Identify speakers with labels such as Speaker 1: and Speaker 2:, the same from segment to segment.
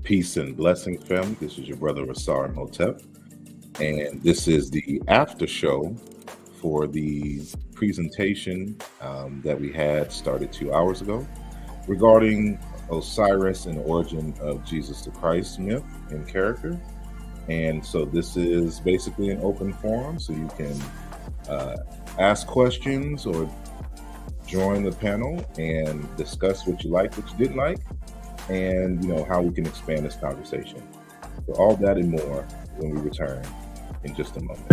Speaker 1: Peace and blessings, family. This is your brother Asar Motep, and this is the after show for the presentation that we had started 2 hours ago regarding Osiris and the origin of Jesus the Christ myth and character. And so this is basically an open forum, so you can ask questions or join the panel and discuss what you liked, what you didn't like, and how we can expand this conversation. So all that and more when we return in just a moment.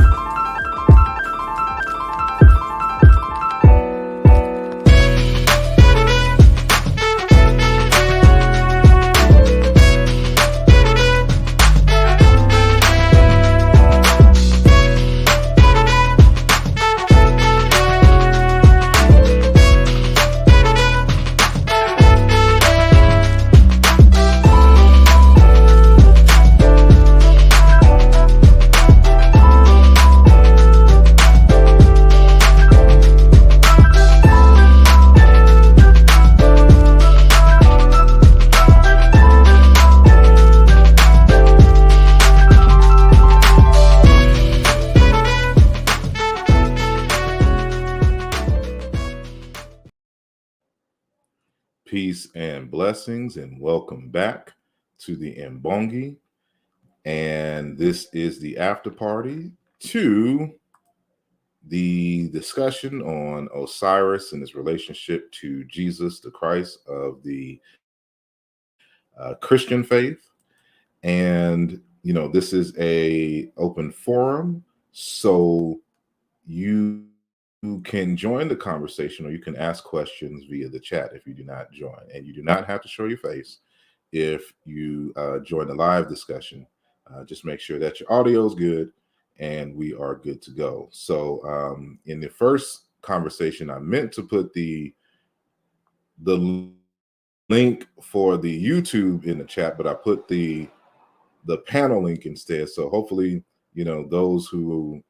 Speaker 1: Peace and blessings, and welcome back to the Mbongi. And this is the after party to the discussion on Osiris and his relationship to Jesus the Christ of the Christian faith. And this is a open forum, so you can join the conversation or you can ask questions via the chat if you do not join. And you do not have to show your face if you join the live discussion. Just make sure that your audio is good and we are good to go. So in the first conversation, I meant to put the link for the YouTube in the chat, but I put the panel link instead. So hopefully, those who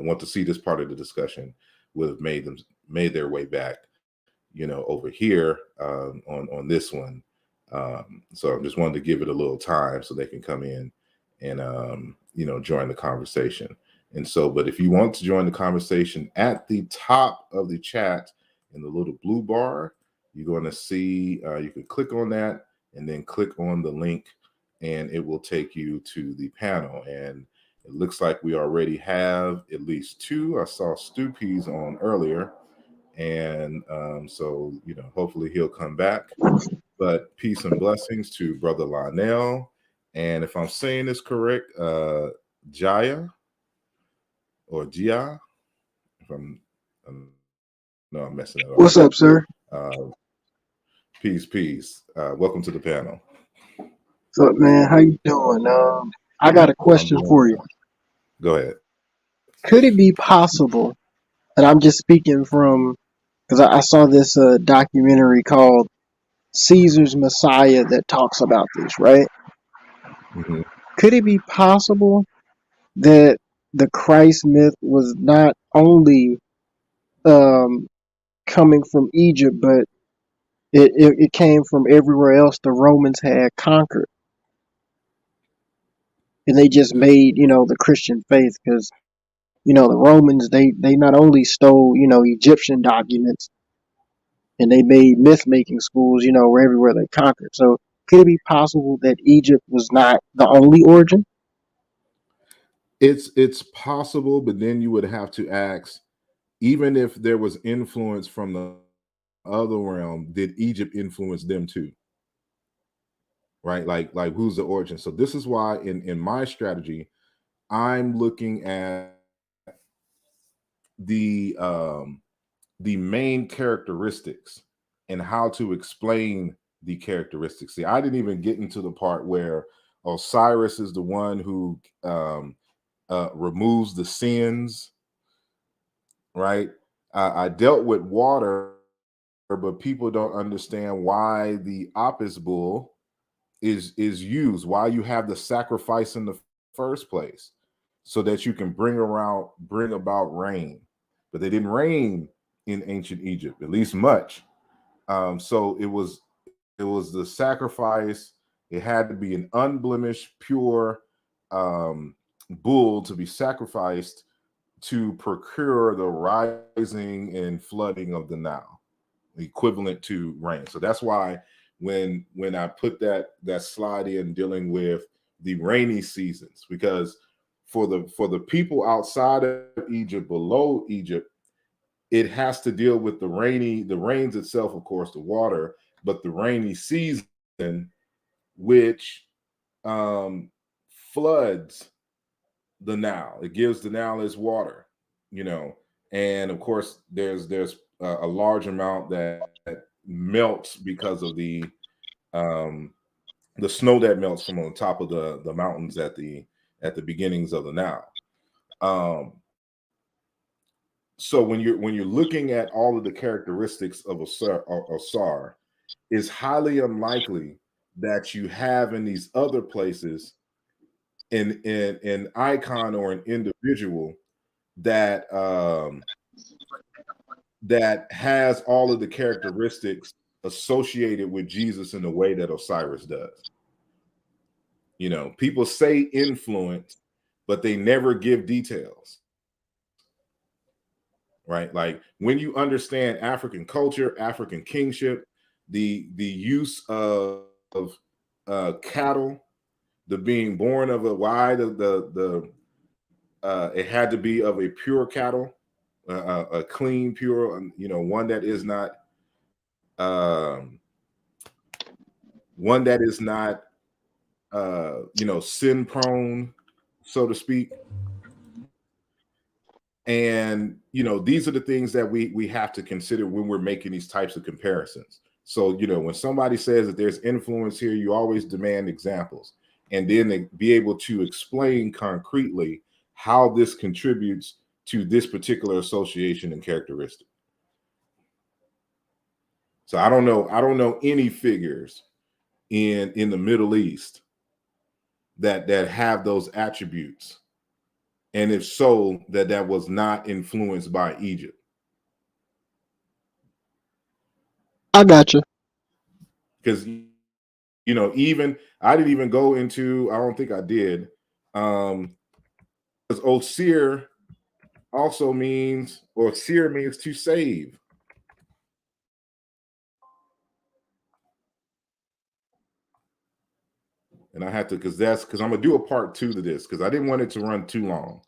Speaker 1: want to see this part of the discussion would have made their way back, over here on this one. So I just wanted to give it a little time so they can come in and join the conversation. And so, but if you want to join the conversation, at the top of the chat in the little blue bar, you're going to see you can click on that and then click on the link, and it will take you to the panel. And it looks like we already have at least two. I saw Stu Peas on earlier, and so hopefully he'll come back. But peace and blessings to Brother Lionel, and if I'm saying this correct, Jaya or Gia. If I'm messing it up.
Speaker 2: What's up, sir?
Speaker 1: Peace. Welcome to the panel.
Speaker 2: What's up, man? How you doing? I got a question for you.
Speaker 1: Go ahead.
Speaker 2: Could it be possible, and I'm just speaking from, because I saw this documentary called Caesar's Messiah that talks about this, right?
Speaker 1: Mm-hmm.
Speaker 2: Could it be possible that the Christ myth was not only coming from Egypt, but it came from everywhere else the Romans had conquered? And they just made, the Christian faith, because, the Romans, they not only stole, Egyptian documents, and they made myth-making schools, everywhere they conquered. So could it be possible that Egypt was not the only origin?
Speaker 1: It's possible, but then you would have to ask, even if there was influence from the other realm, did Egypt influence them too? Right? Like who's the origin? So this is why in my strategy, I'm looking at the main characteristics and how to explain the characteristics. See, I didn't even get into the part where Osiris is the one who removes the sins, right? I dealt with water, but people don't understand why the Apis bull is used, why you have the sacrifice in the first place, so that you can bring about rain. But they didn't reign in ancient Egypt, at least much. So it was was the sacrifice. It had to be an unblemished, pure bull to be sacrificed to procure the rising and flooding of the Nile, equivalent to rain. So that's why when I put that slide in dealing with the rainy seasons, because for the people outside of Egypt, below Egypt, it has to deal with the rains itself, of course, the water, but the rainy season, which floods the Nile. It gives the Nile its water, and of course there's a large amount that melts because of the snow that melts from on top of the mountains at the beginnings of the Nile. So when you're looking at all of the characteristics of Osar, it's highly unlikely that you have in these other places an icon or an individual that that has all of the characteristics associated with Jesus in the way that Osiris does. People say influence, but they never give details. Right? Like when you understand African culture, African kingship, the use of cattle, the being born of a it had to be of a pure cattle, a clean, pure, one that is not sin prone, so to speak. And these are the things that we have to consider when we're making these types of comparisons. So when somebody says that there's influence here, you always demand examples, and then be able to explain concretely how this contributes to this particular association and characteristic. So I don't know any figures in the Middle East that have those attributes. And if so, that was not influenced by Egypt.
Speaker 2: I got you.
Speaker 1: Because even I didn't even go into, I don't think I did. Because Osir also means, or Osir means to save. And I had to, because I'm gonna do a part 2 to this, because I didn't want it to run too long.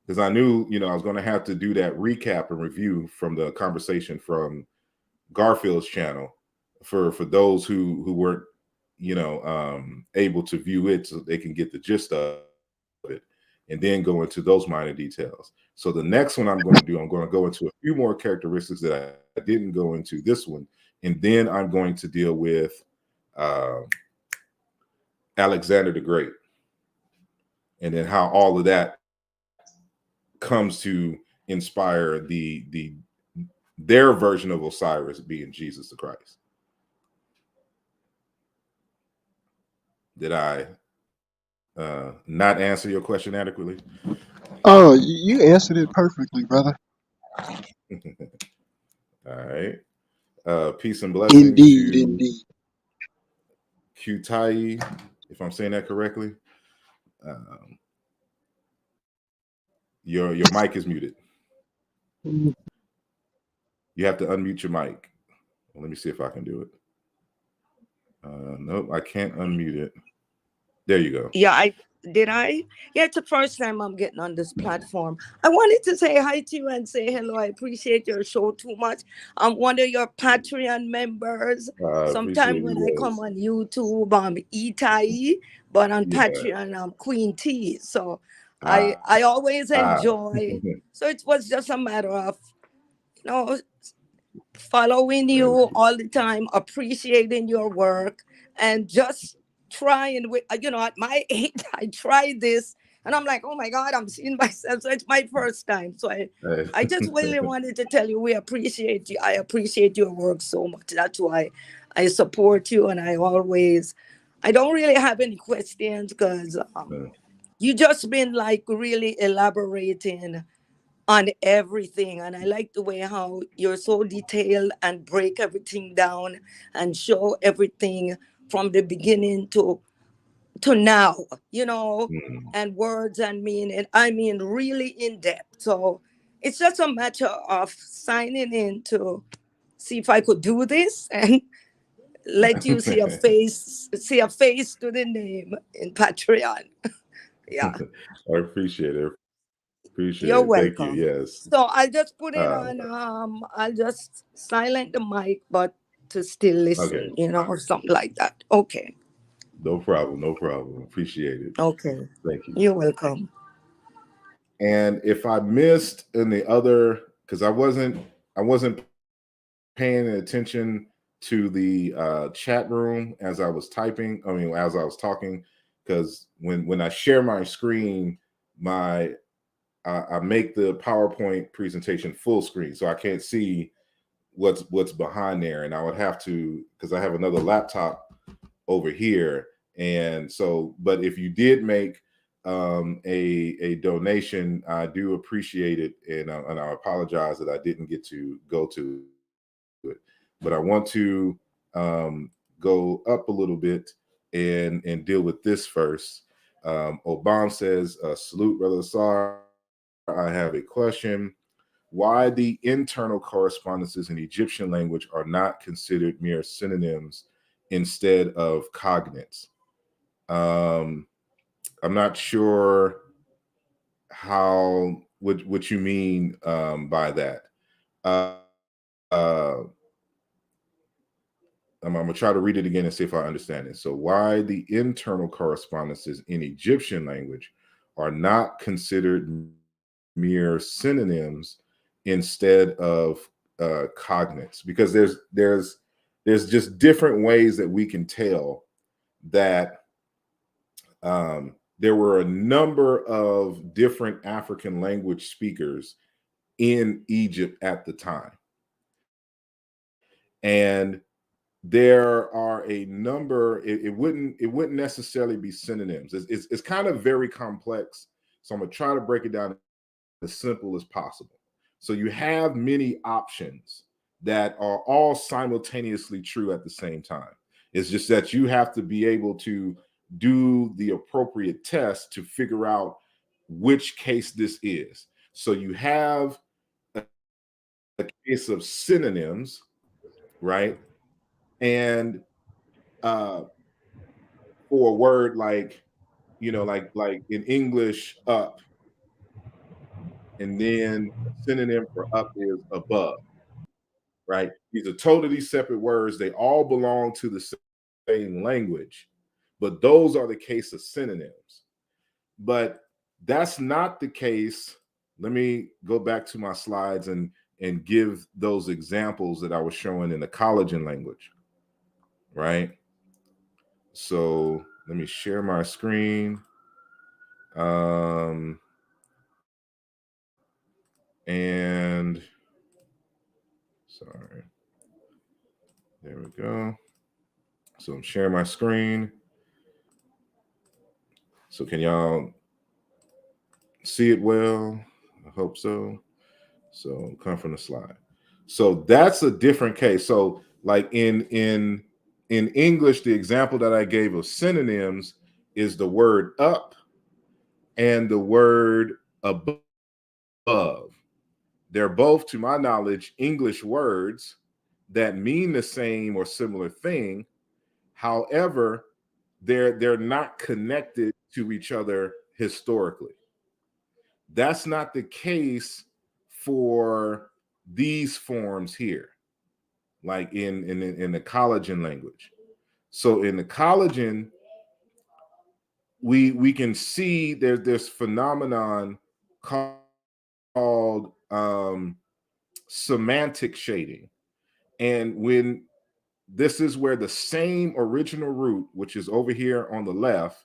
Speaker 1: Because I knew, I was going to have to do that recap and review from the conversation from Garfield's channel for those who weren't, able to view it, so they can get the gist of it, and then go into those minor details. So the next one I'm going to go into a few more characteristics that I didn't go into this one, and then I'm going to deal with Alexander the Great, and then how all of that comes to inspire their version of Osiris being Jesus the Christ. Did I not answer your question adequately?
Speaker 2: Oh, you answered it perfectly, brother.
Speaker 1: All right. Peace and blessings
Speaker 2: Indeed.
Speaker 1: Kutai, if I'm saying that correctly. Your mic is muted. You have to unmute your mic. Let me see if I can do it. Nope, I can't unmute it. There you go.
Speaker 3: Yeah, yeah, it's the first time I'm getting on this platform. I wanted to say hi to you and say hello. I appreciate your show too much. I'm one of your Patreon members. Sometimes when I come on YouTube, I'm Itai, but on Patreon, I'm Queen T. So I always enjoy. So it was just a matter of, following you all the time, appreciating your work, and just trying with, at my age, I tried this and I'm like, oh my God, I'm seeing myself. So it's my first time. So I just really wanted to tell you, we appreciate you. I appreciate your work so much. That's why I support you. And I don't really have any questions, because you just been like really elaborating on everything. And I like the way how you're so detailed and break everything down and show everything from the beginning to now,
Speaker 1: Mm.
Speaker 3: and words and meaning. I mean, really in depth. So it's just a matter of signing in to see if I could do this and let you see a face to the name in Patreon. Yeah,
Speaker 1: I appreciate it. Appreciate
Speaker 3: you're
Speaker 1: it. Thank you.
Speaker 3: welcome.
Speaker 1: Yes.
Speaker 3: So I'll just put it
Speaker 1: Uh,
Speaker 3: on. I'll just silent the mic, but to still
Speaker 1: okay.
Speaker 3: listen, or something like that. Okay,
Speaker 1: No problem. No problem. Appreciate it.
Speaker 3: okay.
Speaker 1: Thank you.
Speaker 3: You're welcome.
Speaker 1: And if I missed in the other, because I wasn't paying attention to the chat room as I was typing. I mean, as I was talking, because when I share my screen, I make the PowerPoint presentation full screen, so I can't see what's behind there, and I would have to, because I have another laptop over here, and so. But if you did make a donation, I do appreciate it, and I apologize that I didn't get to go to it, but I want to go up a little bit and deal with this first. Obama says, "Salute, Brother Sar. I have a question. Why the internal correspondences in Egyptian language are not considered mere synonyms instead of cognates?" Um, I'm not sure what you mean by that. Uh, uh, I'm going to try to read it again and see if I understand it. So, why the internal correspondences in Egyptian language are not considered mere synonyms instead of cognates? Because there's just different ways that we can tell that there were a number of different African language speakers in Egypt at the time, and there are a number. It wouldn't necessarily be synonyms. It's kind of very complex, so I'm gonna try to break it down as simple as possible. So you have many options that are all simultaneously true at the same time. It's just that you have to be able to do the appropriate test to figure out which case this is. So you have a case of synonyms, right? And uh, for a word like, like in English, up, and then a synonym for up is above, right? These are totally separate words. They all belong to the same language, but those are the case of synonyms. But that's not the case. Let me go back to my slides and give those examples that I was showing in the collagen language, right? So let me share my screen. And sorry, there we go. So I'm sharing my screen. So can y'all see it well? I hope so. So come from the slide. So that's a different case. So like in English, the example that I gave of synonyms is the word up and the word above. They're both, to my knowledge, English words that mean the same or similar thing. However, they're not connected to each other historically. That's not the case for these forms here, like in the collagen language. So in the collagen, we can see there's this phenomenon called semantic shading. And when this is where the same original root, which is over here on the left,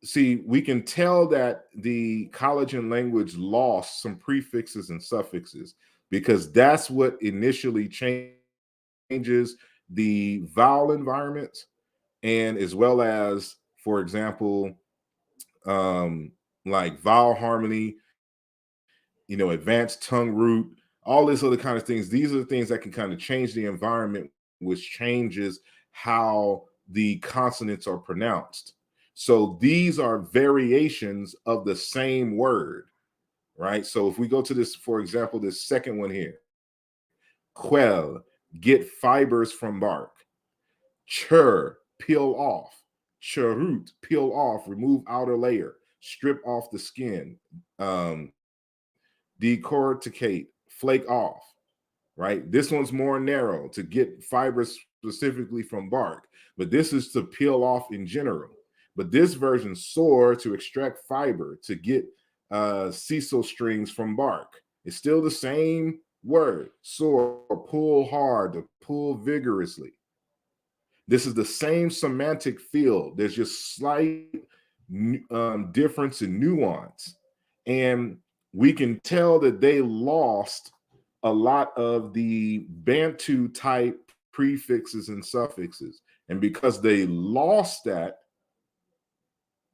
Speaker 1: see, we can tell that the collagen language lost some prefixes and suffixes because that's what initially changes the vowel environment, and as well as, for example, like vowel harmony advanced tongue root, all this other kind of things. These are the things that can kind of change the environment, which changes how the consonants are pronounced. So these are variations of the same word, right? So if we go to this, for example, this second one here, quell, get fibers from bark. Chur, peel off. Churut, peel off, remove outer layer, strip off the skin. Decorticate, flake off, right? This one's more narrow, to get fibers specifically from bark, but this is to peel off in general. But this version, soar, to extract fiber, to get sisal strings from bark. It's still the same word. Soar, pull hard, to pull vigorously. This is the same semantic field. There's just slight difference in nuance. And we can tell that they lost a lot of the Bantu type prefixes and suffixes. And because they lost that,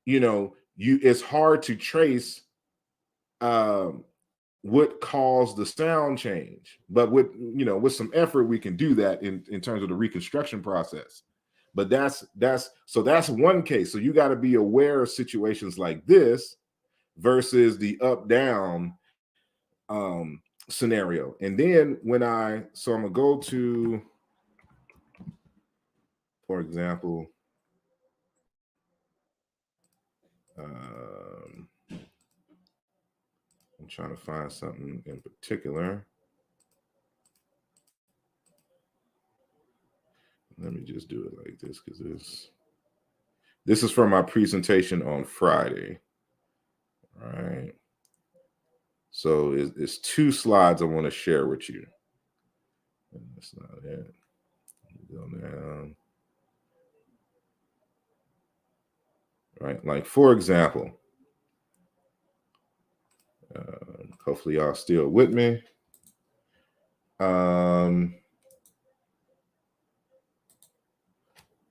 Speaker 1: it's hard to trace what caused the sound change. But with some effort, we can do that in terms of the reconstruction process. But that's one case. So you got to be aware of situations like this versus the up-down scenario. And then I'm gonna go to, for example, I'm trying to find something in particular. Let me just do it like this, because this is from my presentation on Friday. All right. So it's 2 slides I want to share with you. That's not it. Go down. Right. Like, for example, hopefully y'all still with me.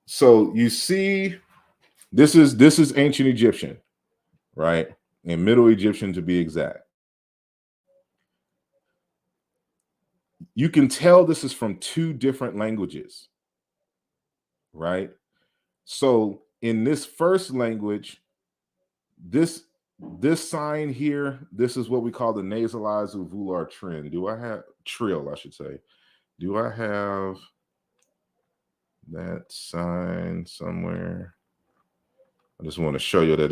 Speaker 1: So you see, this is ancient Egyptian, right? And Middle Egyptian, to be exact. You can tell this is from 2 different languages, right? So in this first language, this sign here, this is what we call the nasalized uvular trend. Trill, I should say. Do I have that sign somewhere? I just want to show you that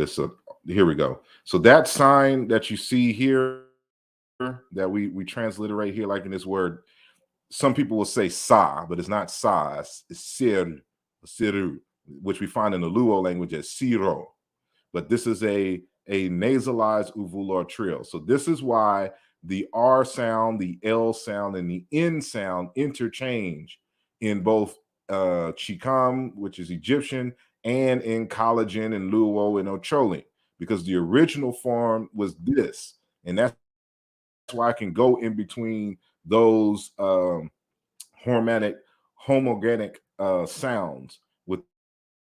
Speaker 1: here we go. So that sign that you see here, that we transliterate here, like in this word, some people will say sa, but it's not sa, it's siru, which we find in the Luo language as siro. But this is a nasalized uvular trill. So this is why the R sound, the L sound, and the N sound interchange in both Chicam, which is Egyptian, and in Collagen and Luo and Ocholi, because the original form was this. And that's why I can go in between those homogenic sounds with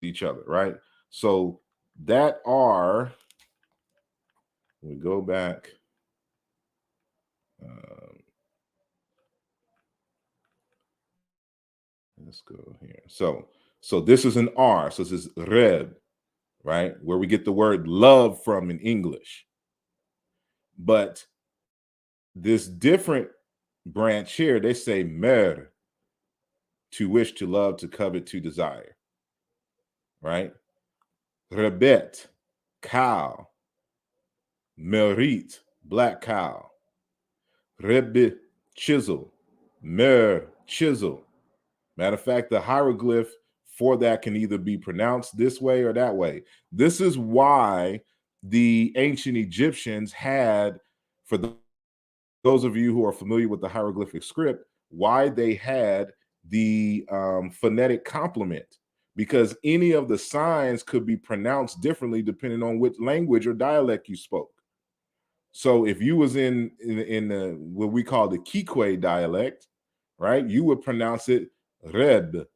Speaker 1: each other, right? So that R, we go back. Let's go here. So this is an R. So this is red, right? Where we get the word love from in English. But this different branch here, they say mer, to wish, to love, to covet, to desire, right? Rebet, cow. Merit, black cow. Rebbe, chisel. Mer, chisel. Matter of fact, the hieroglyph for that can either be pronounced this way or that way. This is why the ancient Egyptians had, for those of you who are familiar with the hieroglyphic script, why they had the phonetic complement, because any of the signs could be pronounced differently depending on which language or dialect you spoke. So if you was in the what we call the Kikwe dialect, right, you would pronounce it Reb.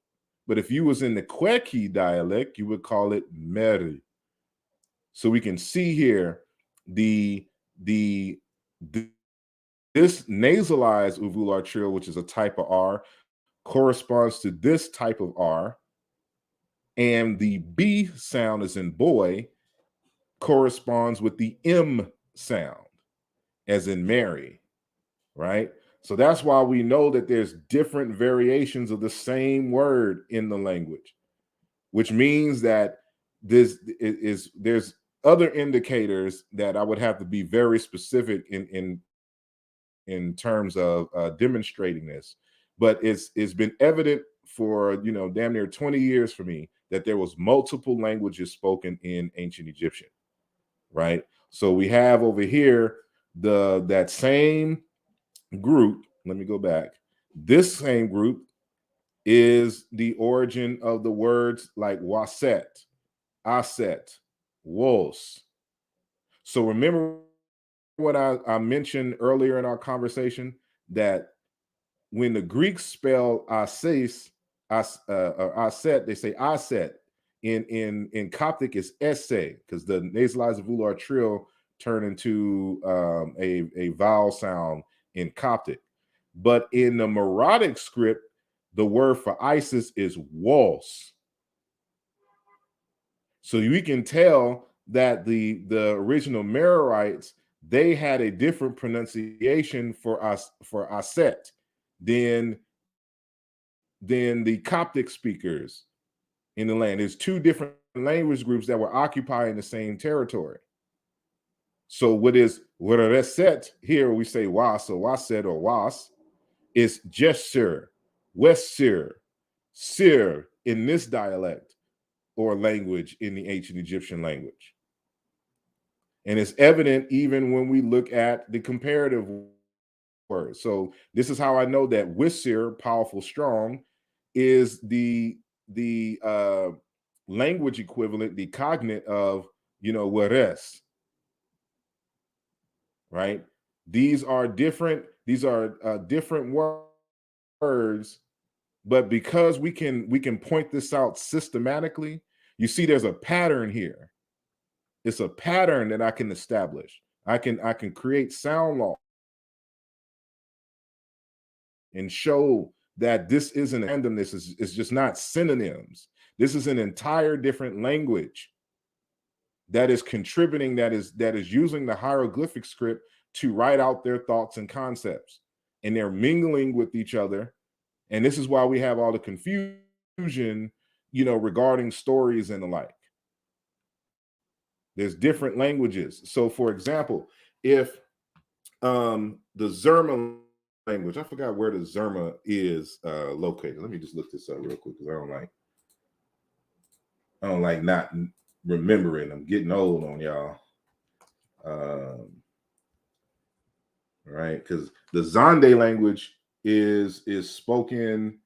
Speaker 1: But if you was in the Kweki dialect, you would call it Meri. So we can see here the this nasalized uvular trill, which is a type of R, corresponds to this type of R, and the B sound is in boy, corresponds with the M sound, as in Mary, right? So that's why we know that there's different variations of the same word in the language, which means that there's other indicators that I would have to be very specific in terms of demonstrating this. But it's been evident for damn near 20 years for me that there was multiple languages spoken in ancient Egyptian, right? So we have over here that same group. Let me go back. This same group is the origin of the words like waset, aset, wos. So remember what I mentioned earlier in our conversation, that when the Greeks spell ases, or aset, they say aset. In Coptic, it's esse, because the nasalized volar trill turn into a vowel sound in Coptic. But in the Meroitic script, the word for Isis is was. So we can tell that the original Merarites, they had a different pronunciation for Aset than the Coptic speakers in the land. There's two different language groups that were occupying the same territory. So what is Wareset here? We say was or waset or was is gesture, wesir, sir in this dialect or language in the ancient Egyptian language. And it's evident even when we look at the comparative words. So this is how I know that wisir, powerful, strong, is the language equivalent, the cognate of weres, right? These are different words, but because we can point this out systematically, you see there's a pattern here. It's a pattern that I can establish. I can create sound law and show that this isn't randomness. It's just not synonyms. This is an entire different language that is contributing, that is using the hieroglyphic script to write out their thoughts and concepts, and they're mingling with each other. And this is why we have all the confusion, regarding stories and the like. There's different languages. So for example, if the Zerma language, I forgot where the Zerma is located. Let me just look this up real quick, because I don't like not remembering. I'm getting old on y'all. Right, because the Zande language is spoken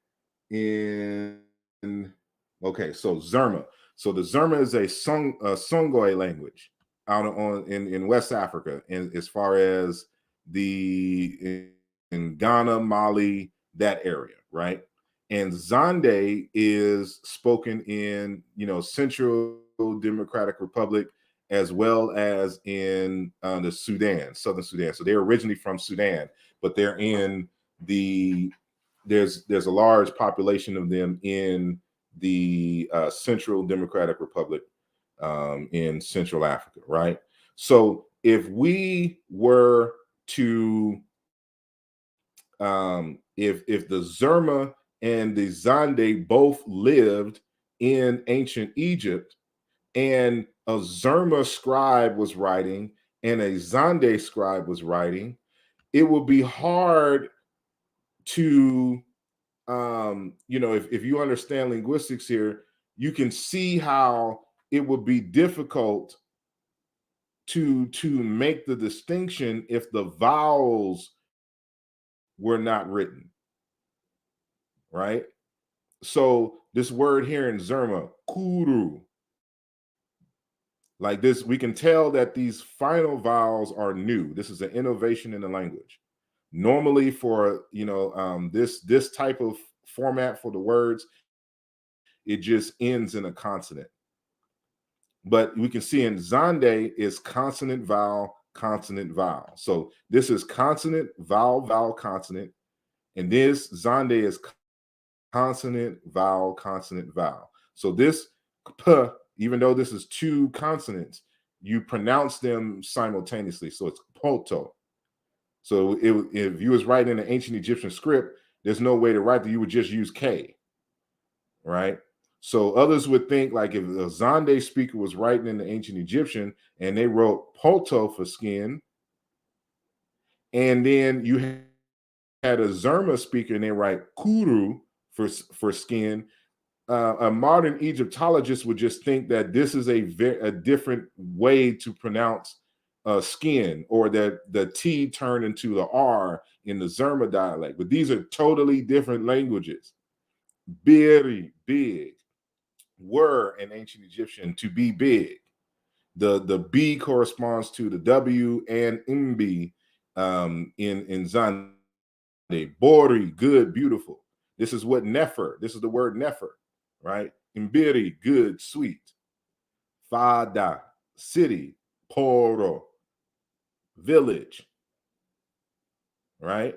Speaker 1: in so Zerma. So the Zerma is a Songhai language out in West Africa, and as far as in Ghana, Mali, that area, right? And Zande is spoken in Central Democratic Republic, as well as in the Sudan, Southern Sudan. So they're originally from Sudan, but they're in there's a large population of them in the Central Democratic Republic in Central Africa, right? So if we were to if the Zerma and the Zande both lived in ancient Egypt, and a Zerma scribe was writing and a Zande scribe was writing, it would be hard to if you understand linguistics here, you can see how it would be difficult to make the distinction if the vowels were not written, right? So this word here in Zerma, kuru, like this, we can tell that these final vowels are new. This is an innovation in the language. Normally for this type of format for the words, it just ends in a consonant. But we can see in Zande is consonant vowel consonant, vowel. So this is consonant, vowel, vowel, consonant. And this Zande is consonant, vowel, consonant, vowel. So this p, even though this is two consonants, you pronounce them simultaneously. So it's poto. So if you was writing in an ancient Egyptian script, there's no way to write that. You would just use K, right? So others would think like if a Zande speaker was writing in the ancient Egyptian and they wrote poto for skin, and then you had a Zerma speaker and they write kuru for skin, a modern Egyptologist would just think that this is a different way to pronounce skin, or that the T turned into the R in the Zerma dialect. But these are totally different languages. Very big. Were in ancient Egyptian to be big. The B corresponds to the W and Mb in Zande. Bori, good, beautiful. This is what Nefer, this is the word Nefer, right? Imbiri, good, sweet. Fada, city. Poro, village, right?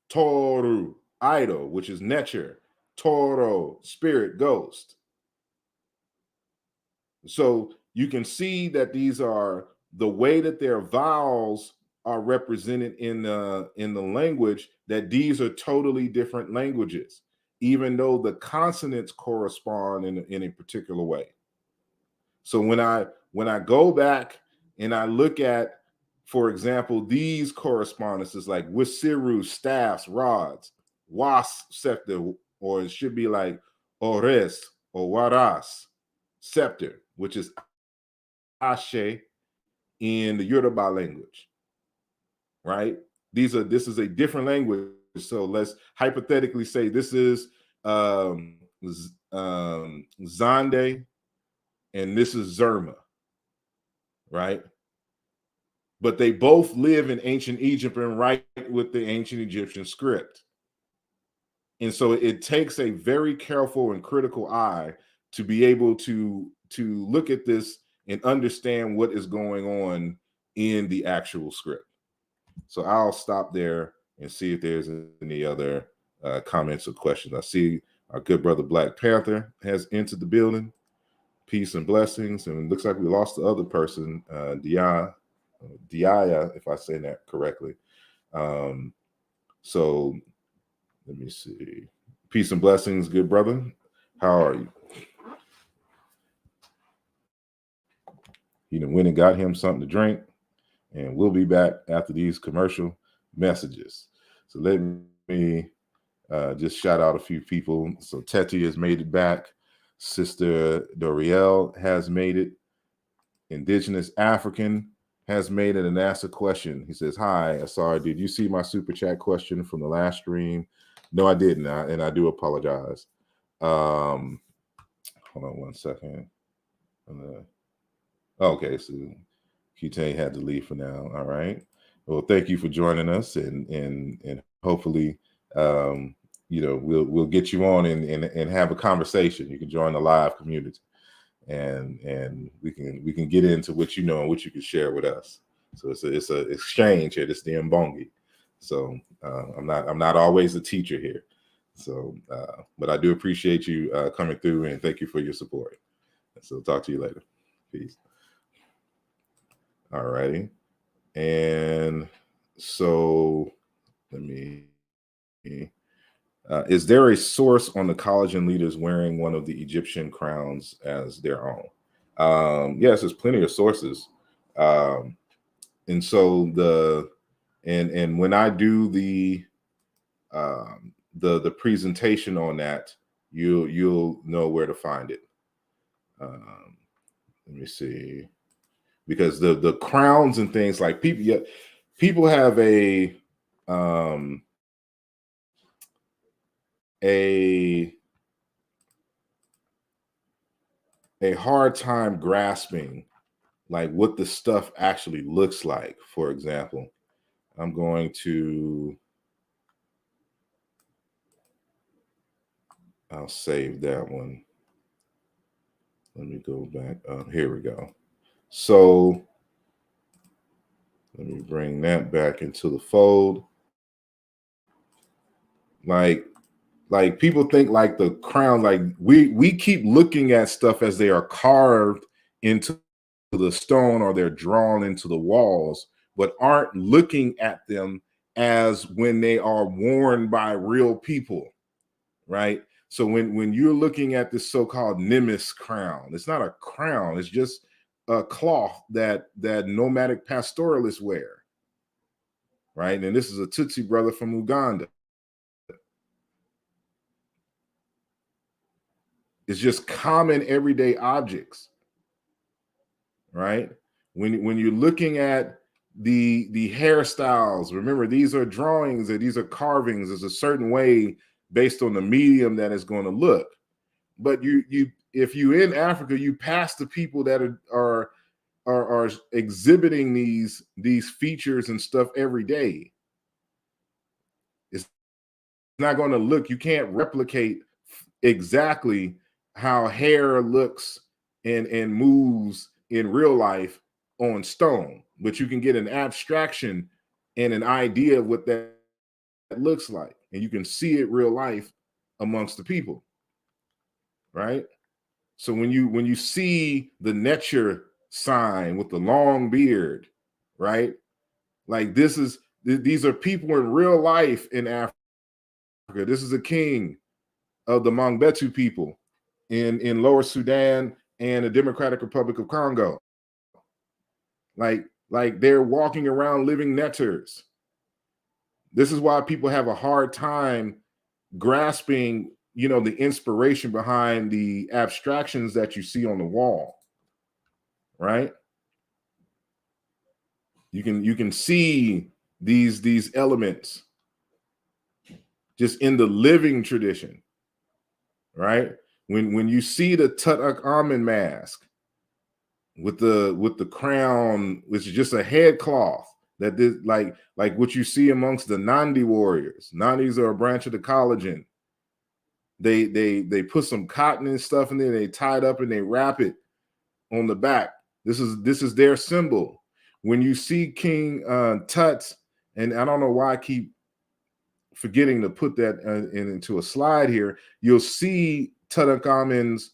Speaker 1: Toru, idol, which is nature. Toro, spirit, ghost. So you can see that these are the way that their vowels are represented in the language, that these are totally different languages, even though the consonants correspond in a particular way. So when I go back and I look at, for example, these correspondences like wisiru, staffs, rods, was, scepter, or it should be like ores or waras, scepter, which is ashe in the Yoruba language, right? This is a different language. So let's hypothetically say this is Zande and this is Zerma, right? But they both live in ancient Egypt and write with the ancient Egyptian script. And so it takes a very careful and critical eye to be able to look at this and understand what is going on in the actual script. So I'll stop there and see if there's any other comments or questions. I see our good brother Black Panther has entered the building. Peace and blessings. And it looks like we lost the other person, Diaya, if I say that correctly. So let me see. Peace and blessings, good brother. How are you? He done went and got him something to drink, and we'll be back after these commercial messages. So let me just shout out a few people. So Teti has made it back. Sister Doriel has made it. Indigenous African has made it and asked a question. He says, hi, sorry, did you see my super chat question from the last stream? No, I didn't, and I do apologize. Hold on one second. Okay, so Kite had to leave for now. All right. Well, thank you for joining us, and hopefully, we'll get you on and have a conversation. You can join the live community, and we can get into what you know and what you can share with us. So it's a exchange here. This is the Mbongi. So I'm not always a teacher here. So, but I do appreciate you coming through, and thank you for your support. So talk to you later. Peace. All righty. And so let me, is there a source on the collagen leaders wearing one of the Egyptian crowns as their own? Yes, there's plenty of sources. And so and when I do the presentation on that, you'll know where to find it. Let me see, because the crowns and things like people have a hard time grasping like what the stuff actually looks like. For example, I'm going to, I'll save that one. Let me go back. Here we go. So Let me bring that back into the fold. Like people think like the crown, like we keep looking at stuff as they are carved into the stone or they're drawn into the walls, but aren't looking at them as when they are worn by real people, right? So when you're looking at this so-called Nimis crown, it's not a crown, it's just a cloth that nomadic pastoralists wear, right? And this is a Tutsi brother from Uganda. It's just common everyday objects, right? When you're looking at the hairstyles, remember these are drawings or these are carvings. There's a certain way based on the medium that it's going to look. But you if you're in Africa, you pass the people that are exhibiting these features and stuff every day. It's not going to look. You can't replicate exactly how hair looks and moves in real life on stone, but you can get an abstraction and an idea of what that looks like, and you can see it real life amongst the people, right? So when you see the Netcher sign with the long beard, right? Like these are people in real life in Africa. This is a king of the Mangbetu people in Lower Sudan and the Democratic Republic of Congo. Like they're walking around living netters. This is why people have a hard time grasping, the inspiration behind the abstractions that you see on the wall, right? You can see these elements just in the living tradition, right? When you see the Tutankhamun mask with the crown, which is just a head cloth that this like what you see amongst the Nandi warriors. Nandis are a branch of the collagen. They put some cotton and stuff in there, they tie it up and they wrap it on the back. This is their symbol. When you see King Tut, and I don't know why I keep forgetting to put that into a slide here, you'll see Tutankhamun's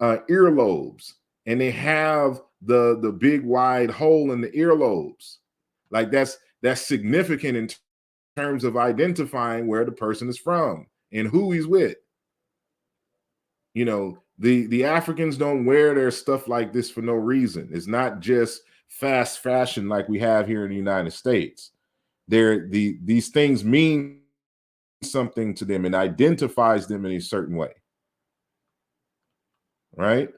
Speaker 1: earlobes, and they have the big wide hole in the earlobes. Like that's significant in terms of identifying where the person is from and who he's with. The Africans don't wear their stuff like this for no reason. It's not just fast fashion like we have here in the United States. These things mean something to them and identifies them in a certain way, right?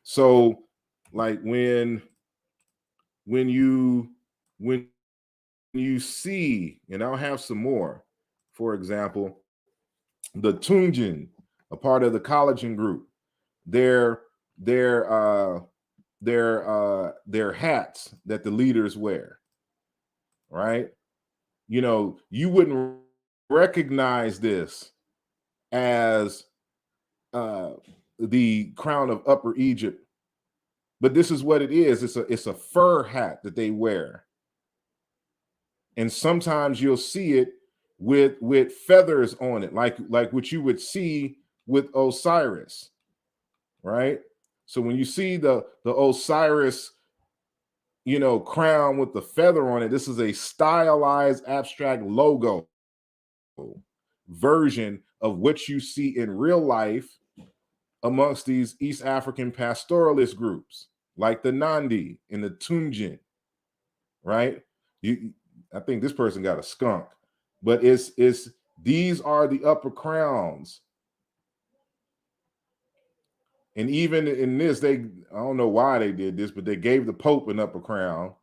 Speaker 1: So like when you see, and I'll have some more, for example, the Tunjin, a part of the collagen group, their hats that the leaders wear, right? You wouldn't recognize this as the crown of Upper Egypt, but this is what it is. It's a fur hat that they wear, and sometimes you'll see it with feathers on it, like what you would see with Osiris, right? So when you see the Osiris, crown with the feather on it, this is a stylized abstract logo version of what you see in real life amongst these East African pastoralist groups, like the Nandi and the Tunjin, right? I think this person got a skunk, but it's these are the upper crowns. And even in this, I don't know why they did this, but they gave the Pope an upper crown.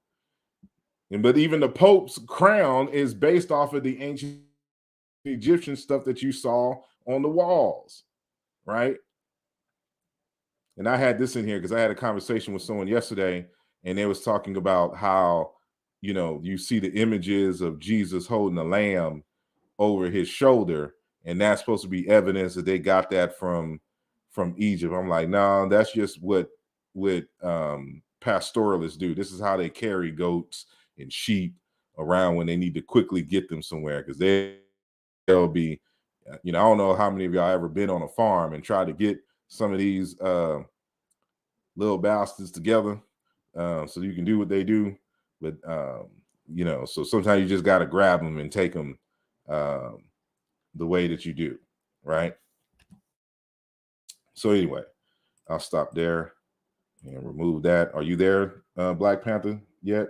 Speaker 1: But even the Pope's crown is based off of the ancient Egyptian stuff that you saw on the walls, right? And I had this in here because I had a conversation with someone yesterday, and they was talking about how, you see the images of Jesus holding a lamb over his shoulder, and that's supposed to be evidence that they got that from Egypt. I'm like, no, that's just what pastoralists do. This is how they carry goats and sheep around when they need to quickly get them somewhere, because they'll be, I don't know how many of y'all ever been on a farm and tried to get some of these little bastards together so you can do what they do. But, so sometimes you just got to grab them and take them the way that you do, right? So anyway, I'll stop there and remove that. Are you there, Black Panther, yet?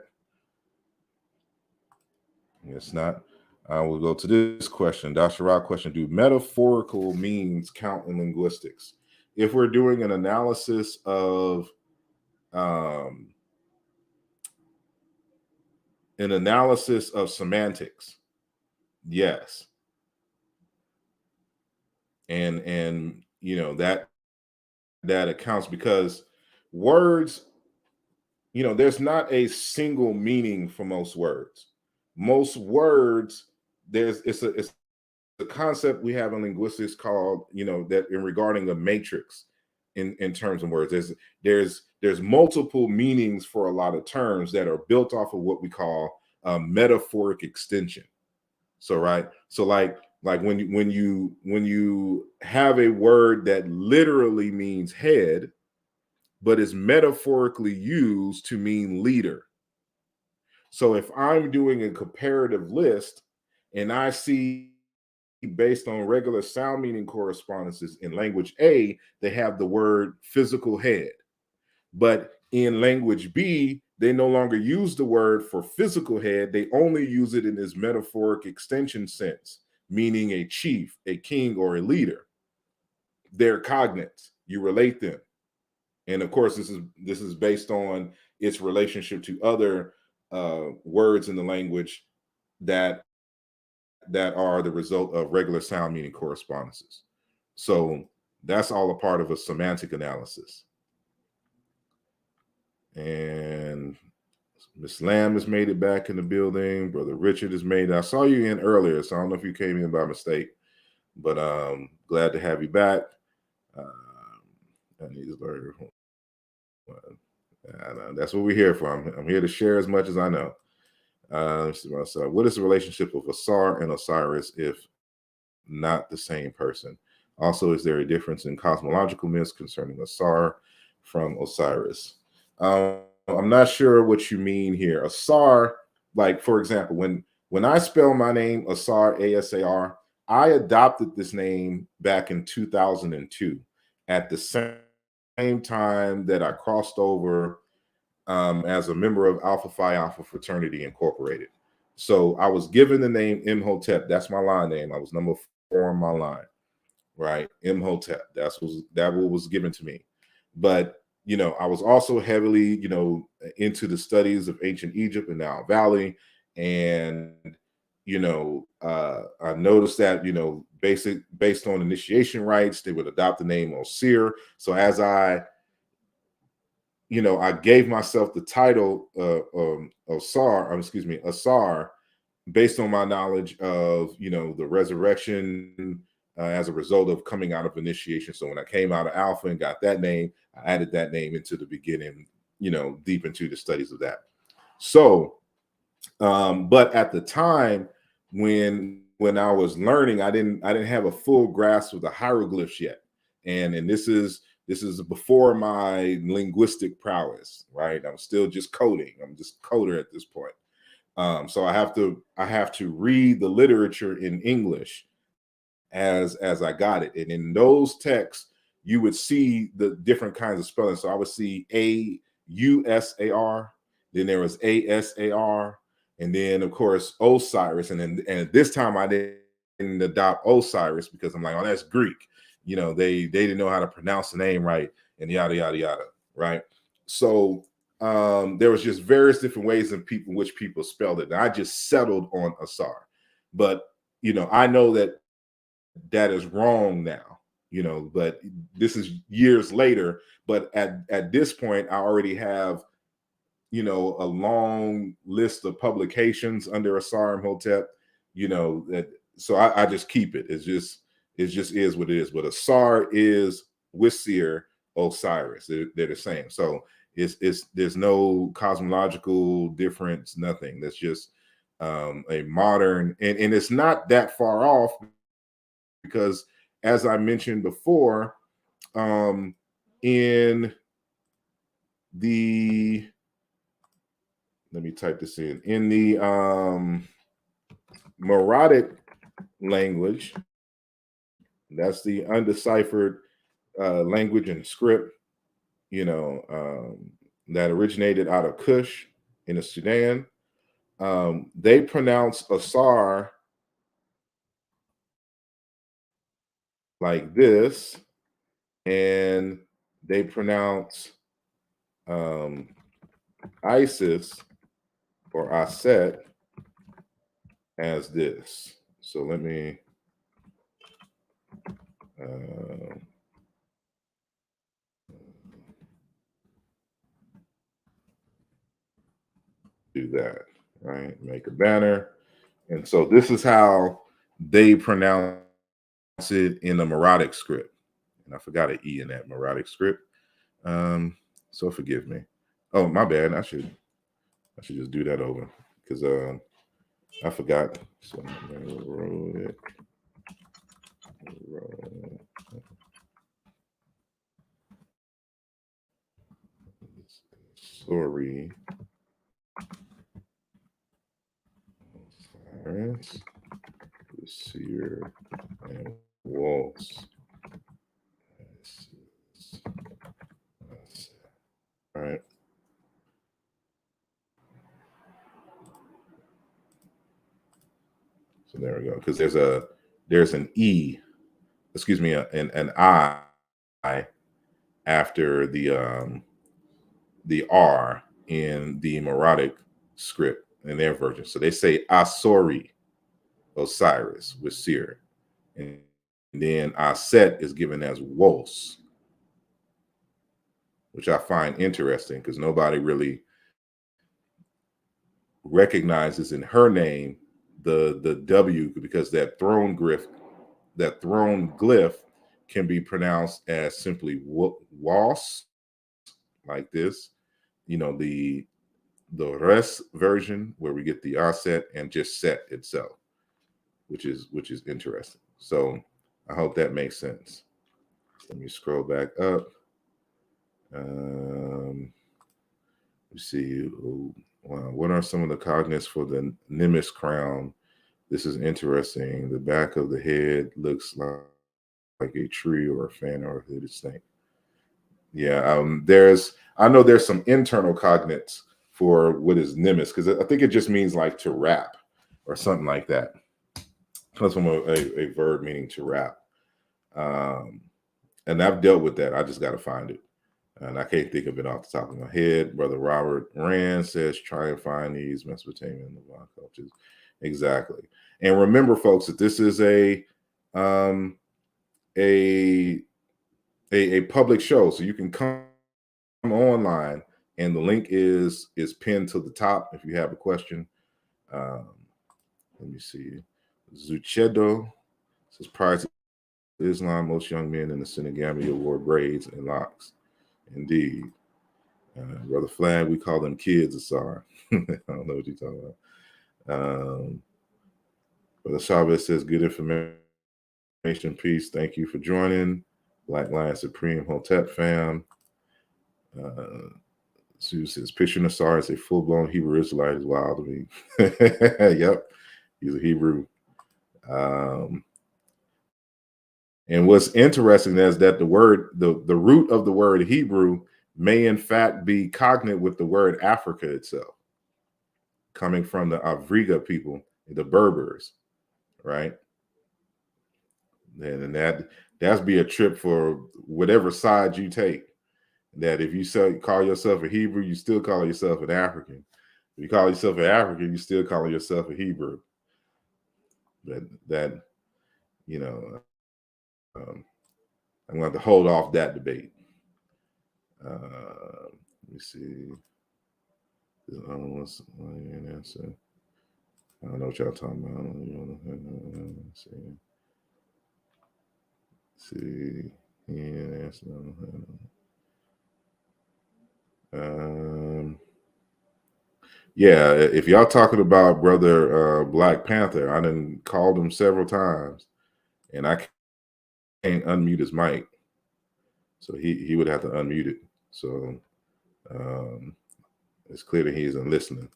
Speaker 1: Yes, not. I will go to this question. Dr. Rock question: do metaphorical means count in linguistics? If we're doing an analysis of semantics, yes. And that accounts, because words, there's not a single meaning for most words. Most words, it's a concept we have in linguistics called, that in regarding a matrix in terms of words. There's multiple meanings for a lot of terms that are built off of what we call a metaphoric extension. So, right. So like when you have a word that literally means head, but is metaphorically used to mean leader. So if I'm doing a comparative list and I see, based on regular sound meaning correspondences in language A, they have the word physical head. But in language B, they no longer use the word for physical head. They only use it in this metaphoric extension sense, meaning a chief, a king, or a leader. They're cognates. You relate them. And of course, this is based on its relationship to other words in the language that are the result of regular sound meaning correspondences. So that's all a part of a semantic analysis. And Miss Lamb has made it back in the building. Brother Richard has made it. I saw you in earlier, so I don't know if you came in by mistake, but glad to have you back. I need to learn. That's what we're here for. I'm here to share as much as I know. So what is the relationship of Asar and Osiris if not the same person? Also, is there a difference in cosmological myths concerning Asar from Osiris? I'm not sure what you mean here. Asar, like, for example, when I spell my name Asar, A-S-A-R, I adopted this name back in 2002 at the same time that I crossed over as a member of Alpha Phi Alpha Fraternity Incorporated. So I was given the name Imhotep. That's my line name. I was number 4 on my line, right? Imhotep. That what was given to me. But I was also heavily, into the studies of ancient Egypt and Nile Valley. And, I noticed that, based on initiation rites, they would adopt the name Osir. So as I gave myself the title Asar, based on my knowledge of, the resurrection as a result of coming out of initiation. So when I came out of Alpha and got that name, I added that name into the beginning, deep into the studies of that. So, but at the time when I was learning, I didn't have a full grasp of the hieroglyphs yet. And this is before my linguistic prowess, right? I'm still just coding. I'm just coder at this point. So I have to read the literature in English as I got it. And in those texts, you would see the different kinds of spelling. So I would see A-U-S-A-R, then there was A-S-A-R, and then of course Osiris. And this time I didn't adopt Osiris because I'm like, oh, that's Greek. They didn't know how to pronounce the name right, and yada yada yada, right? So there was just various different ways in which people spelled it. And I just settled on Asar. But I know that is wrong now, but this is years later. But at this point, I already have, a long list of publications under Asar Imhotep, so I just keep it. It just is what it is. But Asar is Wisir, Osiris. They're the same. So it's there's no cosmological difference, nothing. That's just a modern, and it's not that far off, because as I mentioned before, in the, let me type this in the Meroitic language, that's the undeciphered language and script, you know, that originated out of Kush in the Sudan. They pronounce Asar like this, and they pronounce Isis or Aset as this. So let me do that, right? Make a banner. And so this is how they pronounce it in the Meroitic script. And I forgot an E in that Meroitic script. So forgive me. Oh, my bad. I should just do that over, because I forgot. So sorry. Osiris, Seer, and Waltz. All right. So there we go. Because there's an E, excuse me, an I after the R in the Meroitic script in their version. So they say Asori, Osiris with Seer. And then Aset is given as Wos, which I find interesting because nobody really recognizes in her name the W, because that throne glyph can be pronounced as simply Was, like this. You know, the Res version where we get the Aset and just Set itself, which is interesting. So I hope that makes sense. Let me scroll back up. Let's see. Wow, what are some of the cognates for the Nimbus crown? This is interesting. The back of the head looks like a tree or a fan or a hooded snake. Yeah, I know there's some internal cognates for what is Nimbus, because I think it just means like to wrap or something like that. Comes from a verb meaning to wrap. And I've dealt with that. I just got to find it. And I can't think of it off the top of my head. Brother Robert Rand says, try and find these Mesopotamian and Levant cultures. Exactly. And remember, folks, that this is a public show. So you can come online, and the link is pinned to the top if you have a question. Let me see. Zuchedo says, prior to Islam, most young men in the Senegambia wore braids and locks. Indeed. Brother Flag, we call them kids, Asar. I don't know what you're talking about. Brother Chavez says, good information, peace. Thank you for joining. Black Lion Supreme, Hotep fam. Sue says, picturing Asar as a full-blown Hebrew Israelite is wild to me. Yep, he's a Hebrew. And what's interesting is that the root of the word Hebrew may in fact be cognate with the word Africa itself, coming from the Afriga people, the Berbers, right? And that's be a trip for whatever side you take. That if you call yourself a Hebrew, you still call yourself an African. If you call yourself an African, you still call yourself a Hebrew. That you know, I'm going to have to hold off that debate. Let me see. I don't know what y'all talking about. See. Yeah, Yeah, if y'all talking about brother Black Panther, I done called him several times, and I can't unmute his mic, so he would have to unmute it. So it's clear that he isn't listening.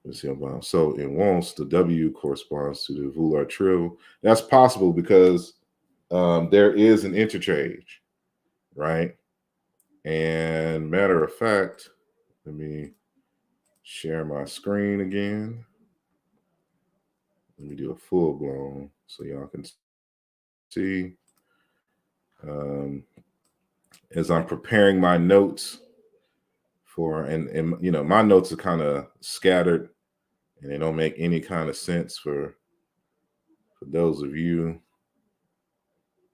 Speaker 1: Let's see. So in once the W corresponds to the volar trill. That's possible because there is an interchange, right? And matter of fact, let me share my screen again. Let me do a full blown so y'all can see. As I'm preparing my notes for, and you know, my notes are kind of scattered and they don't make any kind of sense for those of you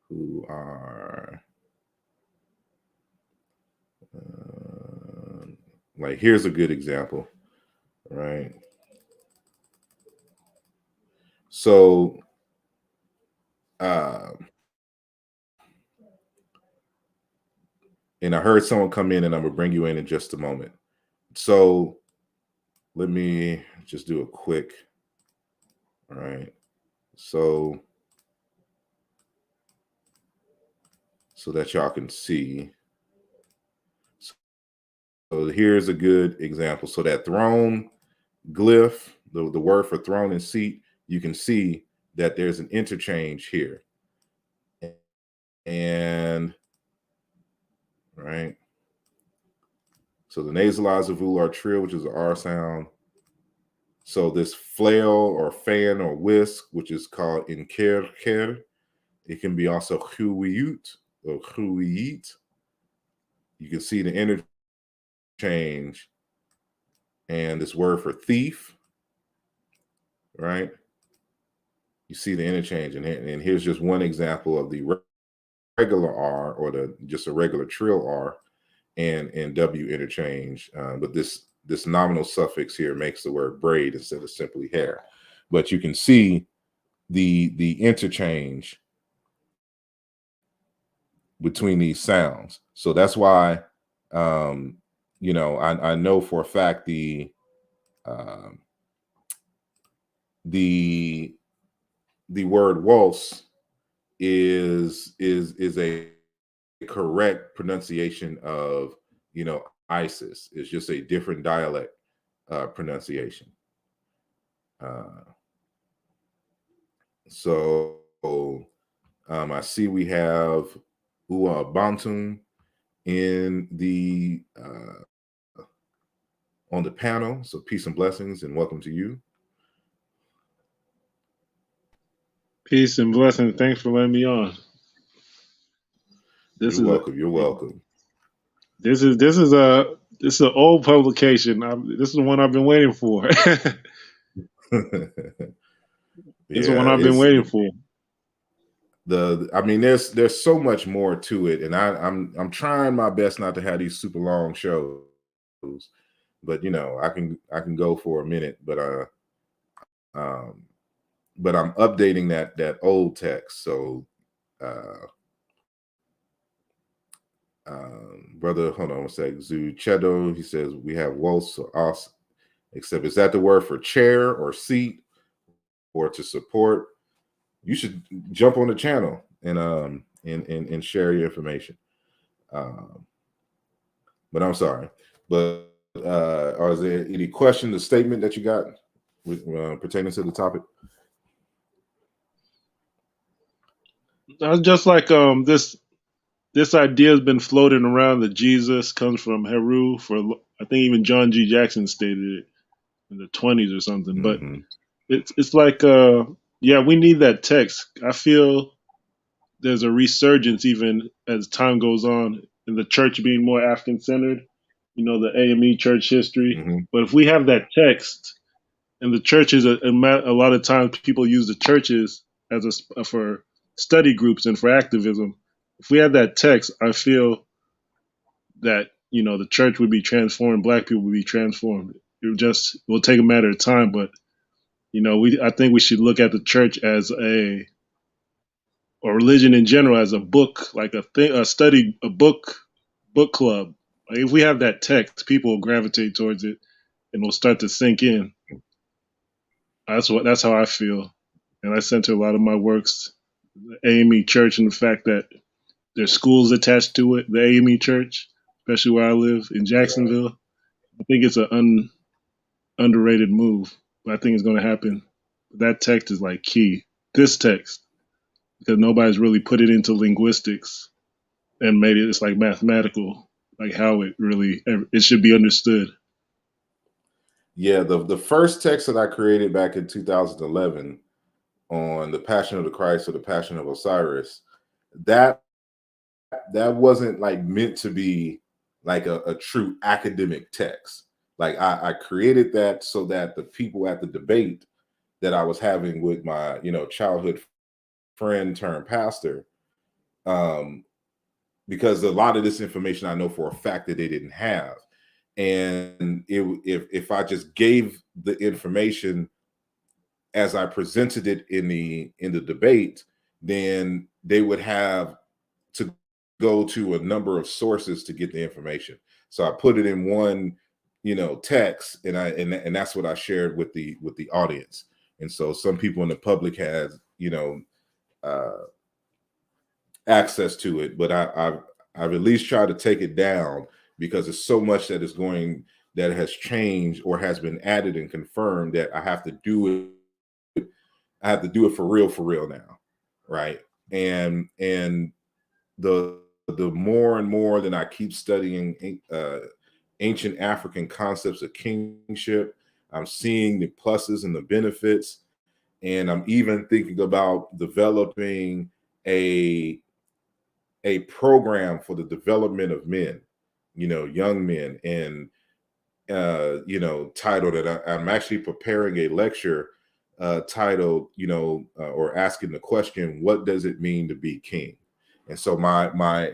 Speaker 1: who are like, here's a good example, right? So and I heard someone come in, and I'm gonna bring you in just a moment. So let me just do a quick, all right? So that y'all can see. So here's a good example. So that throne glyph, the word for throne and seat, you can see that there's an interchange here. And right. So the nasalized volar trill, which is an R sound. So this flail or fan or whisk, which is called inkerker, it can be also huiut or huiit. You can see the interchange and this word for thief, right? You see the interchange, and here's just one example of the regular R or just a regular trill R and W interchange, but this nominal suffix here makes the word braid instead of simply hair. But you can see the interchange between these sounds. So that's why, you know, I know for a fact the word waltz is a correct pronunciation of, you know, Isis. It's just a different dialect pronunciation. So I see we have Ua Bantum in the on the panel. So peace and blessings, and welcome to you.
Speaker 4: Peace and blessings. Thanks for letting me on.
Speaker 1: You're welcome. You're welcome.
Speaker 4: This is an old publication. This is the one I've been waiting for. It's the one I've been waiting for.
Speaker 1: I mean, there's so much more to it, and I'm trying my best not to have these super long shows, but you know, I can go for a minute, but I'm updating that old text. So brother, hold on a sec. Zuchedo, he says we have Wos or Os, except is that the word for chair or seat or to support? You should jump on the channel and share your information. But I'm sorry. But is there any question, the statement that you got with, pertaining to the topic?
Speaker 4: Just like this idea has been floating around that Jesus comes from Heru for, I think even John G. Jackson stated it in the 1920s or something.
Speaker 1: Mm-hmm.
Speaker 4: But it's like yeah, we need that text. I feel there's a resurgence even as time goes on in the church being more African centered, you know, the AME church history.
Speaker 1: Mm-hmm.
Speaker 4: But if we have that text, and the churches, a lot of times people use the churches as for study groups and for activism. If we had that text, I feel that, you know, the church would be transformed, Black people would be transformed. It will take a matter of time, but you know, I think we should look at the church as or religion in general as a book, like a book club, Like, if we have that text, people will gravitate towards it and will start to sink in. That's how I feel, and I center a lot of my works, the AME Church, and the fact that there's schools attached to it. The AME Church, especially where I live in Jacksonville, I think it's an underrated move, but I think it's going to happen. That text is like key. This text, because nobody's really put it into linguistics and made it. It's like mathematical, like how it should be understood.
Speaker 1: Yeah, the first text that I created back in 2011 on the Passion of the Christ or the Passion of Osiris, that wasn't like meant to be like a true academic text. Like I created that so that the people at the debate that I was having with my, childhood friend turned pastor, because a lot of this information I know for a fact that they didn't have. And if I just gave the information as I presented it in the debate, then they would have to go to a number of sources to get the information. So I put it in one, text, and that's what I shared with the audience. And so some people in the public has, access to it, but I've at least tried to take it down because there's so much that has changed or has been added and confirmed that I have to do it. I have to do it for real now, right? And the more and more that I keep studying ancient African concepts of kingship, I'm seeing the pluses and the benefits, and I'm even thinking about developing a program for the development of men, young men, and titled that I'm actually preparing a lecture titled, or asking the question, what does it mean to be king? And so my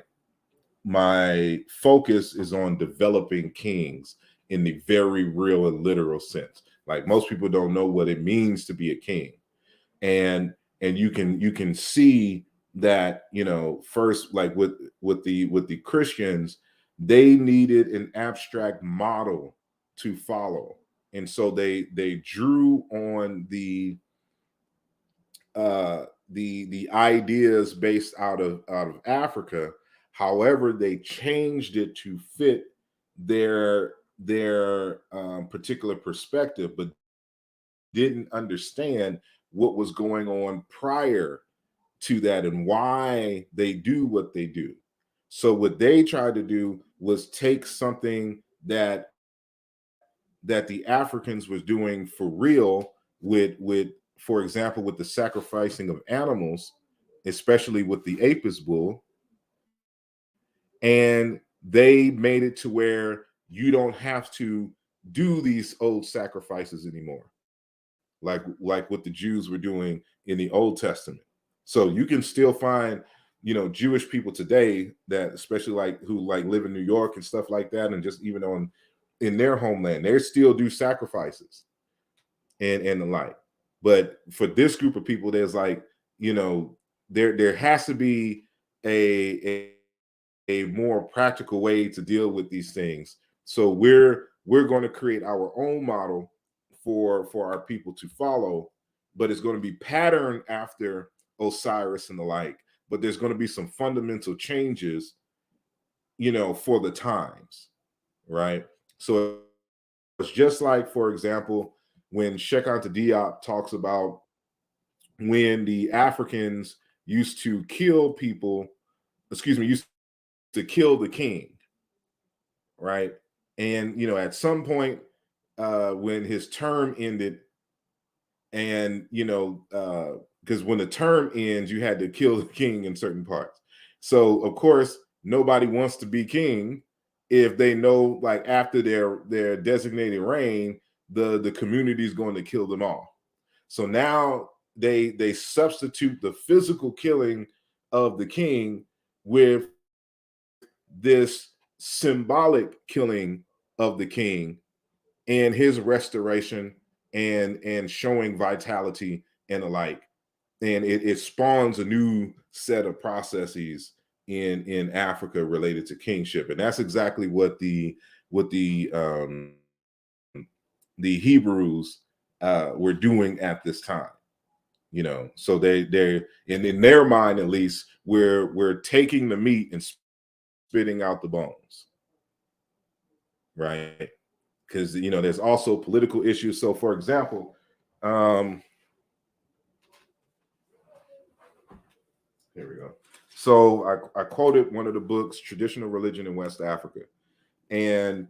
Speaker 1: focus is on developing kings in the very real and literal sense. Like most people don't know what it means to be a king, and you can see that, first, like with the Christians, they needed an abstract model to follow, and so they drew on the ideas based out of Africa. However, they changed it to fit their particular perspective, but didn't understand what was going on prior to that and why they do what they do. So what they tried to do was take something that the Africans was doing for real with for example, with the sacrificing of animals, especially with the Apis bull, and they made it to where you don't have to do these old sacrifices anymore, like what the Jews were doing in the Old Testament. So you can still find, Jewish people today that, especially like who like live in New York and stuff like that, and just even in their homeland, they still do sacrifices and the like. But for this group of people, there's like, there has to be a more practical way to deal with these things. So we're going to create our own model for our people to follow, but it's going to be patterned after Osiris and the like. But there's going to be some fundamental changes, for the times, right? So it's just like, for example, when Cheikh Anta Diop talks about when the Africans used to kill people, used to kill the king, right? And at some point, when his term ended, and because when the term ends, you had to kill the king in certain parts. So of course, nobody wants to be king if they know, like, after their designated reign, the community is going to kill them all. So now they substitute the physical killing of the king with this symbolic killing of the king and his restoration and showing vitality and the like. And it spawns a new set of processes in Africa related to kingship, and that's exactly what the Hebrews were doing at this time. You know, so they're in their mind, at least, we're taking the meat and spitting out the bones, right? Because, you know, there's also political issues. So, for example, here we go. So I quoted one of the books, Traditional Religion in West Africa, and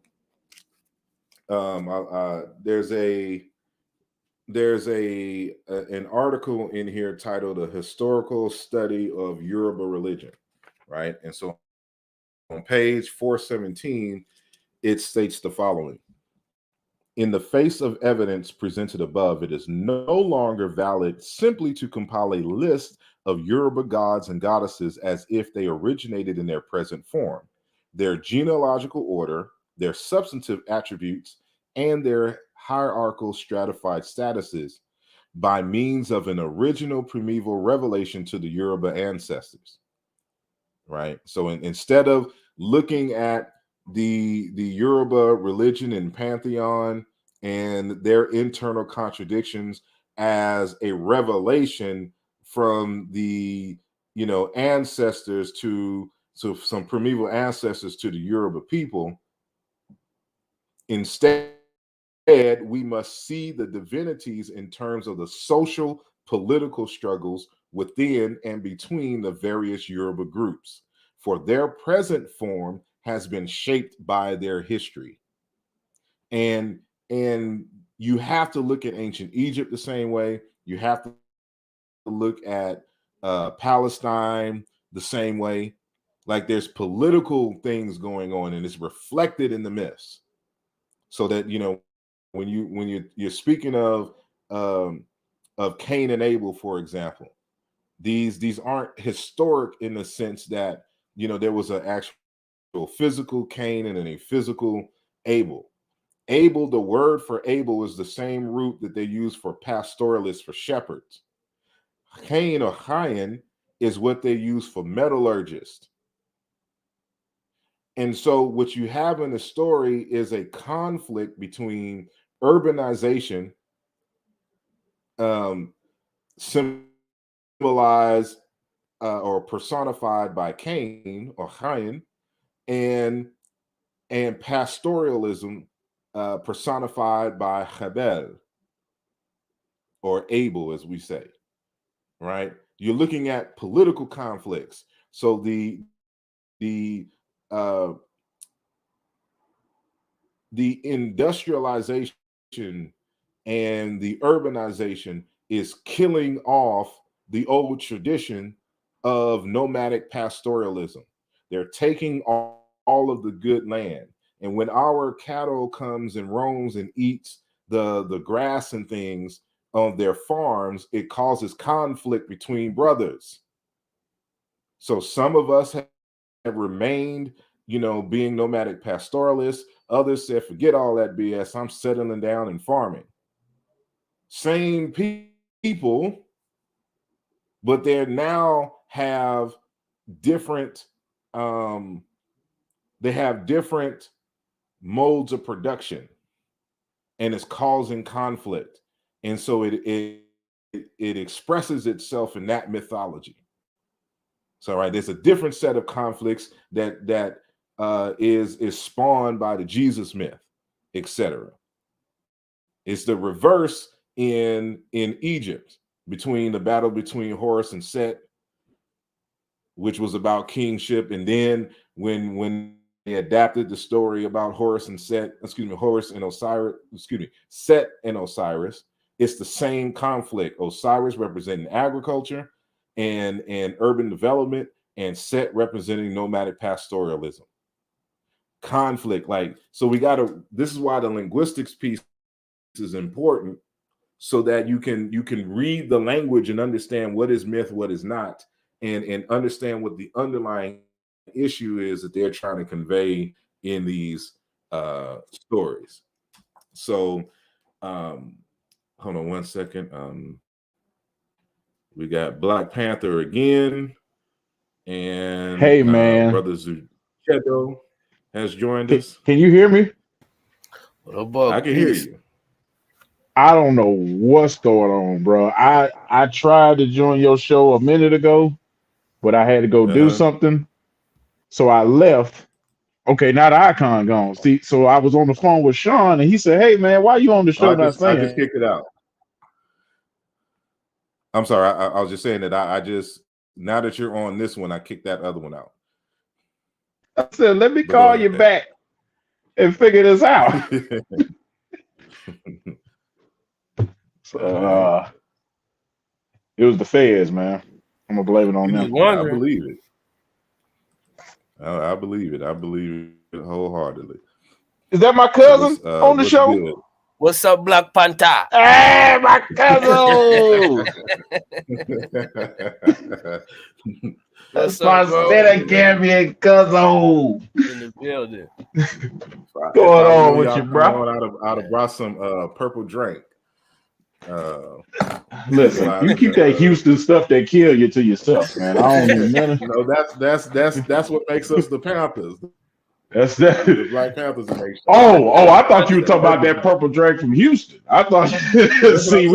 Speaker 1: there's an article in here titled "A Historical Study of Yoruba Religion," right? And so on page 417, it states the following: in the face of evidence presented above, it is no longer valid simply to compile a list of Yoruba gods and goddesses as if they originated in their present form, their genealogical order, their substantive attributes, and their hierarchical stratified statuses by means of an original primeval revelation to the Yoruba ancestors. Right? So instead of looking at the Yoruba religion and pantheon and their internal contradictions as a revelation from the, you know, ancestors to some primeval ancestors to the Yoruba people, instead we must see the divinities in terms of the social political struggles within and between the various Yoruba groups, for their present form has been shaped by their history. And you have to look at ancient Egypt the same way. You have to look at Palestine the same way. Like, there's political things going on, and it's reflected in the myths. So that, you know, when you're speaking of Cain and Abel, for example, these aren't historic in the sense that, you know, there was an actual physical Cain and then a physical Abel. Abel, the word for Abel is the same root that they use for pastoralists, for shepherds. Cain or Cain is what they use for metallurgists. And so what you have in the story is a conflict between urbanization, um, symbolized or personified by Cain or Cain, and pastoralism personified by Habel or Abel, as we say, right? You're looking at political conflicts. So uh, the industrialization and the urbanization is killing off the old tradition of nomadic pastoralism. They're taking all of the good land. And when our cattle comes and roams and eats the grass and things on their farms, it causes conflict between brothers. So some of us have remained, you know, being nomadic pastoralists. Others said, forget all that BS. I'm settling down and farming. Same people, but they now have different they have different modes of production, and it's causing conflict. And so it expresses itself in that mythology. So, right, there's a different set of conflicts that is spawned by the Jesus myth, etc. It's the reverse in Egypt, between the battle between Horus and Set, which was about kingship, and then when they adapted the story about Horus and Set, Horus and Osiris, Set and Osiris, it's the same conflict. Osiris representing agriculture and urban development, and Set representing nomadic pastoralism. Conflict, like, so we gotta, this is why the linguistics piece is important, so that you can read the language and understand what is myth, what is not, and understand what the underlying issue is that they're trying to convey in these stories. So hold on one second. We got Black Panther again. And
Speaker 5: hey, man,
Speaker 1: Brother Zuchedo has joined us.
Speaker 5: Can you hear me?
Speaker 1: I can hear you.
Speaker 5: I don't know what's going on, bro. I tried to join your show a minute ago, but I had to go do something. So I left. Okay, now the icon gone. See, so I was on the phone with Sean, and he said, "Hey, man, why you on the show not saying?"
Speaker 1: I just kicked it out. I'm sorry. I was just saying that I just, now that you're on this one, I kicked that other one out.
Speaker 5: I said, "Let me call you back and figure this out." So, it was the feds, man. I'm gonna blame it on them.
Speaker 1: I believe it. I believe it. I believe it wholeheartedly.
Speaker 5: Is that my cousin on the show?
Speaker 6: Good? What's up, Black Panther?
Speaker 5: Hey, my cousin! That's my Senegambian cousin
Speaker 6: in the building.
Speaker 5: What's going on with you, bro?
Speaker 1: I'd have brought some purple drink.
Speaker 5: Listen, you keep that Houston stuff that kill you to yourself, man. I don't even know.
Speaker 1: That's what makes us the Panthers.
Speaker 5: That's that.
Speaker 1: The Black Panthers.
Speaker 5: Oh! I thought you were talking about that purple drink from Houston. I thought. See,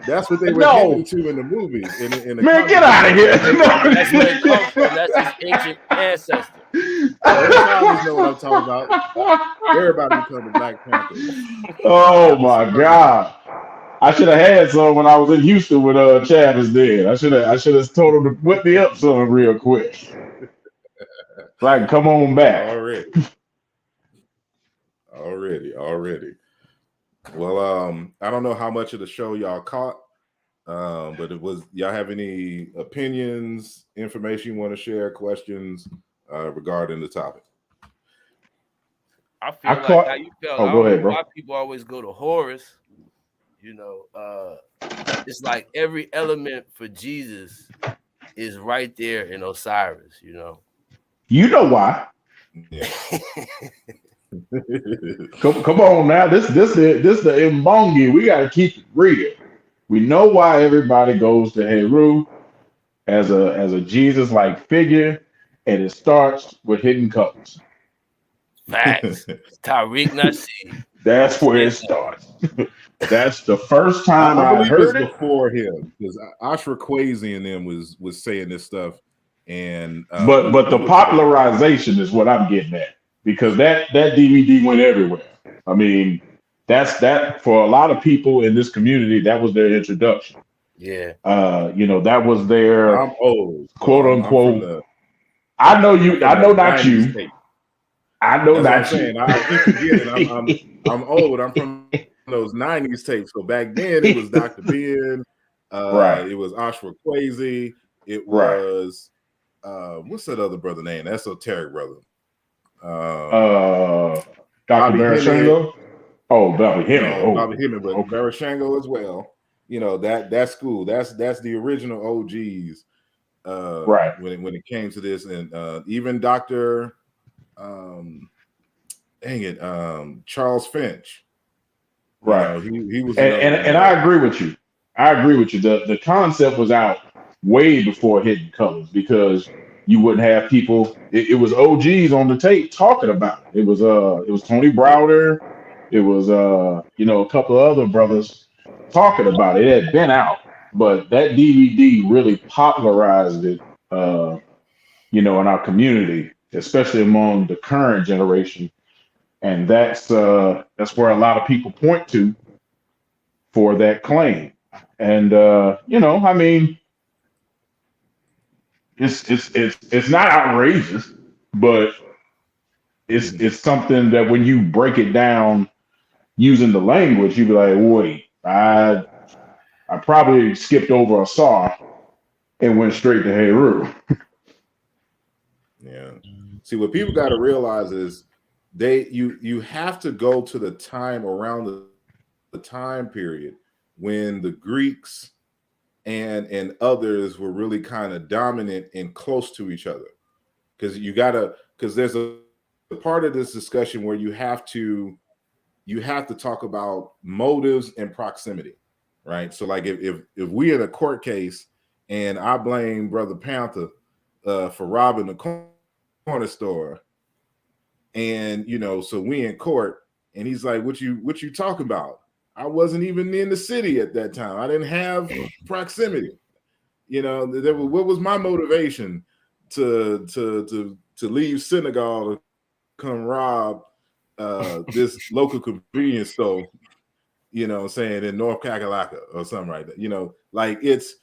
Speaker 1: that's what they were getting to in the movies.
Speaker 5: Man, get out of here!
Speaker 6: That's where it comes from. That's his ancient ancestor.
Speaker 1: Everybody know what I'm talking about. Everybody become the Black Panthers.
Speaker 5: Oh my God! I should have had some when I was in Houston with Chad was there. I should have told him to put me up some real quick. Like, come on back.
Speaker 1: Already. Well, I don't know how much of the show y'all caught, but y'all have any opinions, information you want to share, questions regarding the topic?
Speaker 6: I feel like how you felt.
Speaker 5: Go ahead, bro.
Speaker 6: Why people always go to Horus? You know, it's like every element for Jesus is right there in Osiris. You know.
Speaker 5: You know why?
Speaker 1: Yeah.
Speaker 5: Come on now. This the Mbongi. We gotta keep it real. We know why everybody goes to Heru as a Jesus-like figure, and it starts with hidden colors.
Speaker 6: Facts. Tariq Nassim.
Speaker 5: That's where it starts. That's the first time I heard it
Speaker 1: before him, because Ashra Kwesi and them was saying this stuff. And
Speaker 5: but the popularization is what I'm getting at, because that DVD went everywhere. I mean, that for a lot of people in this community, that was their introduction.
Speaker 6: Yeah.
Speaker 5: That was their
Speaker 1: I'm old,
Speaker 5: quote unquote. I know you. I know not you.
Speaker 1: Tape.
Speaker 5: I know
Speaker 1: That's
Speaker 5: not
Speaker 1: you. I keep forgetting. I'm old. I'm from those 90s tapes. So back then it was Dr. Ben.
Speaker 5: Right.
Speaker 1: It was Ashra Kwesi. It was what's that other brother name? Esoteric brother.
Speaker 5: Dr. Barashango. Oh, Bobby Hemming.
Speaker 1: Bobby Hemming, but Barashango as well. You know, that school. That's the original OGs. When it came to this, and even Dr. Charles Finch.
Speaker 5: Right.
Speaker 1: He was,
Speaker 5: and I agree with you. The concept was out way before Hidden Colors, because you wouldn't have people. It was OGs on the tape talking about it. It was Tony Browder. It was a couple of other brothers talking about it. It had been out, but that DVD really popularized it. In our community, especially among the current generation, and that's where a lot of people point to for that claim. And I mean, it's not outrageous, but it's something that when you break it down using the language, you'd be like, wait, I probably skipped over a saw and went straight to Heru.
Speaker 1: Yeah. See, what people got to realize is you have to go to the time around the time period when the Greeks and others were really kind of dominant and close to each other. Because there's a part of this discussion where you have to talk about motives and proximity, right? So like if we in a court case and I blame Brother Panther for robbing the corner store. And so we in court, and he's like, what you talking about? I wasn't even in the city at that time. I didn't have proximity. What was my motivation to leave Senegal to come rob this local convenience store, saying in North Kakalaka or something like that. Like it's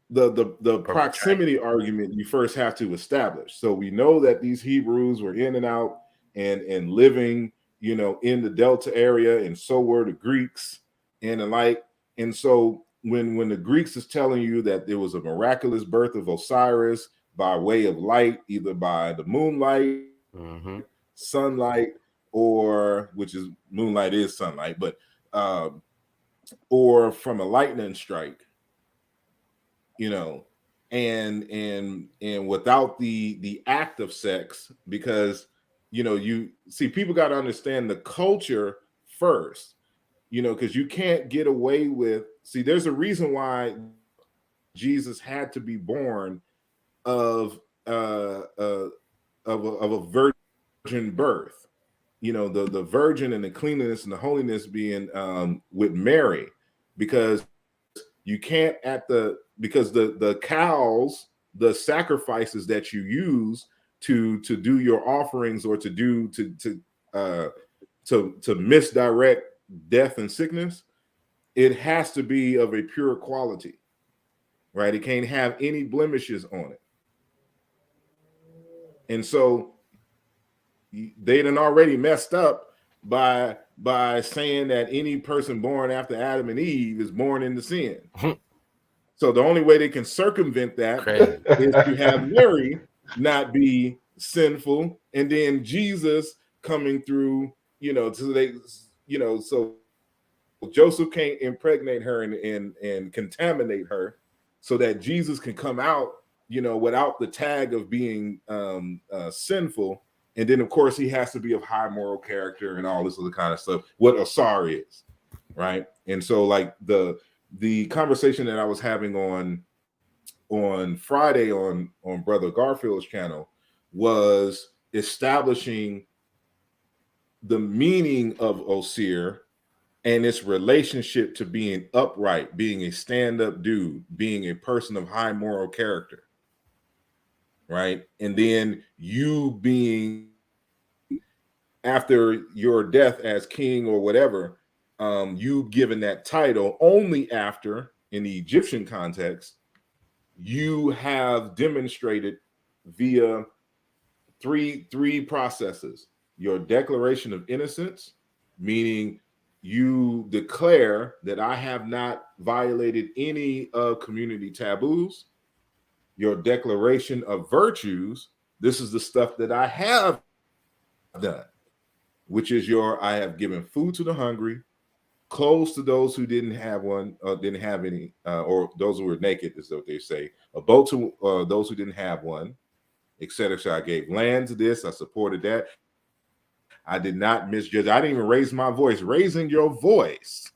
Speaker 1: the proximity argument you first have to establish. So we know that these Hebrews were in and out and living, in the Delta area, and so were the Greeks and the like. And so when the Greeks is telling you that there was a miraculous birth of Osiris by way of light, either by the moonlight, sunlight, or which is moonlight is sunlight, but or from a lightning strike, and without the act of sex, because you see, people got to understand the culture first, because you can't get away with, there's a reason why Jesus had to be born of a virgin birth, the virgin and the cleanliness and the holiness being with Mary, because you can't because the cows, the sacrifices that you use to do your offerings, or to misdirect death and sickness, it has to be of a pure quality, right? It can't have any blemishes on it. And so they done already messed up by saying that any person born after Adam and Eve is born into sin. So the only way they can circumvent that is to have Mary not be sinful, and then Jesus coming through, so Joseph can't impregnate her and contaminate her, so that Jesus can come out, without the tag of being sinful. And then, of course, he has to be of high moral character and all this other kind of stuff, what Osirian is, right? And so, like, the conversation that I was having on Friday on Brother Garfield's channel was establishing the meaning of Osir and its relationship to being upright, being a stand-up dude, being a person of high moral character, right? And then you being, after your death as king or whatever, you given that title only after, in the Egyptian context, you have demonstrated via three processes: your declaration of innocence, meaning you declare that I have not violated any community taboos; your declaration of virtues, this is the stuff that I have done, which is I have given food to the hungry, clothes to those who didn't have one, didn't have any, or those who were naked, is what they say, a boat to those who didn't have one, etc. So I gave land to this, I supported that. I did not misjudge. I didn't even raise my voice. Raising your voice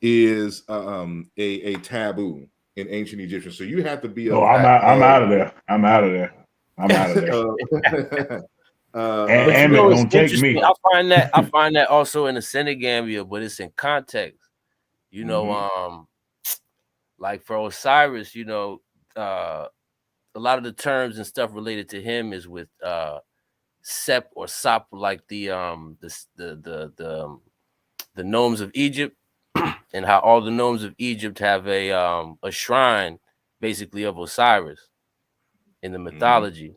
Speaker 1: is a taboo in ancient Egyptian. So you have to be.
Speaker 5: Oh, I'm out of there. I'm out of there.
Speaker 6: But
Speaker 5: and
Speaker 6: it's
Speaker 5: don't take
Speaker 6: interesting.
Speaker 5: me.
Speaker 6: I find that also in the Senegambia, but it's in context. Like for Osiris, a lot of the terms and stuff related to him is with Sep or Sap, like the gnomes of Egypt, and how all the gnomes of Egypt have a shrine, basically, of Osiris in the mythology.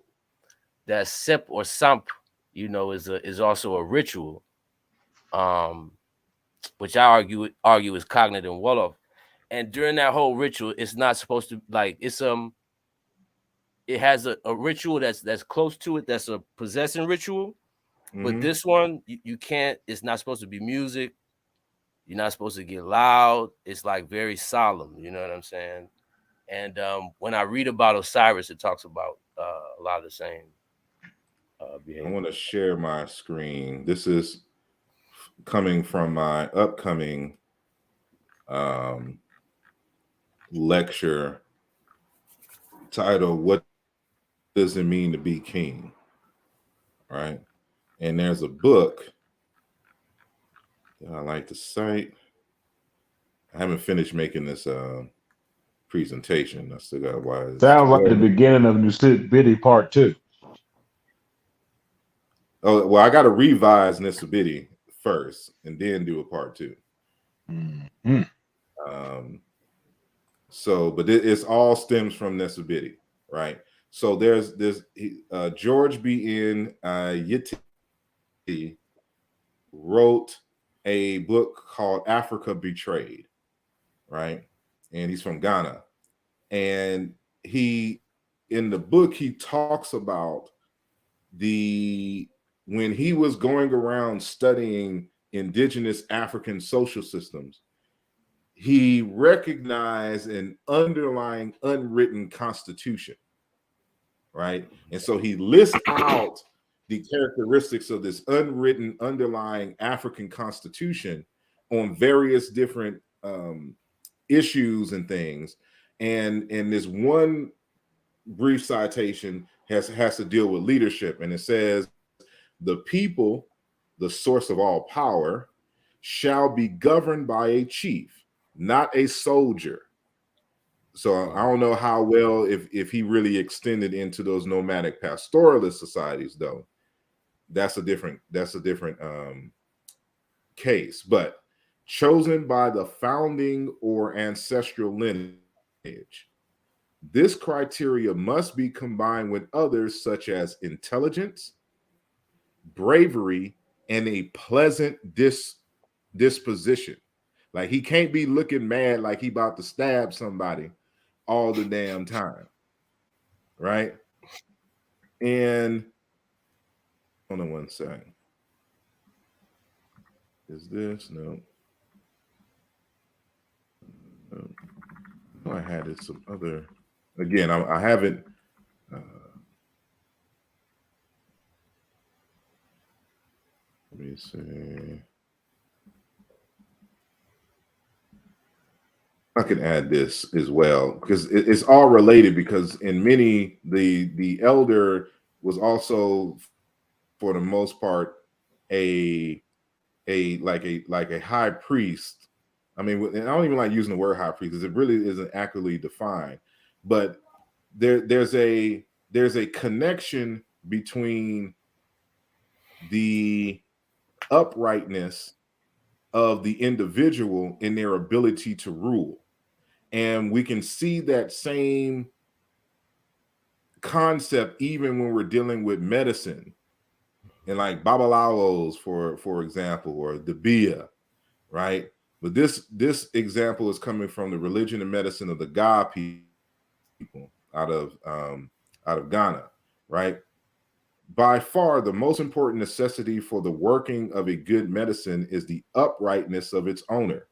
Speaker 6: That Sep or Samp, is also a ritual, which I argue is cognate and Wolof. And during that whole ritual, it's not supposed to, like, it has a ritual that's close to it, that's a possessing ritual. But this one, you can't, it's not supposed to be music. You're not supposed to get loud. It's like very solemn, you know what I'm saying? And when I read about Osiris, it talks about a lot of the same behavior.
Speaker 1: I want to share my screen. This is coming from my upcoming lecture titled "What Does It Mean to Be King?" Right, and there's a book that I like to cite. I haven't finished making this presentation. I still got why it's
Speaker 5: Sounds like the
Speaker 1: tomorrow.
Speaker 5: beginning of Nusibiti Part 2.
Speaker 1: Oh well, I got to revise Nisabiti first, and then do a part 2.
Speaker 5: Mm-hmm.
Speaker 1: So, but it's all stems from Nisabiti, right? So there's George B.N. Yitti wrote a book called Africa Betrayed, right? And he's from Ghana. And he, in the book, he talks about when he was going around studying indigenous African social systems, he recognized an underlying unwritten constitution, right? And so he lists out the characteristics of this unwritten underlying African constitution on various different issues and things. And this one brief citation has to deal with leadership, and it says, "The people, the source of all power, shall be governed by a chief, not a soldier." So I don't know how well if he really extended into those nomadic pastoralist societies, though. That's a different case. But chosen by the founding or ancestral lineage, this criteria must be combined with others such as intelligence, bravery, and a pleasant disposition. Like, he can't be looking mad like he about to stab somebody all the damn time, right? And hold on one second. Is this no? I had it some other. Again, I haven't. Let me see. I can add this as well because it's all related. Because in many, the elder was also, for the most part, a high priest. I mean, and I don't even like using the word high priest because it really isn't accurately defined. But there's a connection between the uprightness of the individual in their ability to rule. And we can see that same concept even when we're dealing with medicine and like babalawos, for example, or the Bia, right? But this example is coming from the religion and medicine of the Ga people out of Ghana, right? By far, the most important necessity for the working of a good medicine is the uprightness of its owner.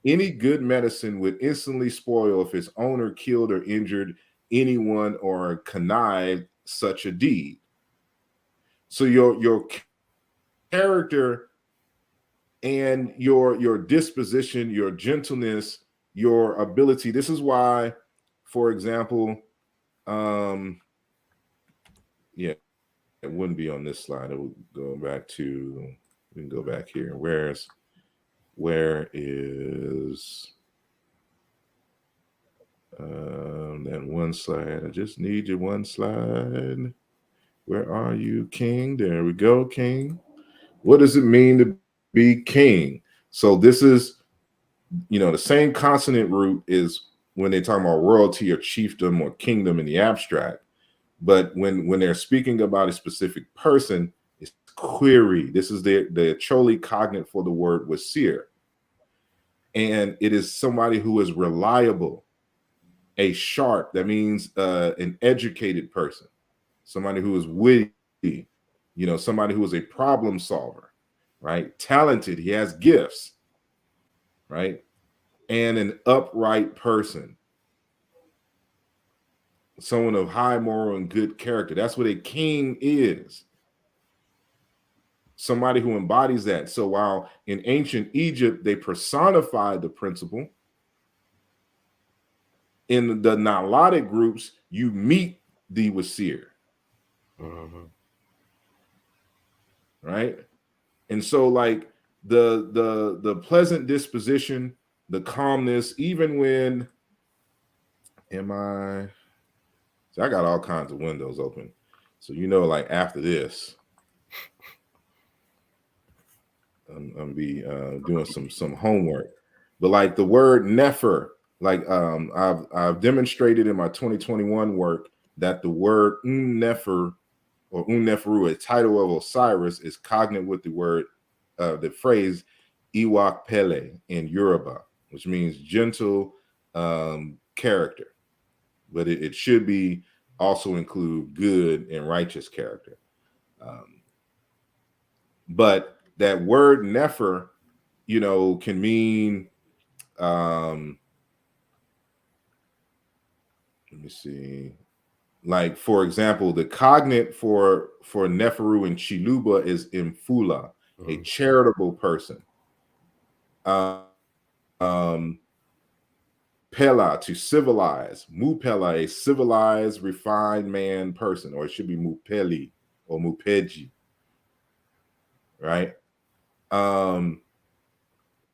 Speaker 1: Any good medicine would instantly spoil if its owner killed or injured anyone or connived such a deed. So your character and your disposition, your gentleness, your ability. This is why, for example, yeah, it wouldn't be on this slide. It would go back to, we can go back here. Where is that one slide? I just need you one slide. Where are you, King? There we go, King. What does it mean to be king? So this is, the same consonant root is when they talk about royalty or chiefdom or kingdom in the abstract. But when they're speaking about a specific person, it's query. This is the Acholi cognate for the word wasir. And it is somebody who is reliable, a sharp, that means an educated person, somebody who is witty, somebody who is a problem solver, right? Talented, he has gifts, right? And an upright person, someone of high moral and good character. That's what a king is. Somebody who embodies that. So while in ancient Egypt, they personified the principle, In the Nilotic groups, you meet the Wasir, right? And so, like the pleasant disposition, the calmness, even when so I got all kinds of windows open. So like after this, I'm be doing some homework. But like the word nefer, like I've demonstrated in my 2021 work that the word nefer or neferu, a title of Osiris, is cognate with the word the phrase Iwak Pele in Yoruba, which means gentle character, but it should be also include good and righteous character. But that word nefer, can mean let me see. Like, for example, the cognate for Neferu and Chiluba is Imfula, a charitable person. Um, Pela, to civilize. Mupela, a civilized, refined man person, or it should be Mupeli or Mupeji, right? And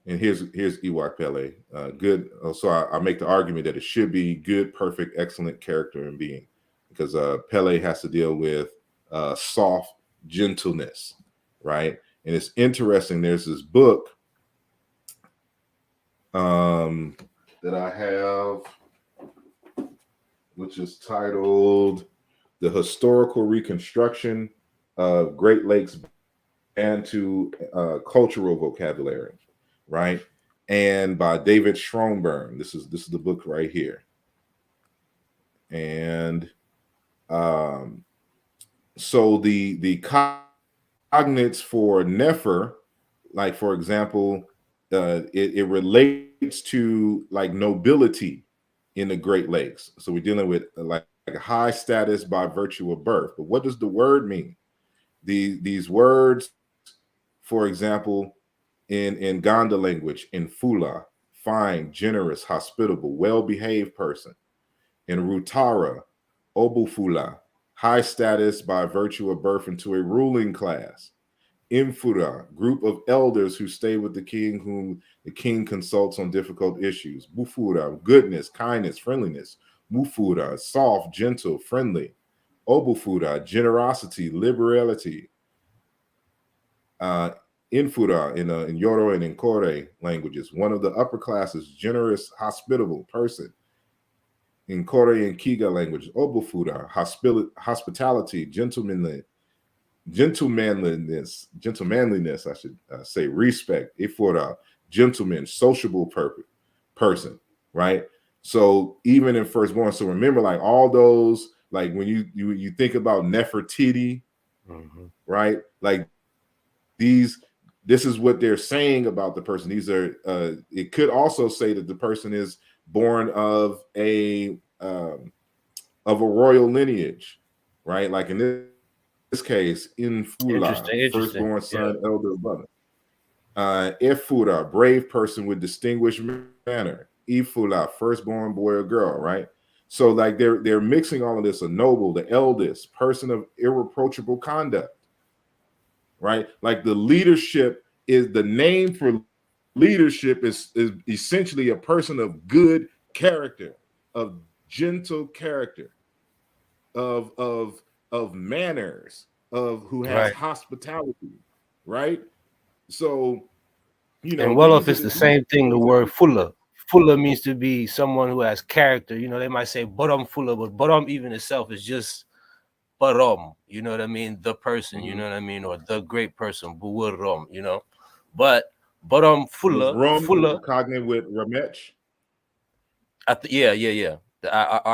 Speaker 1: here's Iwak Pele. Good. So I make the argument that it should be good, perfect, excellent character and being, because Pele has to deal with soft gentleness, right? And it's interesting. There's this book that I have, which is titled "The Historical Reconstruction of Great Lakes and to Cultural Vocabulary," right? And by David Schronberg. This is the book right here. And so the cognates for Nefer, like for example, it relates to like nobility in the Great Lakes. So we're dealing with like a high status by virtue of birth. But what does the word mean? These words, for example, in Ganda language, in Fula, fine, generous, hospitable, well-behaved person. In Rutara, Obufula, high status by virtue of birth into a ruling class. Imfura, group of elders who stay with the king, whom the king consults on difficult issues. Bufura, goodness, kindness, friendliness. Mufura, soft, gentle, friendly. Obufura, generosity, liberality. Infura in Yoro and Nkore languages, one of the upper classes, generous, hospitable person. In Kore and Kiga language, Obufura, hospitality, gentlemanliness, I should say, respect. Ifura, gentleman, sociable person, right? So even in firstborn, so remember, like all those, like when you think about Nefertiti, right? Like this is what they're saying about the person. These are it could also say that the person is born of a royal lineage, right? Like in this case, Infula, firstborn son, elder brother. Efura, brave person with distinguished manner. Ifula, firstborn boy or girl, right? So like they're mixing all of this: a noble, the eldest, person of irreproachable conduct, right? Like the leadership is the name for leadership is essentially a person of good character, of gentle character, of manners, of who has hospitality, right? So
Speaker 6: and Wolof is the same thing. The word fuller. Fuller means to be someone who has character. They might say Borom fuller, but Borom even itself is just Borom. You know what I mean? The person, you know what I mean? Or the great person, Buwurom, But Borom fuller
Speaker 1: cognate with Ramech.
Speaker 6: Yeah. I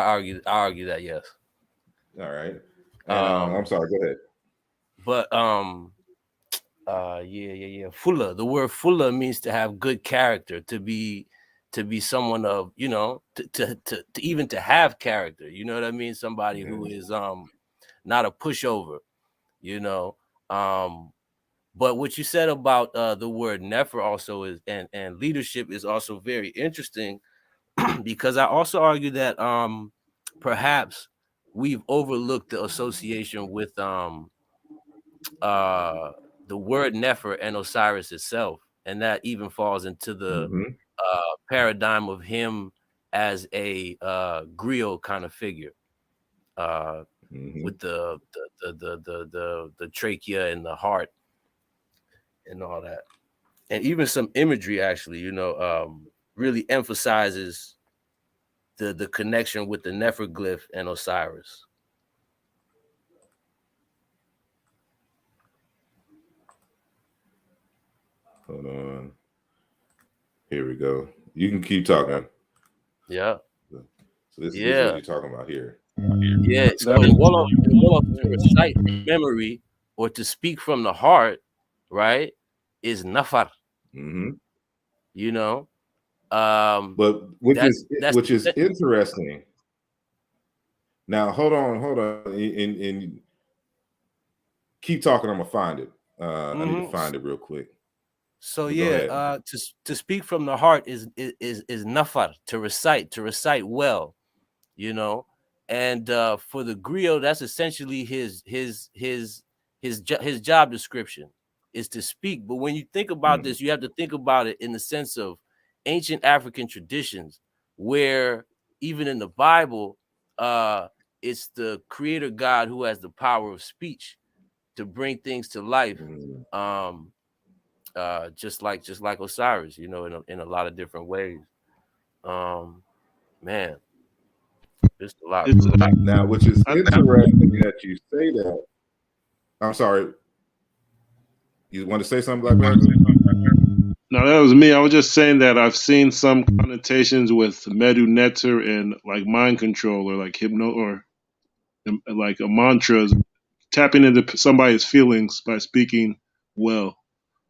Speaker 6: argue that, yes.
Speaker 1: All right. I'm sorry, go ahead.
Speaker 6: But fuller. The word fuller means to have good character, to be someone of, to even to have character. You know what I mean? Somebody who is not a pushover, But what you said about the word nefer also is and leadership is also very interesting. because I also argue that perhaps we've overlooked the association with the word Nefer and Osiris itself, and that even falls into the paradigm of him as a griot kind of figure, with the trachea and the heart and all that, and even some imagery actually, really emphasizes the connection with the Nefer glyph and Osiris.
Speaker 1: Hold on. Here we go. You can keep talking.
Speaker 6: Yeah.
Speaker 1: So this is what you're talking about here.
Speaker 6: Yeah. So in Wolof, to recite memory or to speak from the heart, right, is nafar.
Speaker 1: But which is interesting. Now hold on, and keep talking. I'm gonna find it. I need to find it real quick.
Speaker 6: So to speak from the heart is nafar, to recite well, and for the griot, that's essentially his job description is to speak. But when you think about this, you have to think about it in the sense of ancient African traditions, where even in the Bible, it's the creator God who has the power of speech to bring things to life. Just like Osiris, in a lot of different ways. Man, just a lot.
Speaker 1: Now, which is interesting that you say that. I'm sorry. You want to say something, Black Panther?
Speaker 4: No, that was me. I was just saying that I've seen some connotations with Medu Neter and like mind control or like hypno or like a mantras, tapping into somebody's feelings by speaking well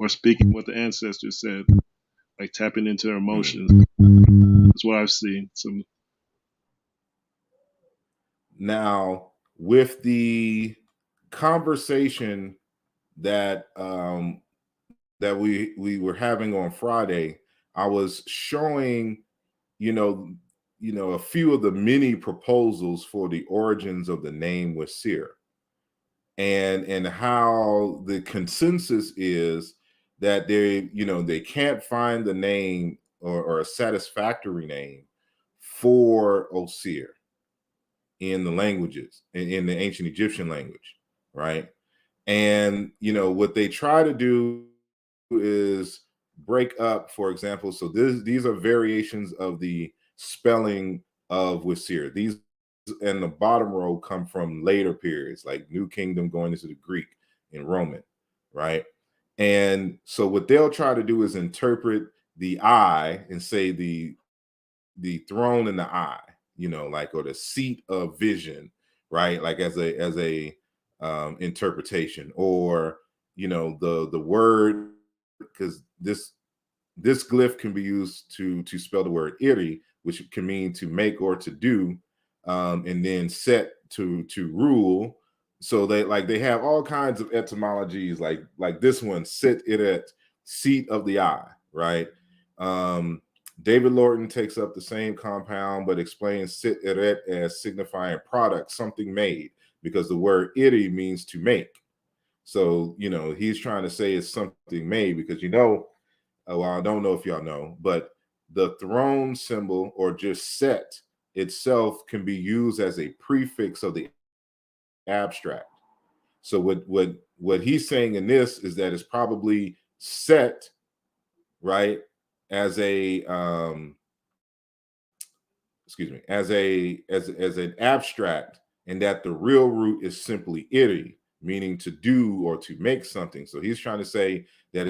Speaker 4: or speaking what the ancestors said, like tapping into their emotions. That's what I've seen.
Speaker 1: Now, with the conversation that that we were having on Friday, I was showing, a few of the many proposals for the origins of the name Wasir, and how the consensus is that they can't find the name or a satisfactory name for Osir in the languages, in the ancient Egyptian language, right? And what they try to do is break up, for example, so these are variations of the spelling of Wasir. These and the bottom row come from later periods, like New Kingdom going into the Greek and Roman, right? And so what they'll try to do is interpret the eye and say the throne in the eye, like, or the seat of vision, right? Like as a interpretation, or the word, because this glyph can be used to spell the word iri, which can mean to make or to do, and then set to rule. So they have all kinds of etymologies, like this one, sit iret, seat of the eye, right? David Lorton takes up the same compound, but explains sit eret as signifying product, something made, because the word iri means to make. So, he's trying to say it's something made because, well, I don't know if y'all know, but the throne symbol or just set itself can be used as a prefix of the abstract. So what he's saying in this is that it's probably set, right, as a as an abstract, and that the real root is simply iri, meaning to do or to make something. So he's trying to say that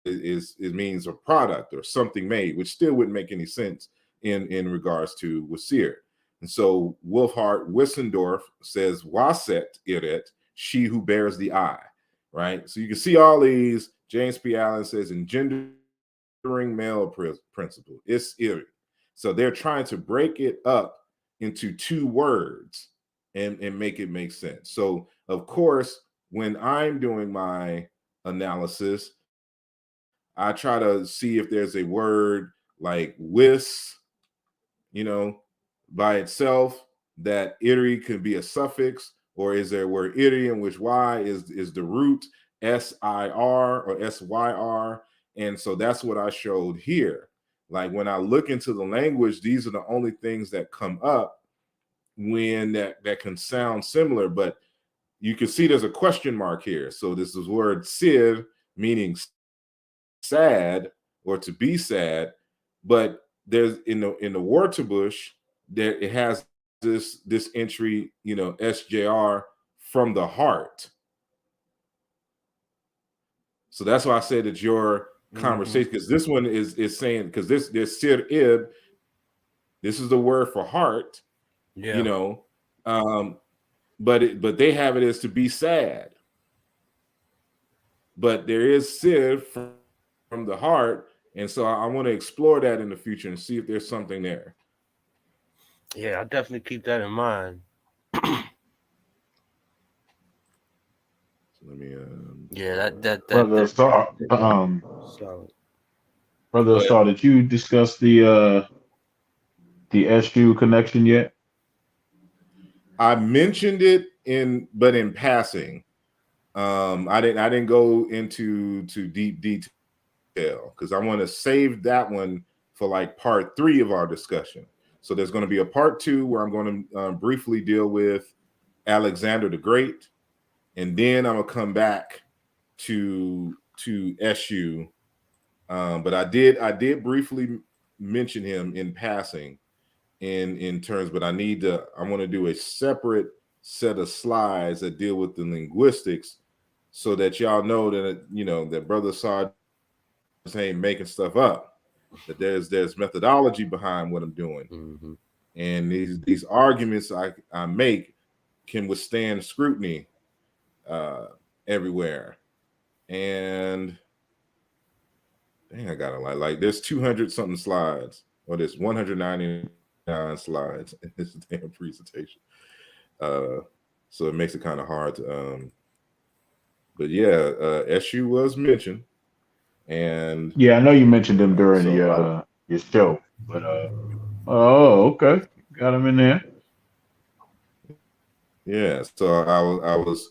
Speaker 1: it means a product or something made, which still wouldn't make any sense in regards to Wasir. And so Wolfhard Wissendorf says Waset iret, she who bears the eye, right? So you can see all these. James P. Allen says engendering male principle, it's iri. So they're trying to break it up into two words and make it make sense. So of course, when I'm doing my analysis, I try to see if there's a word like wis, by itself, that iri could be a suffix, or is there a word iri in which y is the root, SIR or SYR? And so that's what I showed here. Like when I look into the language, these are the only things that come up when that can sound similar, but you can see there's a question mark here. So this is word sir, meaning sad or to be sad, but there's in the Wartabush, there it has this entry, SJR from the heart. So that's why I said it's your conversation, because this one is saying, because there's sir ib, this is the word for heart, but they have it as to be sad. But there is sir from the heart, and so I want to explore that in the future and see if there's something there.
Speaker 6: Yeah, I'll definitely keep that in mind.
Speaker 1: So let me
Speaker 6: that
Speaker 5: Brother Star,
Speaker 6: solid.
Speaker 5: Brother Star, did you discuss the SU connection yet?
Speaker 1: I mentioned it but in passing. I didn't go into deep detail because I want to save that one for like part 3 of our discussion. So there's going to be a part 2 where I'm going to briefly deal with Alexander the Great, and then I'm gonna come back to SU. But I did briefly mention him in passing in terms, but I want to do a separate set of slides that deal with the linguistics, so that y'all know that that Brother Sard ain't making stuff up, that there's methodology behind what I'm doing, and these arguments I make can withstand scrutiny everywhere. And dang, I got a lot. Like there's 200 something slides, or there's 199 slides in this damn presentation. So it makes it kind of hard to but yeah, SU was mentioned. And
Speaker 5: yeah, I know you mentioned them during your show, but oh, okay, got them in there.
Speaker 1: Yeah, so I was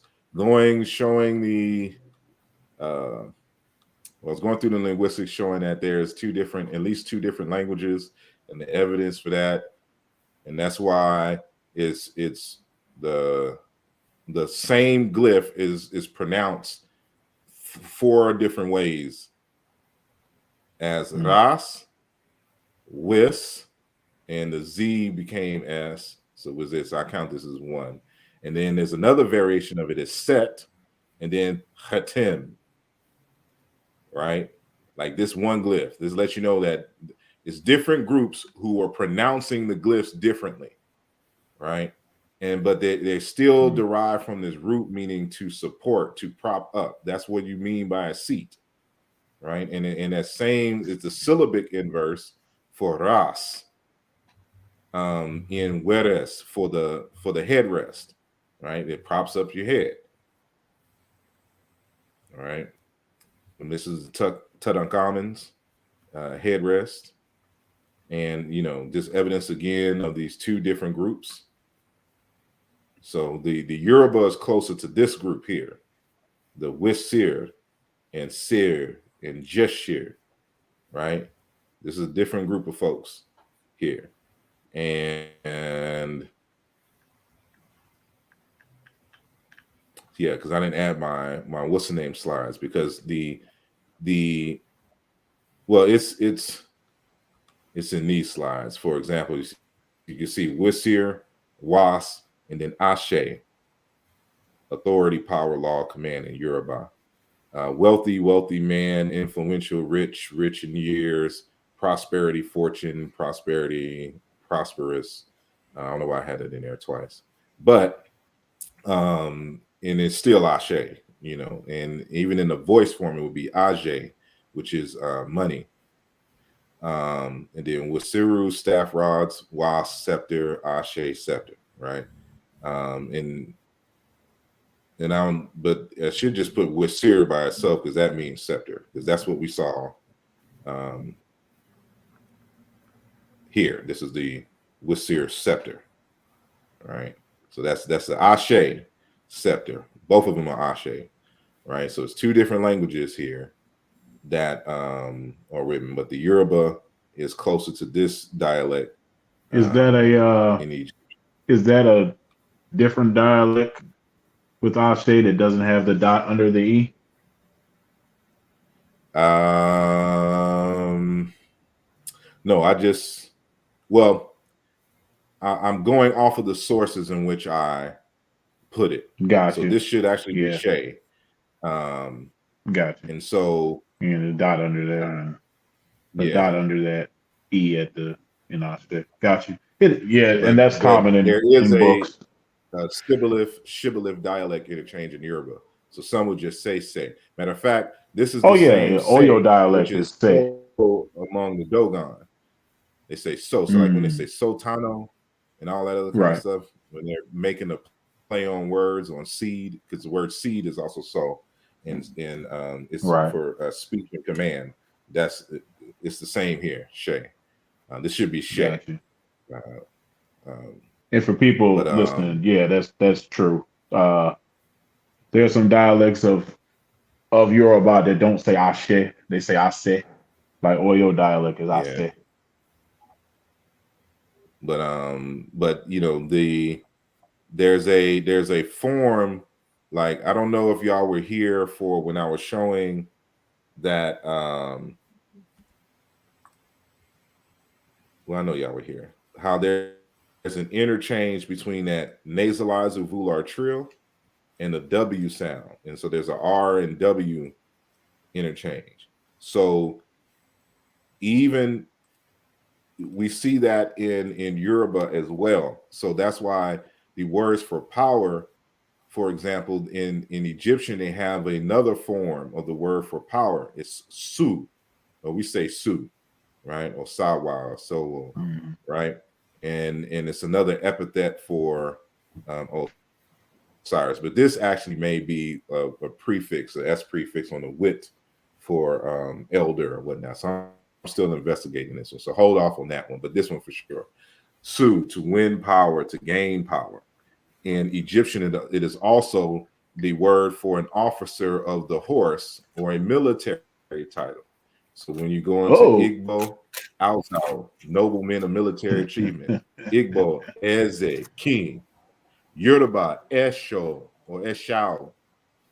Speaker 1: showing the I was going through the linguistics, showing that there's at least two different languages, and the evidence for that, and that's why it's the same glyph is pronounced 4 different ways, as ras, wis, and the z became s. So it was this. I count this as 1, and then there's another variation of it is set, and then hatem. Right, like this one glyph. This lets you know that it's different groups who are pronouncing the glyphs differently, right? But they're still derived from this root meaning to support, to prop up. That's what you mean by a seat, right? And that same is the syllabic inverse for ras, in weres for the headrest, right? It props up your head, all right? And this is Tutankhamun's headrest, and this evidence again of these 2 different groups. So the Yoruba is closer to this group here, the Wisir and Sir and Jeshir, right? This is a different group of folks here, and yeah, because I didn't add my what's the name slides, because it's in these slides. For example, you can see Wisir, Was, and then Ashe, authority, power, law, command in Yoruba. Wealthy man, influential, rich in years, prosperity, fortune, prosperity, prosperous. I don't know why I had it in there twice, but and it's still Ashe, and even in the voice form, it would be Aje, which is money. And then Wasiru, staff rods, Was, scepter, Ashe, scepter, right? But I should just put Wasir by itself, because that means scepter, because that's what we saw here. This is the Wisir scepter, right? So that's the Ashe scepter. Both of them are Ashe, right? So it's two different languages here that are written, but the Yoruba is closer to this dialect
Speaker 5: Is that
Speaker 1: in Egypt.
Speaker 5: is that a different dialect with Ashe that doesn't have the dot under the E?
Speaker 1: No, I'm going off of the sources in which I put it.
Speaker 5: Got
Speaker 1: So
Speaker 5: you.
Speaker 1: this should actually be
Speaker 5: Yeah.
Speaker 1: Shay.
Speaker 5: Got you.
Speaker 1: And so
Speaker 5: And the dot under there and the
Speaker 1: yeah,
Speaker 5: dot under that E at the in Ashe. Got you. And that's
Speaker 1: but
Speaker 5: common
Speaker 1: there is
Speaker 5: in books.
Speaker 1: a shibboleth dialect interchange in Yoruba. So some would just say. Matter of fact, this is
Speaker 5: Oh
Speaker 1: the
Speaker 5: yeah,
Speaker 1: same
Speaker 5: Oyo
Speaker 1: say,
Speaker 5: dialect
Speaker 1: which
Speaker 5: is
Speaker 1: is
Speaker 5: say.
Speaker 1: among the Dogon. They say so. So like when they say Sotano and all that other kind of
Speaker 5: Right.
Speaker 1: stuff, when they're making a play on words on seed, because the word seed is also so, and it's
Speaker 5: Right.
Speaker 1: for speech and command. It's the same here. Shay. This should be Shay.
Speaker 5: Got you.
Speaker 1: Um,
Speaker 5: And for people
Speaker 1: but
Speaker 5: listening, yeah, that's true. There are some dialects of Yoruba that don't say Ashe, they say Ase. Like Oyo dialect is
Speaker 1: yeah.
Speaker 5: Ase.
Speaker 1: But you know, there's a form, like I don't know if y'all were here for when I was showing that well, I know y'all were here, how there's an interchange between that nasalized uvular trill and the W sound. And so there's a R and W interchange. So even we see that in Yoruba as well. So that's why the words for power, for example, in Egyptian, they have another form of the word for power. It's su, or we say su, right? Or sawa, or so, right? And it's another epithet for Osiris. But this actually may be a prefix, a S prefix on the wit for elder or whatnot. So I'm still investigating this one. So hold off on that one, but this one for sure. Su, to win power, to gain power. In Egyptian, it is also the word for an officer of the horse or a military title. So when you go into Igbo, Alzao, nobleman of military achievement. Igbo, Eze, king. Yoruba, Esho or Eshao,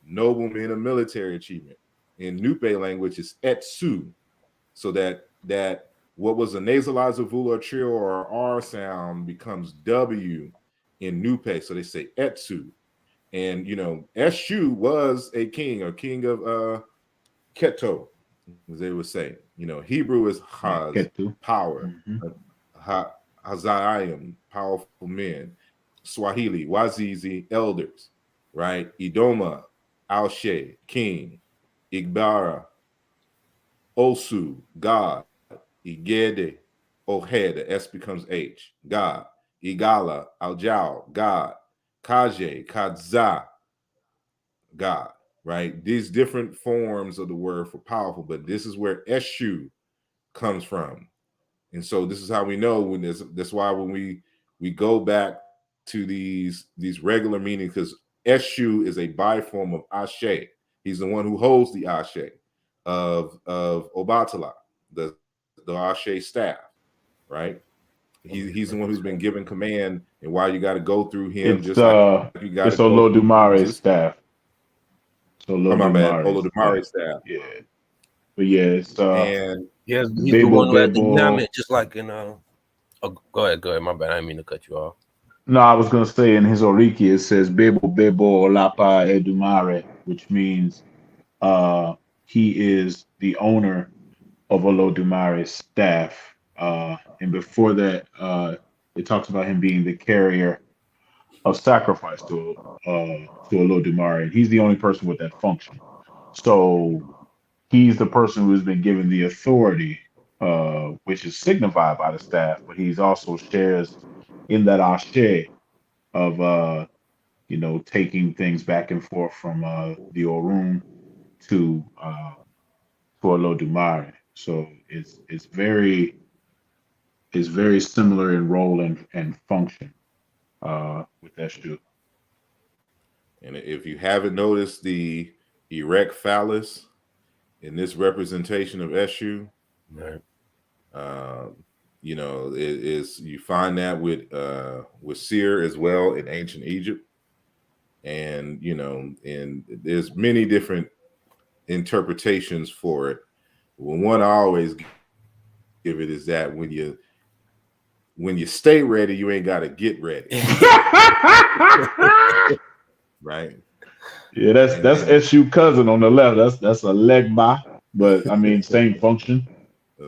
Speaker 1: nobleman of military achievement. In Nupe language, it's Etsu. So that what was a nasalized vular trill or R sound becomes W in Nupe. So they say Etsu. And you know, Eshu was a king of Keto, as they would say. You know, Hebrew is Haz, power. Hazayim, powerful men. Swahili, Wazizi, elders, right? Idoma, Alshe, king. Igbara, Osu, God. Igede, Ohe, the S becomes H, God. Igala, Aljao, God. Kaje, Kadza, God, right? These different forms of the word for powerful, but this is where Eshu comes from. And so this is how we know when that's why when we go back to these regular meanings, because Eshu is a biform of Ashe. He's the one who holds the Ashe of Obatala, the Ashe staff, right? He's the one who's been given command, and why you got to go through him,
Speaker 5: It's
Speaker 1: just like you got to go through
Speaker 5: Olodumare's staff.
Speaker 1: Oh, my bad, Olodumare staff.
Speaker 5: Yeah. But yeah, it's
Speaker 1: and
Speaker 6: yeah, he's the
Speaker 5: Bebo
Speaker 6: one who had the
Speaker 5: Bebo.
Speaker 6: Yamet, just like in oh, go ahead, my bad. I didn't mean to cut you off.
Speaker 5: No, I was gonna say in his Oriki it says Bebo Bebo Olapa Edumare, which means he is the owner of Olodumare's staff. And before that, it talks about him being the carrier of sacrifice to Olodumare. And he's the only person with that function. So he's the person who's been given the authority, which is signified by the staff, but he's also shares in that ashe of taking things back and forth from the Orun to Olodumare. So it's very is very similar in role and function with Eshu.
Speaker 1: And if you haven't noticed the erect phallus in this representation of Eshu,
Speaker 6: Right.
Speaker 1: you know, you find that with Seer as well in ancient Egypt, and you know, and there's many different interpretations for it. Well, one I always give it is that when you stay ready, you ain't got to get ready, right?
Speaker 5: Yeah, that's Eshu cousin on the left. That's a legba, but I mean same function.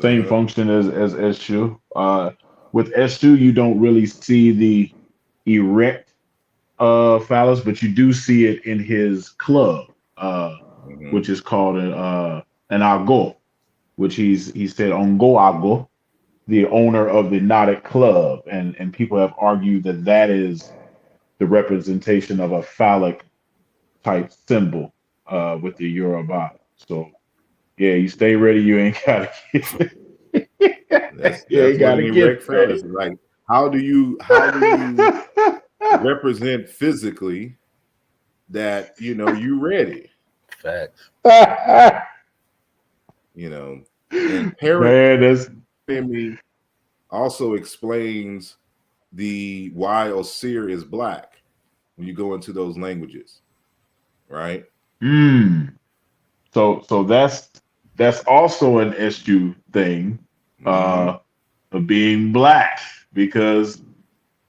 Speaker 5: Same function as Eshu. With Eshu, you don't really see the erect phallus, but you do see it in his club, which is called an ago, which he said ongo ago, the owner of the Gnostic club, and people have argued that is the representation of a phallic type symbol with the Yoruba. So yeah, you stay ready. You ain't gotta
Speaker 1: That's what an erect phallus is like. How do you represent physically that you ready?
Speaker 6: Facts.
Speaker 1: You know, and parent also explains why Osir is black when you go into those languages, right?
Speaker 5: So that's also an Eshu thing of being black, because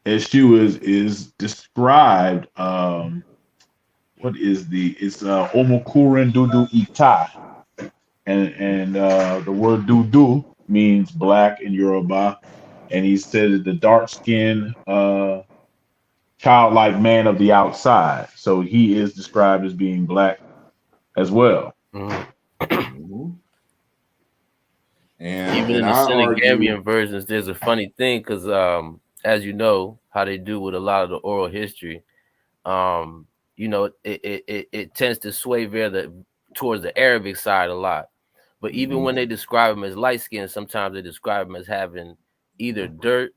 Speaker 5: Eshu is described. What is it's Omokuren Dudu Ita, and the word Dudu means black in Yoruba, and he said the dark skinned childlike man of the outside. So he is described as being black as well.
Speaker 1: And
Speaker 6: even in the
Speaker 1: I
Speaker 6: Senegambian versions, there's a funny thing because, as you know, how they do with a lot of the oral history, it tends to sway towards the Arabic side a lot. But even when they describe him as light skinned, sometimes they describe him as having either dirt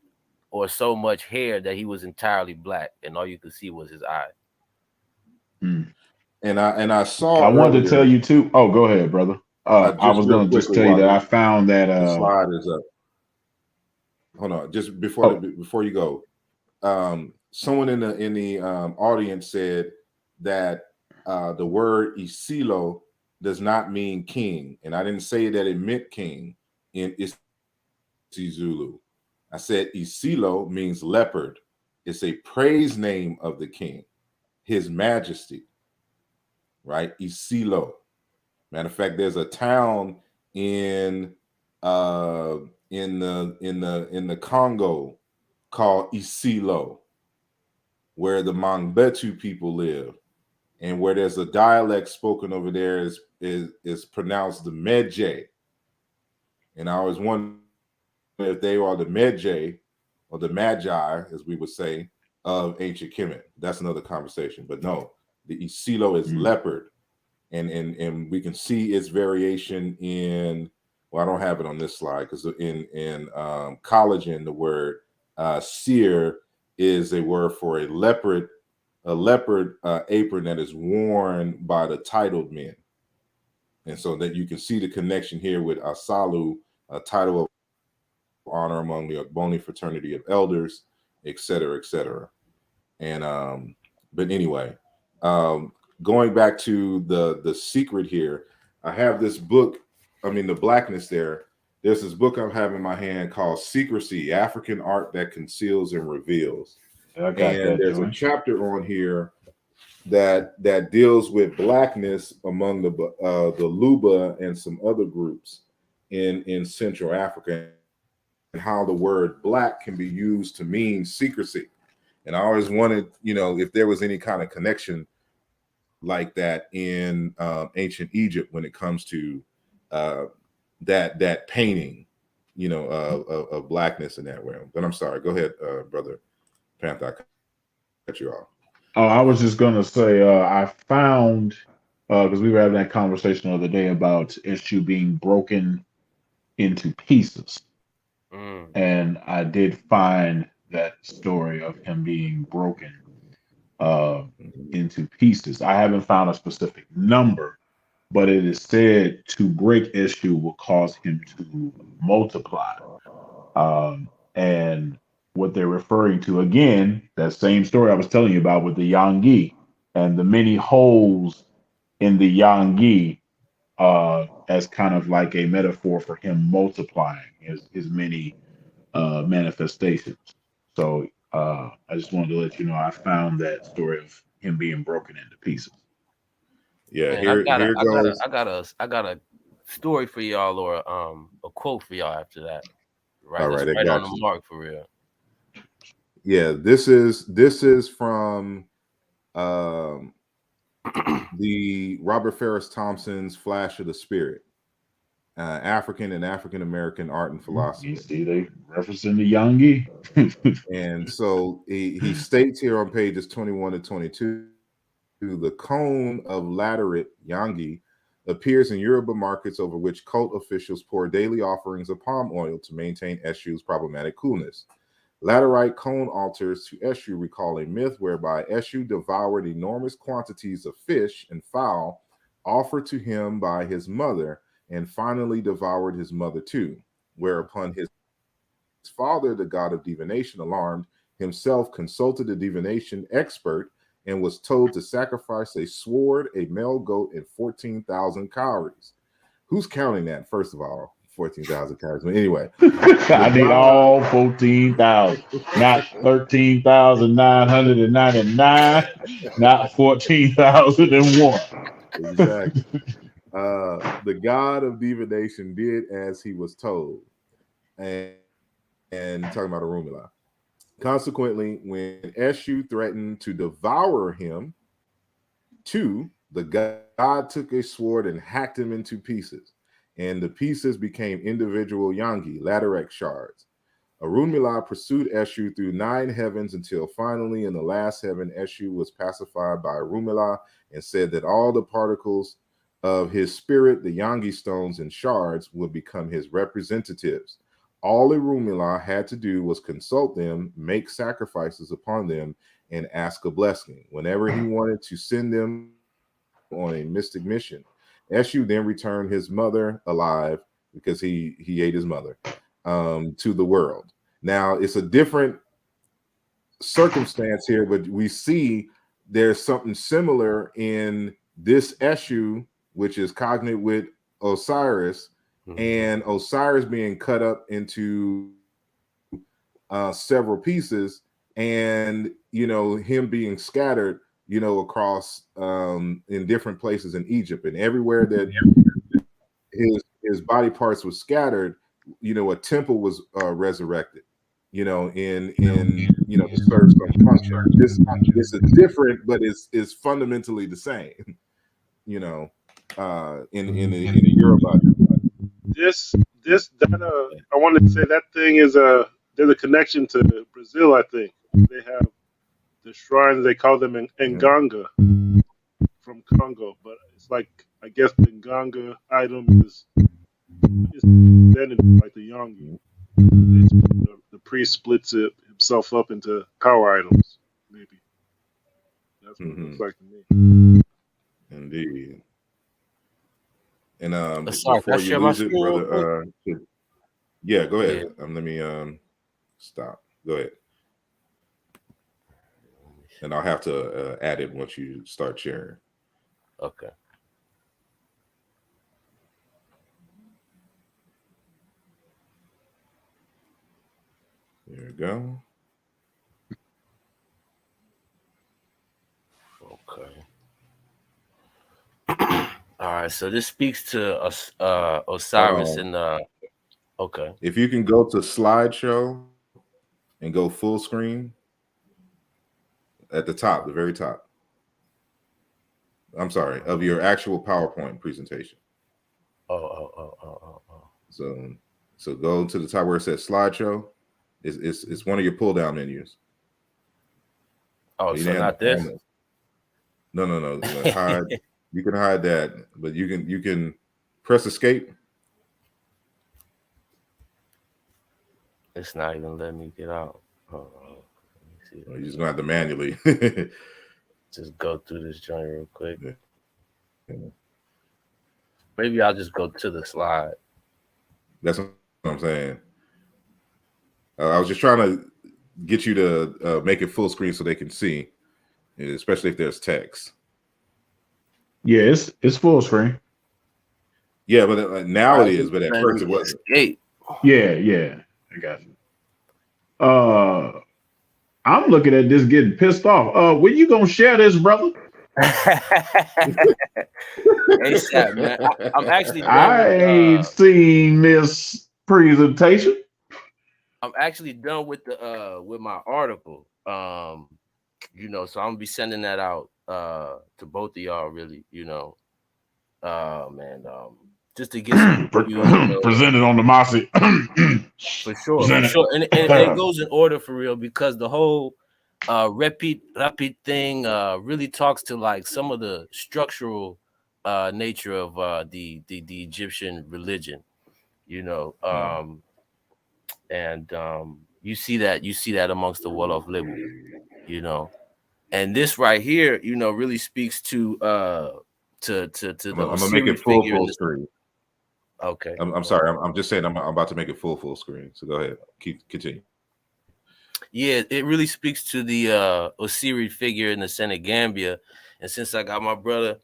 Speaker 6: or so much hair that he was entirely black, and all you could see was his eye.
Speaker 1: And I saw.
Speaker 5: I wanted to tell you too. Oh, go ahead, brother. I was going to just tell you that I found that
Speaker 1: the slide is up. Hold on, just before you go, someone in the audience said that the word Isilo does not mean king, and I didn't say that it meant king in Zulu. I said Isilo means leopard. It's a praise name of the king, His Majesty, right? Isilo. Matter of fact, there's a town in the Congo called Isilo, where the Mangbetu people live, and where there's a dialect spoken over there is pronounced the Medjay. And I always wonder if they are the Medjay or the Magi, as we would say, of ancient Kemet. That's another conversation. But no, the Isilo is leopard. And we can see its variation in, well, I don't have it on this slide because in collagen, the word seer is a word for a leopard apron that is worn by the titled men. And so that you can see the connection here with Asalu, a title of honor among the Ogboni fraternity of elders, et cetera, et cetera. And but anyway, going back to the secret here, I have this book. I mean, the blackness there. There's this book I have in my hand called Secrecy: African Art That Conceals and Reveals. And there's a chapter on here that deals with blackness among the Luba and some other groups in Central Africa, and how the word black can be used to mean secrecy. And I always wanted, if there was any kind of connection like that in ancient Egypt when it comes to that painting, of blackness in that realm. But I'm sorry. Go ahead, Brother Panther. I cut you off.
Speaker 5: Oh, I was just going to say I found, because we were having that conversation the other day about Eshu being broken into pieces. And I did find that story of him being broken into pieces. I haven't found a specific number, but it is said to break Eshu will cause him to multiply. And what they're referring to again, that same story I was telling you about with the Yangi and the many holes in the Yangi, as kind of like a metaphor for him multiplying his many manifestations. So I just wanted to let you know I found that story of him being broken into pieces.
Speaker 1: Yeah,
Speaker 6: Man,
Speaker 1: here goes.
Speaker 6: I got a story for y'all, or a quote for y'all after that. Right,
Speaker 1: All
Speaker 6: that's
Speaker 1: right, I
Speaker 6: right on
Speaker 1: got
Speaker 6: the
Speaker 1: you.
Speaker 6: mark for real.
Speaker 1: Yeah, this is from um, the Robert Ferris Thompson's Flash of the Spirit, African and African American art and
Speaker 5: You
Speaker 1: philosophy.
Speaker 5: see, they referencing the Yangi.
Speaker 1: And so he states here on pages 21 to 22, the cone of laterite Yangi appears in Yoruba markets over which cult officials pour daily offerings of palm oil to maintain Eshu's problematic coolness. Laterite cone altars to Eshu recall a myth whereby Eshu devoured enormous quantities of fish and fowl offered to him by his mother and finally devoured his mother too, whereupon his father, the god of divination, alarmed, himself consulted a divination expert and was told to sacrifice a sword, a male goat, and 14,000 calories. Who's counting that, first of all? 14,000 calories. But anyway,
Speaker 5: I need all 14,000, not 13,999, not 14,001.
Speaker 1: exactly. The god of divination did as he was told, and talking about Arumila. Consequently, when Eshu threatened to devour him, too, the god took a sword and hacked him into pieces, and the pieces became individual Yangi, laterite shards. Arunmila pursued Eshu through 9 heavens until finally, in the last heaven, Eshu was pacified by Arunmila and said that all the particles of his spirit, the Yangi stones and shards, would become his representatives. All Arunmila had to do was consult them, make sacrifices upon them, and ask a blessing. Whenever he wanted to send them on a mystic mission, Eshu then returned his mother alive, because he ate his mother, to the world. Now it's a different circumstance here, but we see there's something similar in this Eshu, which is cognate with Osiris, and Osiris being cut up into several pieces, and him being scattered across in different places in Egypt, and everywhere that his body parts was scattered, a temple was resurrected, in to serve some function. This is different, but is fundamentally the same, in the Yoruba.
Speaker 4: This that I wanted to say that thing is there's a connection to Brazil. I think they have the shrines. They call them Nganga from Congo, but it's like, I guess the Nganga item is then like the Yangi. The priest splits it himself up into power items. Maybe that's what it looks like to me.
Speaker 1: Indeed. And
Speaker 6: Sorry, can I
Speaker 1: before you
Speaker 6: share my
Speaker 1: lose it,
Speaker 6: screen real quick?
Speaker 1: brother, yeah, go ahead.
Speaker 6: Yeah.
Speaker 1: Let me stop. Go ahead. And I'll have to add it once you start sharing.
Speaker 6: Okay.
Speaker 1: There we go.
Speaker 6: Okay. All right. So this speaks to Osiris and okay.
Speaker 1: If you can go to slideshow and go full screen at the top, the very top. I'm sorry, of your actual PowerPoint presentation.
Speaker 6: Oh.
Speaker 1: So go to the top where it says slideshow. It's one of your pull down menus.
Speaker 6: Oh, so not this?
Speaker 1: No. Hide. You can hide that, but you can press escape.
Speaker 6: It's not even letting me get out. Hold on. Let me see.
Speaker 1: You're just gonna have to manually
Speaker 6: just go through this joint real quick.
Speaker 1: Yeah.
Speaker 6: Maybe I'll just go to the slide.
Speaker 1: That's what I'm saying. I was just trying to get you to make it full screen so they can see, especially if there's text.
Speaker 5: Yeah, it's full screen.
Speaker 1: Yeah, but now it is. But at first it wasn't.
Speaker 5: Yeah, I got you. I'm looking at this getting pissed off. When you gonna share this, brother?
Speaker 6: ASAP, man. I'm actually done
Speaker 5: I ain't seen this presentation.
Speaker 6: I'm actually done with the with my article. You know, so I'm gonna be sending that out to both of y'all, really, you know. Man, just to get some
Speaker 5: presented on the Mossy.
Speaker 6: for sure. And it goes in order for real, because the whole rapid thing really talks to like some of the structural nature of the Egyptian religion, you know. And you see that amongst the Wall of Libu, you know. And this right here, you know, really speaks to the
Speaker 1: I'm gonna make
Speaker 6: Osirian
Speaker 1: it full
Speaker 6: figure.
Speaker 1: screen.
Speaker 6: Okay.
Speaker 1: I'm sorry. I'm just saying I'm about to make it full screen. So go ahead. Continue. Yeah,
Speaker 6: it really speaks to the Osirian figure in the Senegambia. And since I got my brother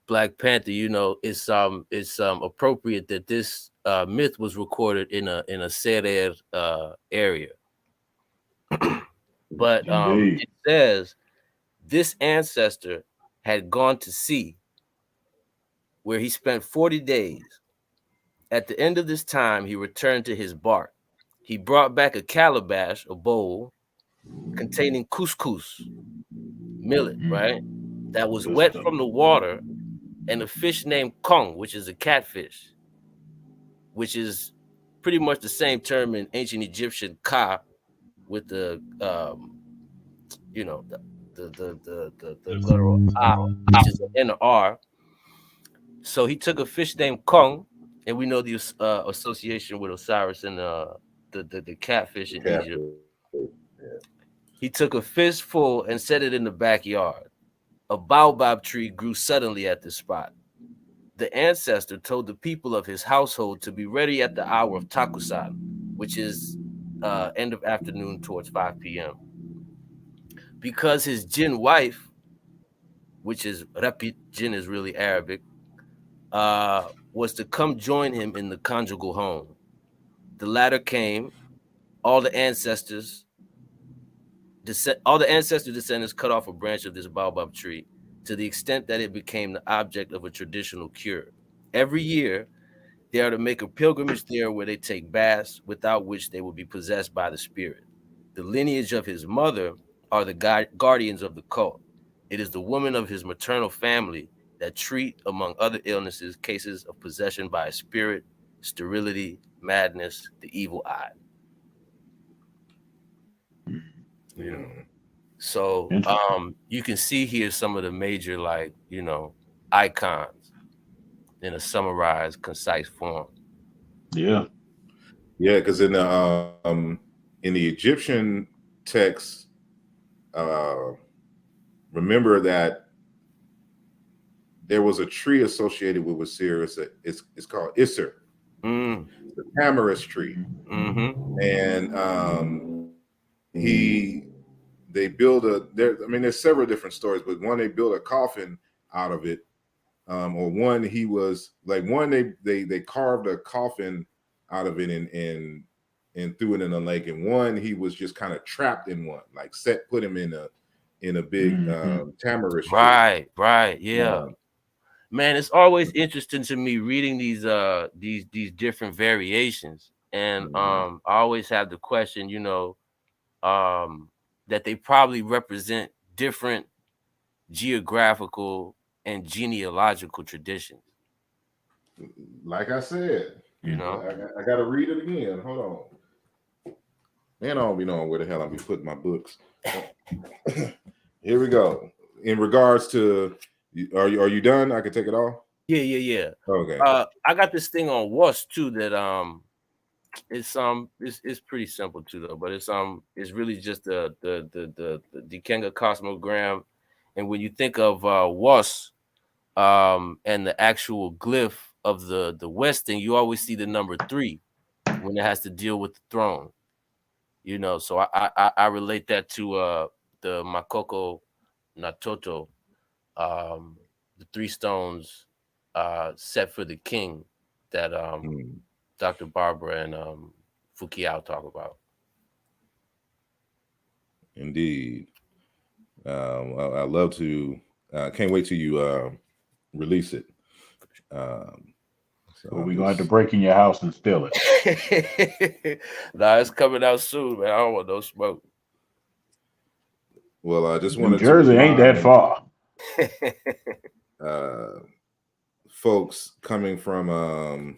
Speaker 6: Black Panther, you know, it's appropriate that this myth was recorded in a Serer area. But it says this ancestor had gone to sea, where he spent 40 days. At the end of this time, he returned to his bark. He brought back a calabash, a bowl, containing couscous, millet, right? That was wet from the water, and a fish named kong, which is a catfish, which is pretty much the same term in ancient Egyptian ka, with the you know, the literal ow, which is an R. So he took a fish named Kong, and we know the association with Osiris and the catfish in Egypt.
Speaker 1: Yeah.
Speaker 6: He took a fistful and set it in the backyard. A baobab tree grew suddenly at this spot. The ancestor told the people of his household to be ready at the hour of takusan, which is end of afternoon towards 5 p.m. Because his jinn wife, which is rapid, jinn is really Arabic, was to come join him in the conjugal home. The latter came. All the ancestor descendants cut off a branch of this baobab tree, to the extent that it became the object of a traditional cure. Every year, they are to make a pilgrimage there where they take baths, without which they will be possessed by the spirit. The lineage of his mother are the guardians of the cult. It is the woman of his maternal family that treat, among other illnesses, cases of possession by a spirit, sterility, madness, the evil eye. You know, so you can see here some of the major, like, you know, icons in a summarized, concise form.
Speaker 5: Yeah,
Speaker 1: because in the Egyptian text, remember that there was a tree associated with Osiris. It's called Isser, the tamarisk tree, and they build there's several different stories, but one, they built a coffin out of it, or one, he was like, one, they carved a coffin out of it and threw it in a lake, and one, he was just kind of trapped in one, like put him in a big tamarisk tree.
Speaker 6: Right, yeah. Man, it's always interesting to me reading these different variations, and I always have the question, you know, that they probably represent different geographical and genealogical traditions.
Speaker 1: Like I said,
Speaker 6: you know,
Speaker 1: I gotta read it again. Hold on, man. I don't be knowing where the hell I be putting my books. Here we go. In regards to, are you done? I can take it off.
Speaker 6: Yeah.
Speaker 1: Okay.
Speaker 6: I got this thing on WAS too that it's pretty simple too though, but it's really just the Dikenga cosmogram, and when you think of Was and the actual glyph of the Western, you always see the number 3 when it has to deal with the throne. You know, so I relate that to the Makoko Natoto, the 3 stones set for the king that Dr. Barbara and Fukiao talk about.
Speaker 1: Indeed. I love to. Can't wait till you release it.
Speaker 5: So we're gonna have to break in your house and steal
Speaker 6: it. Nah, it's coming out soon, man. I don't want no smoke.
Speaker 1: Well, I just
Speaker 5: New
Speaker 1: wanted
Speaker 5: Jersey
Speaker 1: to
Speaker 5: ain't that far.
Speaker 1: Folks coming from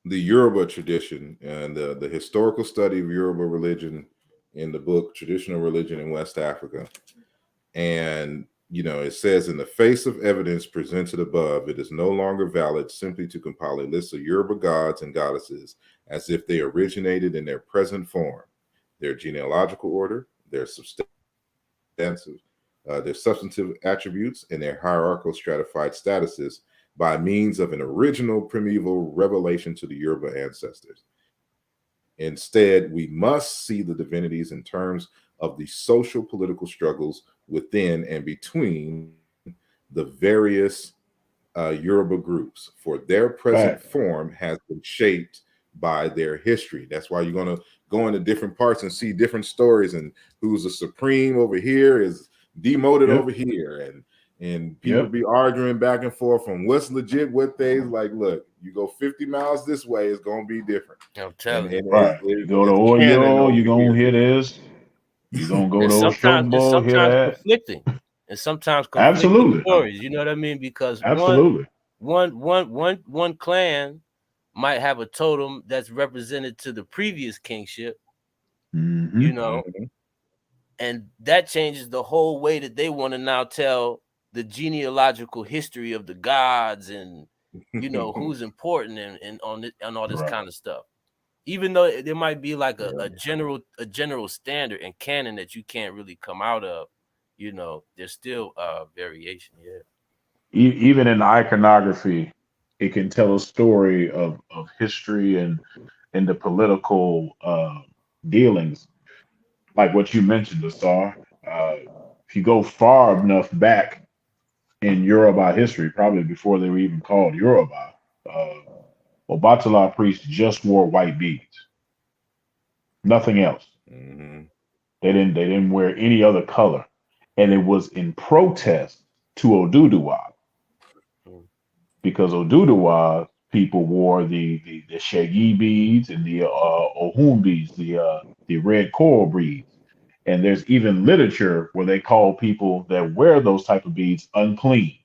Speaker 1: the Yoruba tradition and the historical study of Yoruba religion in the book Traditional Religion in West Africa. And, you know, it says, in the face of evidence presented above, it is no longer valid simply to compile a list of Yoruba gods and goddesses as if they originated in their present form, their genealogical order, their substantive attributes, and their hierarchical stratified statuses by means of an original primeval revelation to the Yoruba ancestors. Instead, we must see the divinities in terms of the social political struggles within and between the various Yoruba groups, for their present form has been shaped by their history. That's why you're going to go into different parts and see different stories, and who's a supreme over here is demoted over here, and people be arguing back and forth from what's legit, what things. Like, look, you go 50 miles this way, it's going to be different.
Speaker 6: I'm telling you.
Speaker 5: You go to Oyo, you're going to hear this. You're going to go to Oshogbo, hear that.
Speaker 6: Conflicting. And sometimes conflicting stories, you know what I mean? Because one clan might have a totem that's represented to the previous kingship, you know, and that changes the whole way that they want to now tell the genealogical history of the gods and, you know, who's important and on all this kind of stuff. Even though there might be like a general standard and canon that you can't really come out of, you know, there's still variation.
Speaker 5: Even in iconography, it can tell a story of history and the political dealings, like what you mentioned, Asar. If you go far enough back in Yoruba history, probably before they were even called Yoruba, Obatala priests just wore white beads, nothing else. They didn't wear any other color, and it was in protest to Oduduwa, because Oduduwa people wore the shaggy beads and the ohun beads, the red coral beads. And there's even literature where they call people that wear those type of beads unclean.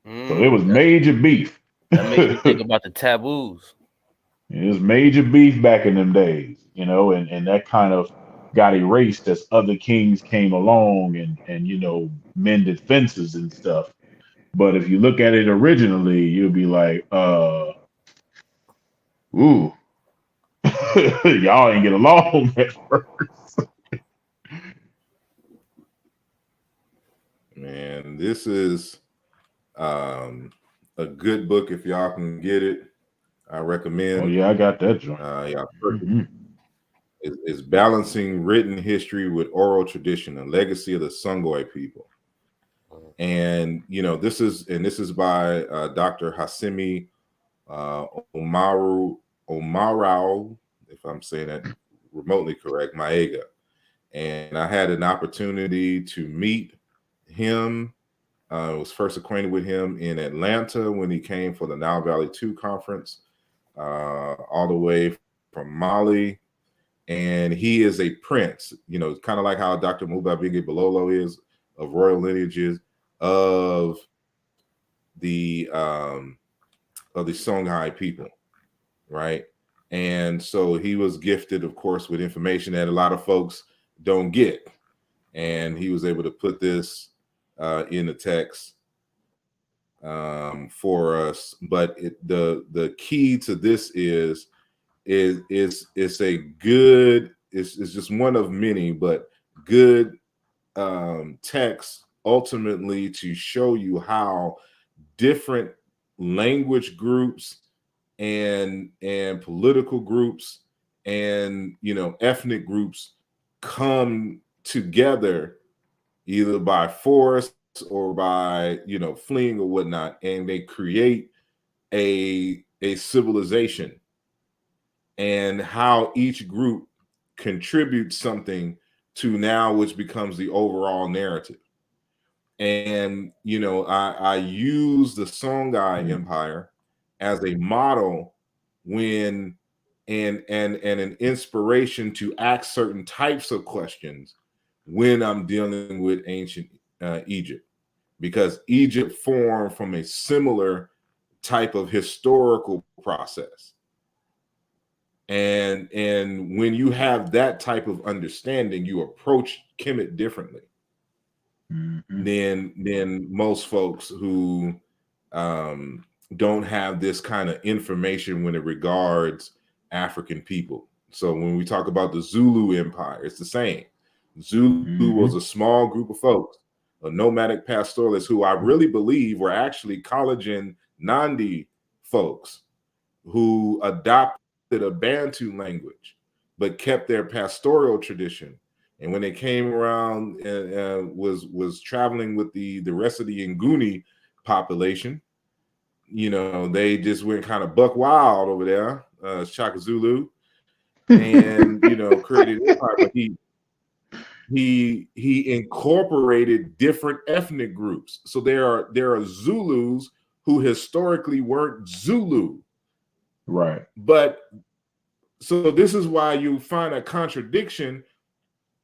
Speaker 5: So it was major beef.
Speaker 6: That makes me think about the taboos.
Speaker 5: It was major beef back in them days, you know, and that kind of got erased as other kings came along and you know, mended fences and stuff. But if you look at it originally, you'll be like, ooh, y'all ain't get along at first.
Speaker 1: Man, this is a good book if y'all can get it. I recommend.
Speaker 5: Oh yeah, I got that joint.
Speaker 1: It's balancing written history with oral tradition, a legacy of the Songoi people. And you know, this is by Dr. Hasimi Omarau, if I'm saying that remotely correct, Maega. And I had an opportunity to meet him. I was first acquainted with him in Atlanta when he came for the Nile Valley 2 conference, all the way from Mali. And he is a prince, you know, kind of like how Dr. Mubabingi Bololo is, of royal lineages of the Songhai people, right? And so he was gifted, of course, with information that a lot of folks don't get. And he was able to put this in the text for us. But the key to this is it's a good, it's just one of many, but good text ultimately to show you how different language groups and political groups and ethnic groups come together either by force or by fleeing or whatnot, and they create a civilization, and how each group contributes something to now which becomes the overall narrative. And I use the Songhai Empire as a model when and an inspiration to ask certain types of questions when I'm dealing with ancient Egypt, because Egypt formed from a similar type of historical process. And when you have that type of understanding, you approach Kemet differently than most folks who don't have this kind of information when it regards African people. So when we talk about the Zulu Empire, it's the same. Zulu was a small group of folks, a nomadic pastoralists who I really believe were actually Collagen Nandi folks who adopted a Bantu language, but kept their pastoral tradition. And when they came around and was traveling with the rest of the Nguni population, they just went kind of buck wild over there, Shaka Zulu, and created an empire. But he incorporated different ethnic groups. So there are Zulus who historically weren't Zulu.
Speaker 5: Right.
Speaker 1: But so this is why you find a contradiction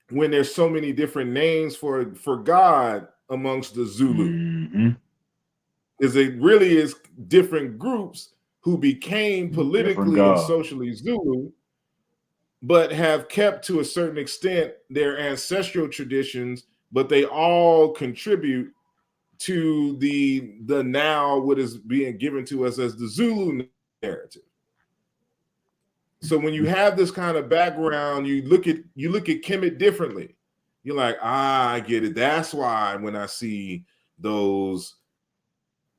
Speaker 1: when there's so many different names for God amongst the Zulu. Is it really is different groups who became politically and socially Zulu, but have kept to a certain extent their ancestral traditions, but they all contribute to the now what is being given to us as the Zulu narrative. So when you have this kind of background, you look at Kemet differently. You're like, I get it. That's why when I see those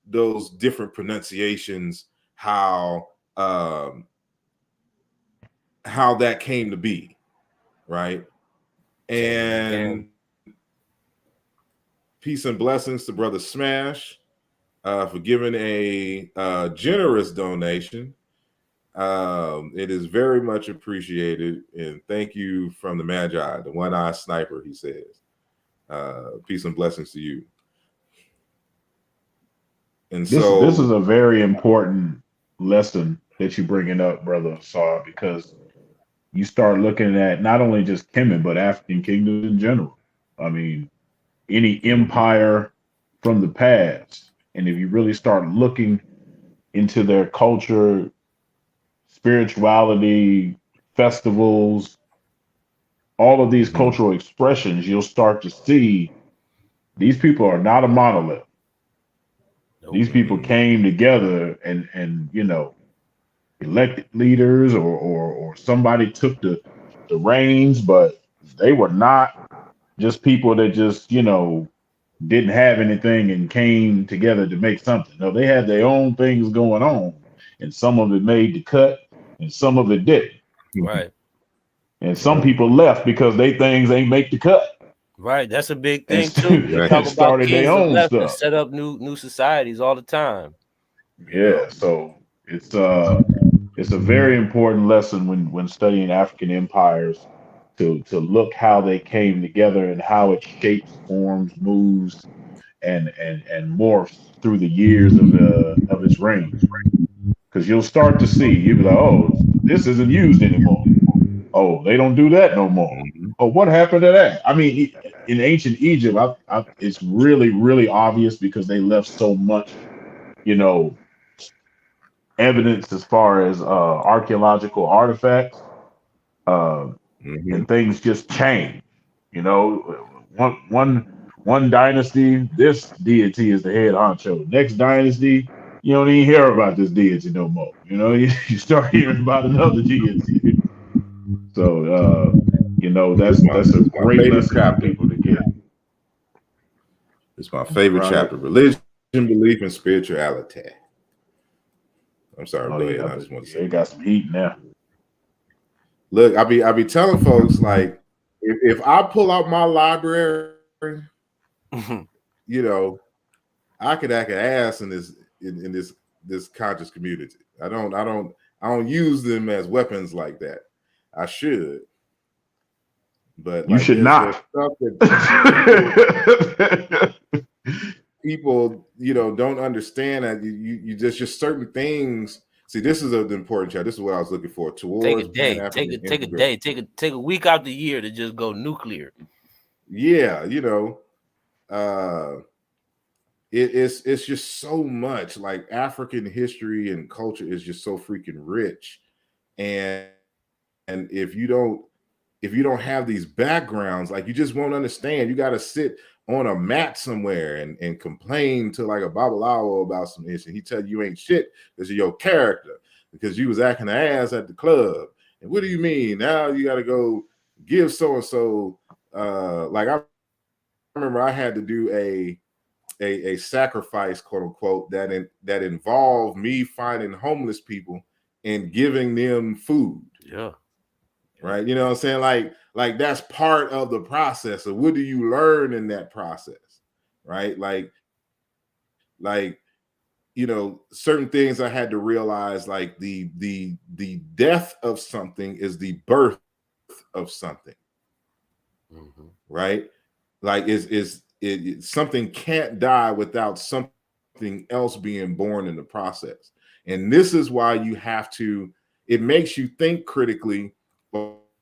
Speaker 1: different pronunciations, how that came to be, right? And peace and blessings to Brother Smash for giving a generous donation. It is very much appreciated, and thank you from the Magi, the one-eyed sniper, he says. Peace and blessings to you. And
Speaker 5: this is a very important lesson that you're bringing up, Brother Asar, because you start looking at not only just Kemet, but African kingdoms in general. I mean, any empire from the past. And if you really start looking into their culture, spirituality, festivals, all of these cultural expressions, you'll start to see these people are not a monolith. These people came together and elected leaders or somebody took the reins, but they were not just people that just, didn't have anything and came together to make something. No, they had their own things going on, and some of it made the cut and some of it didn't.
Speaker 6: Right.
Speaker 5: And some people left because they things ain't make the cut.
Speaker 6: Right, that's a big thing too. They talk about
Speaker 5: started their own stuff,
Speaker 6: set up new societies all the time.
Speaker 5: Yeah, so it's a very important lesson when studying African empires to look how they came together and how it shapes, forms, moves, and morphs through the years of its reign. Because you'll start to see, you'll be like, oh, this isn't used anymore. Oh, they don't do that no more. Oh, what happened to that? I mean, in ancient Egypt, it's really, really obvious because they left so much, evidence as far as archaeological artifacts, and things just change. One One dynasty, this deity is the head honcho. Next dynasty, you don't even hear about this deity no more. You know, you start hearing about another deity. So,
Speaker 1: This
Speaker 5: that's a
Speaker 1: is my
Speaker 5: great
Speaker 1: favorite
Speaker 5: lesson for
Speaker 1: chapter.
Speaker 5: people to get.
Speaker 1: It's my favorite
Speaker 5: Right.
Speaker 1: chapter: religion, belief, and spirituality. I'm sorry.
Speaker 5: Oh
Speaker 1: Go ahead.
Speaker 5: yeah,
Speaker 1: I just want to say,
Speaker 5: it got some heat now.
Speaker 1: look, I be telling folks, like, if I pull out my library, you know, I could act an ass in this conscious community. I don't use them as weapons like that. I should, but
Speaker 5: You
Speaker 1: like
Speaker 5: should
Speaker 1: there's
Speaker 5: not.
Speaker 1: stuff that people don't understand, that you just certain things. See, this is the important chapter. This is what I was looking for
Speaker 6: Take a
Speaker 1: towards
Speaker 6: day.
Speaker 1: Pan-African
Speaker 6: Take a
Speaker 1: integration.
Speaker 6: day. Take a week out the year to just go nuclear.
Speaker 1: Yeah, it's just so much. Like, African history and culture is just so freaking rich, and if you don't have these backgrounds, like, you just won't understand. You got to sit on a mat somewhere and complain to like a babalawo about some issue. He tell you ain't shit because of your character, because you was acting the ass at the club. And what do you mean now you got to go give so and so? Like, I remember I had to do a sacrifice, quote unquote, that involved me finding homeless people and giving them food.
Speaker 6: Yeah.
Speaker 1: Right. You know what I'm saying? Like that's part of the process. So what do you learn in that process? Right. Like, certain things I had to realize, like the death of something is the birth of something.
Speaker 6: Mm-hmm.
Speaker 1: Right. Like, something can't die without something else being born in the process. And this is why it makes you think critically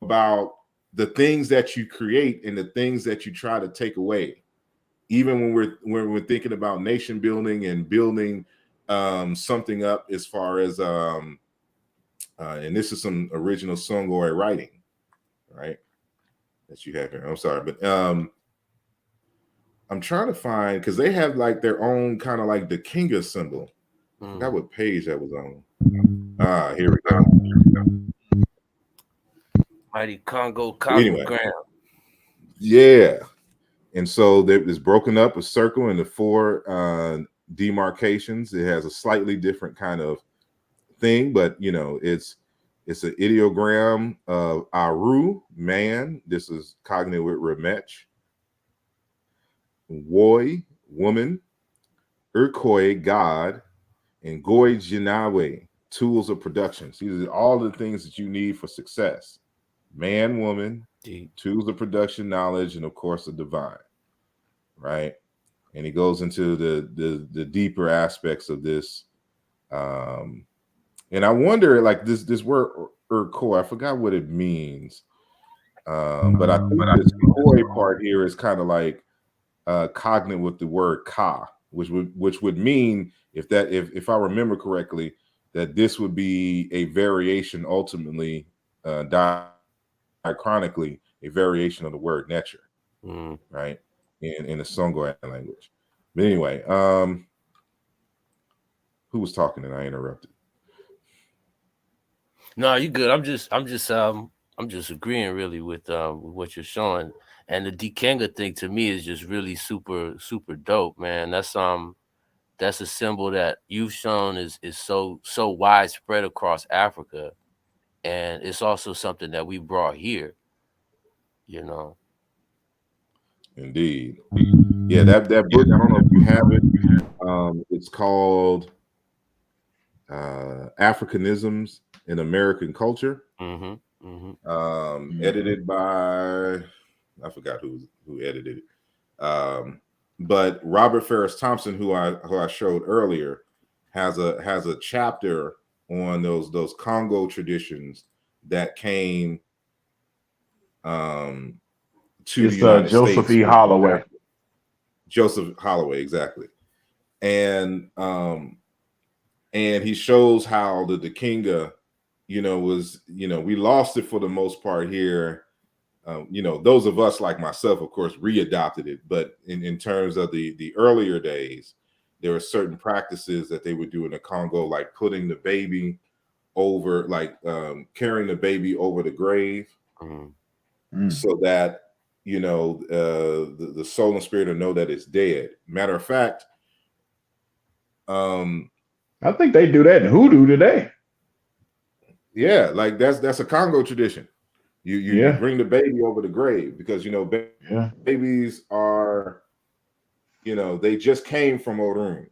Speaker 1: about the things that you create and the things that you try to take away. Even when we're thinking about nation building and building something up, as far as and this is some original Songhai writing, right, that you have here. I'm sorry, but I'm trying to find, because they have like their own kind of like the Kinga symbol. I forgot what page that was on. Here we go.
Speaker 6: Mighty Congo
Speaker 1: Anyway,
Speaker 6: cosmogram.
Speaker 1: yeah. And so it's broken up, a circle into 4 demarcations. It has a slightly different kind of thing, but it's an ideogram of Aru, man. This is cognated with Remech. Woi, woman. Urkoi, God. And Goi Jinawe, tools of production. So these are all the things that you need for success. Man, woman, tools of production, knowledge, and of course the divine. Right. And he goes into the deeper aspects of this. And I wonder, like, this word Urkoi, I forgot what it means. But I think this koi part here is kind of like cognate with the word ka, which would mean, if I remember correctly, that this would be a variation, ultimately diachronically, a variation of the word nature, right, in the Songhai language. But anyway, who was talking and I interrupted?
Speaker 6: No, you good. I'm just agreeing really with what you're showing. And the Dikenga thing to me is just really super, super dope, man. That's a symbol that you've shown is so widespread across Africa. And it's also something that we brought here,
Speaker 1: Indeed. Yeah, that book, I don't know if you have it. It's called Africanisms in American Culture. Edited by, I forgot who edited it. But Robert Ferris Thompson, who I showed earlier, has a chapter on those Congo traditions that came to the United
Speaker 5: Joseph
Speaker 1: States.
Speaker 5: E. Holloway.
Speaker 1: Joseph Holloway, exactly. And he shows how the Kinga, was, we lost it for the most part here you know, those of us like myself, of course, readopted it. But in terms of the earlier days, there were certain practices that they would do in the Congo, like putting the baby over, like carrying the baby over the grave, so that, you know, the soul and spirit will know that it's dead. Matter of fact,
Speaker 5: I think they do that in hoodoo today.
Speaker 1: yeah, like that's a Congo tradition. You bring the baby over the grave because, you know, babies are, you know, they just came from Orun,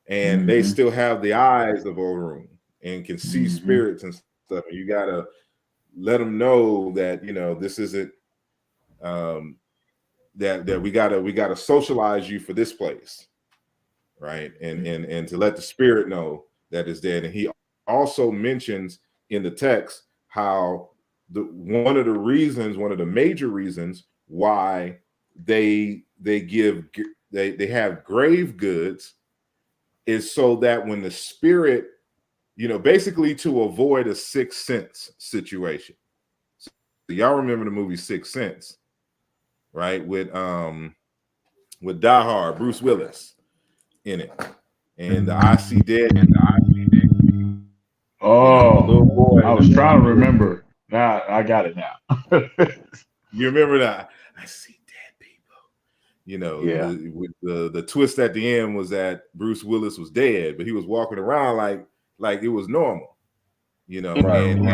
Speaker 1: and they still have the eyes of Orun and can see spirits and stuff. And you gotta let them know that, you know, this isn't that we gotta socialize you for this place, right? And to let the spirit know that it's dead. And he also mentions in the text how one of the major reasons why they have grave goods is so that when the spirit, you know, basically to avoid a Sixth Sense situation. So y'all remember the movie Sixth Sense, right? With Die Hard, Bruce Willis in it, and the I See Dead.
Speaker 5: Oh,
Speaker 1: the little boy.
Speaker 5: I was trying to remember. Now I got it now.
Speaker 1: You remember that? I see dead people. You know, with the twist at the end was that Bruce Willis was dead, but he was walking around like it was normal. You know, and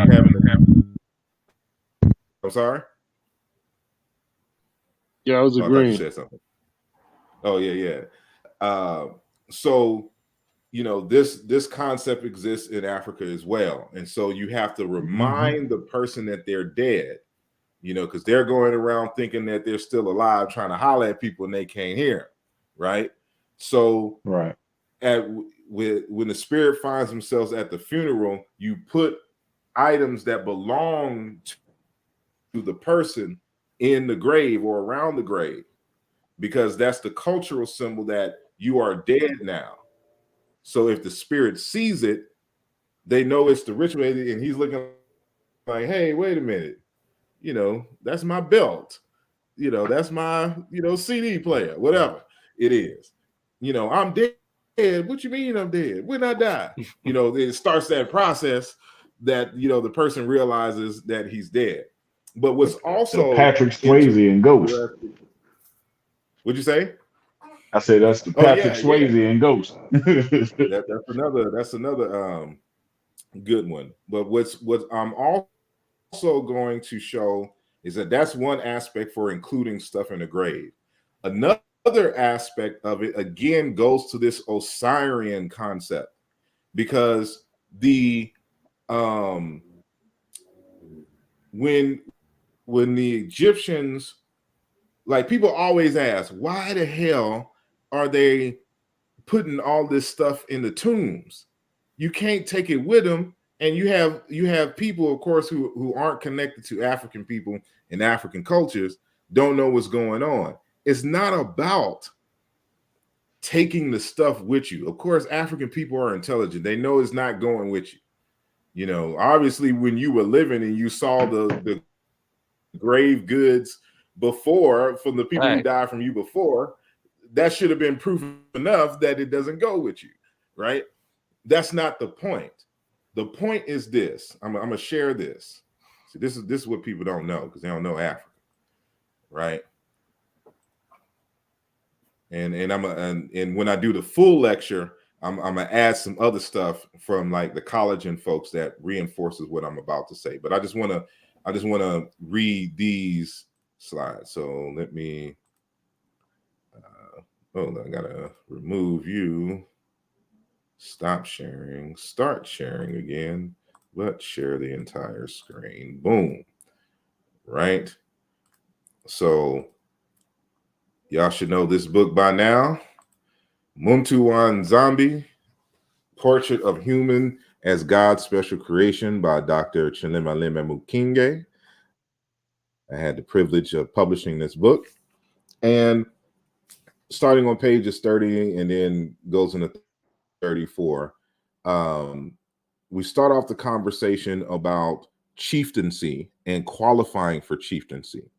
Speaker 1: I'm sorry.
Speaker 4: Yeah, I was
Speaker 1: Oh, I thought you
Speaker 4: agreeing.
Speaker 1: said something. Oh yeah. So, you know, this concept exists in Africa as well, and so you have to remind the person that they're dead, you know, because they're going around thinking that they're still alive, trying to holler at people and they can't hear them, right? So, when the spirit finds themselves at the funeral, you put items that belong to the person in the grave or around the grave, because that's the cultural symbol that you are dead now. So if the spirit sees it, they know it's the ritual, and he's looking like, hey, wait a minute, you know, that's my belt, you know, that's my, you know, CD player, whatever it is. You know, I'm dead. What you mean I'm dead? When I die? You know, it starts that process that, you know, the person realizes that he's dead. But what's also
Speaker 5: the Patrick Swayze and Ghost.
Speaker 1: What'd you say?
Speaker 5: I said that's the Patrick Swayze and Ghost.
Speaker 1: That's another good one. But what I'm also going to show is that that's one aspect for including stuff in the grave. Another aspect of it again goes to this Osirian concept, because the when the Egyptians, like, people always ask, why the hell are they putting all this stuff in the tombs? You can't take it with them. And you have people, of course, who aren't connected to African people and African cultures, don't know what's going on. It's not about taking the stuff with you. Of course, African people are intelligent. They know it's not going with you. You know, obviously, when you were living and you saw the grave goods before from the people who died from you before, that should have been proof enough that it doesn't go with you, right? That's not the point. The point is this. I'm gonna share this. See, this is what people don't know, because they don't know Africa, right? And when I do the full lecture, I'm gonna add some other stuff from like the collagen folks that reinforces what I'm about to say. But I just wanna read these slides. So let me. I gotta remove you. Stop sharing, start sharing again, but share the entire screen. Boom. Right? So y'all should know this book by now. Muntu Zombie, Portrait of Human as God's Special Creation by Dr. Chilemaleme Mukinge. I had the privilege of publishing this book. And starting on pages 30 and then goes into 34, we start off the conversation about chieftaincy and qualifying for chieftaincy,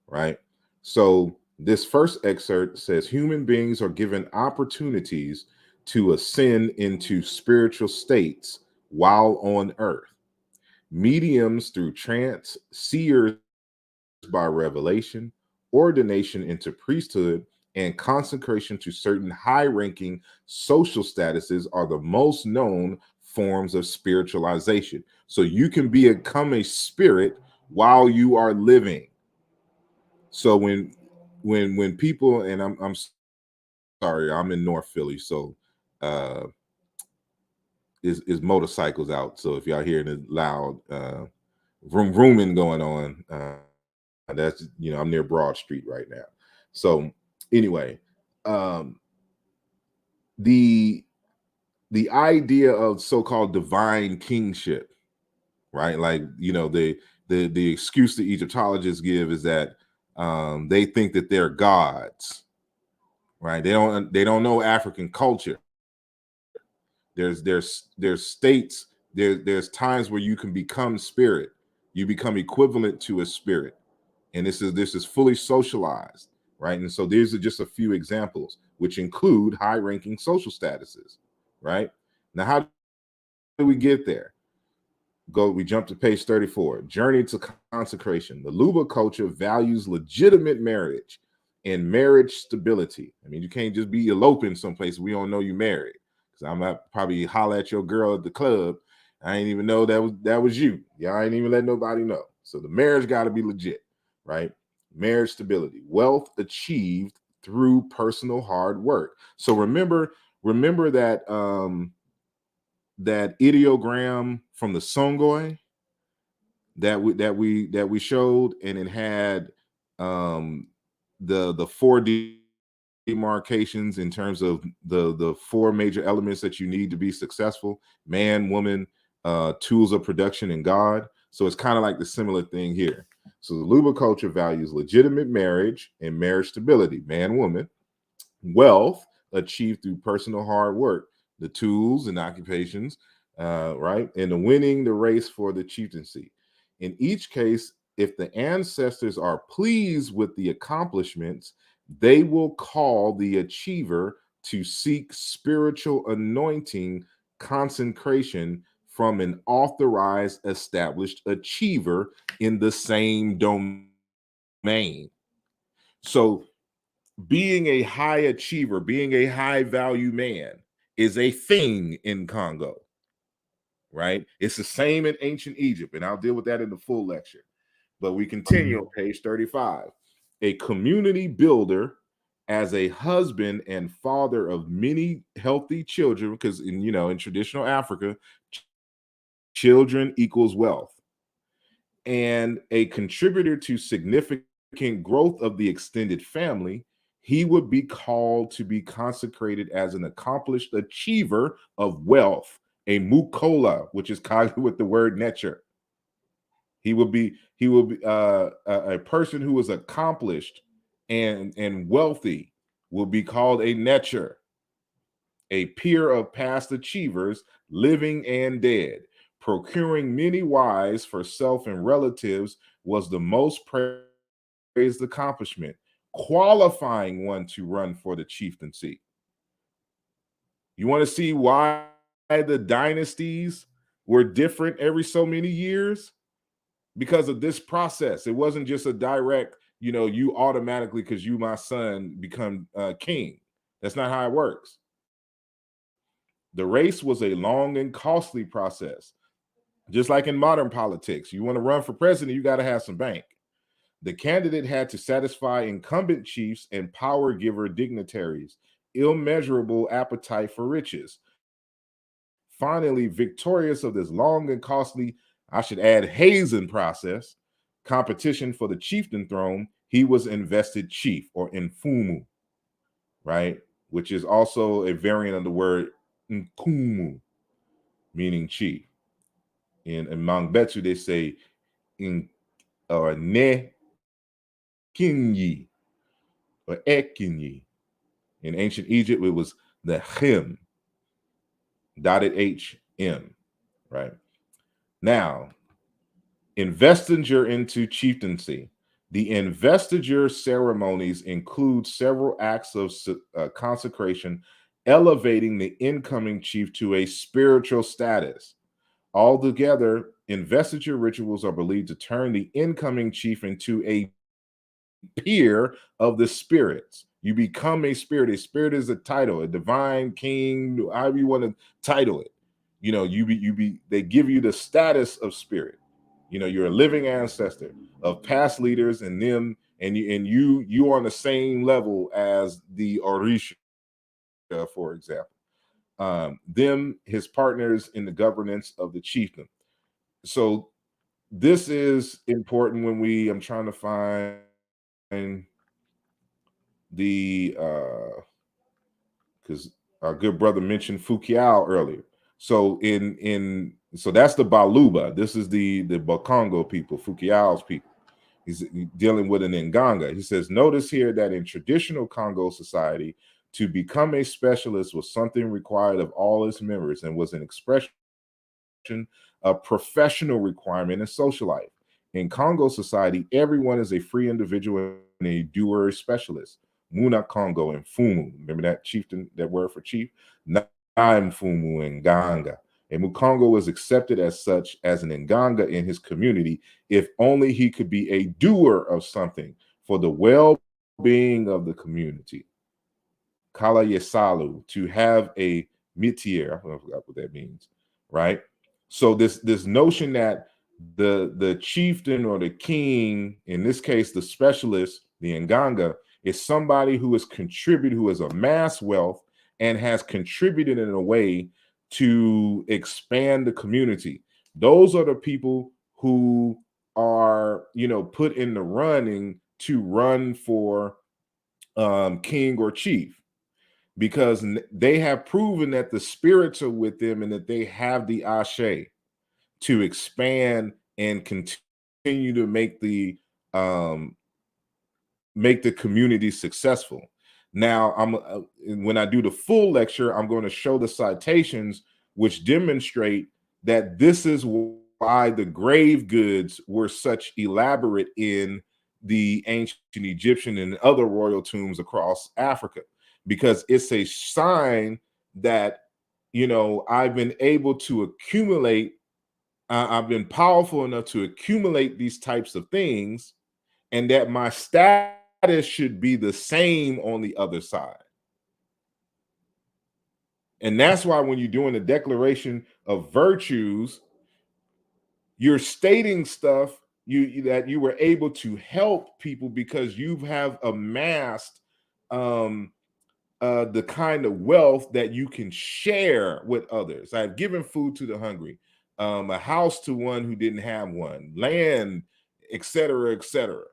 Speaker 1: right? So this first excerpt says human beings are given opportunities to ascend into spiritual states while on earth. Mediums through trance, seers by revelation, ordination into priesthood, and consecration to certain high-ranking social statuses are the most known forms of spiritualization. So you can become a spirit while you are living. So when people, and I'm sorry, I'm in North Philly, so is motorcycles out. So if y'all hearing it loud, rooming going on, that's, I'm near Broad Street right now. So anyway, the idea of so-called divine kingship, right? Like, the excuse the Egyptologists give is that they think that they're gods, right? They don't know African culture. There's states, there's times where you can become spirit, you become equivalent to a spirit, and this is fully socialized, right? And so these are just a few examples, which include high-ranking social statuses, right? Now, how do we get there? We jump to page 34. Journey to consecration. The Luba culture values legitimate marriage and marriage stability. I mean, you can't just be eloping someplace we don't know you married. Because I'm not probably holler at your girl at the club. I ain't even know that was you. Yeah, I ain't even let nobody know. So the marriage got to be legit, right? Marriage stability. Wealth achieved through personal hard work. So remember that that ideogram from the Songoi that we showed, and it had the four demarcations in terms of the four major elements that you need to be successful: man, woman, tools of production, and God. So it's kind of like the similar thing here. So the Luba culture values legitimate marriage and marriage stability, man, woman, wealth achieved through personal hard work, the tools and occupations, right? And the winning the race for the chieftaincy. In each case, if the ancestors are pleased with the accomplishments, they will call the achiever to seek spiritual anointing, consecration from an authorized, established achiever in the same domain. So being a high achiever, being a high value man is a thing in Congo, right? It's the same in ancient Egypt, and I'll deal with that in the full lecture. But we continue on page 35. A community builder as a husband and father of many healthy children, because in traditional Africa, children equals wealth, and a contributor to significant growth of the extended family, he would be called to be consecrated as an accomplished achiever of wealth, a mukola, which is connected with the word netcher. He will be a person who is accomplished and wealthy will be called a netcher, a peer of past achievers, living and dead. Procuring many wives for self and relatives was the most praised accomplishment, qualifying one to run for the chieftaincy. You want to see why the dynasties were different every so many years? Because of this process. It wasn't just a direct, you automatically, because you my son, become king. That's not how it works. The race was a long and costly process. Just like in modern politics, you want to run for president, you got to have some bank. The candidate had to satisfy incumbent chiefs and power giver dignitaries, immeasurable appetite for riches. Finally, victorious of this long and costly, I should add, hazing process, competition for the chieftain throne, he was invested chief, or infumu, right? Which is also a variant of the word nkumu, meaning chief. In Mangbetsu, they say in or ne kinyi or ekinyi. In ancient Egypt, it was the him, dotted HM, right? Now, Investiture into chieftaincy. The investiture ceremonies include several acts of consecration, elevating the incoming chief to a spiritual status. Altogether, investiture rituals are believed to turn the incoming chief into a peer of the spirits. You become a spirit. A spirit is a title, a divine king, however you want to title it. You know, they give you the status of spirit. You know, you're a living ancestor of past leaders and them, and you on the same level as the Orisha, for example. Them, his partners in the governance of the chieftain. So this is important when I'm trying to find the because our good brother mentioned Fukiao earlier. So so that's the Baluba. This is the Bakongo people, Fukiao's people. He's dealing with an Nganga. He says, notice here that in traditional Congo society, to become a specialist was something required of all its members and was an expression of professional requirement in social life. In Congo society, everyone is a free individual and a doer specialist. Muna Congo and Fumu. Remember that chieftain, that word for chief? Naim Fumu and Nganga. And Mukongo was accepted as such as an Nganga in his community if only he could be a doer of something for the well-being of the community. Kala Yesalu, to have a mitier, I forgot what that means, right? So this notion that the chieftain or the king, in this case, the specialist, the Nganga, is somebody who has contributed, who has amassed wealth and has contributed in a way to expand the community. Those are the people who are, put in the running to run for king or chief, because they have proven that the spirits are with them and that they have the ashe to expand and continue to make the community successful. Now, when I do the full lecture, I'm going to show the citations which demonstrate that this is why the grave goods were such elaborate in the ancient Egyptian and other royal tombs across Africa, because it's a sign that, I've been able to accumulate, I've been powerful enough to accumulate these types of things, and that my status should be the same on the other side. And that's why when you're doing the declaration of virtues, you're stating stuff that you were able to help people because you have amassed the kind of wealth that you can share with others. I've given food to the hungry, a house to one who didn't have one, land, etc., etc.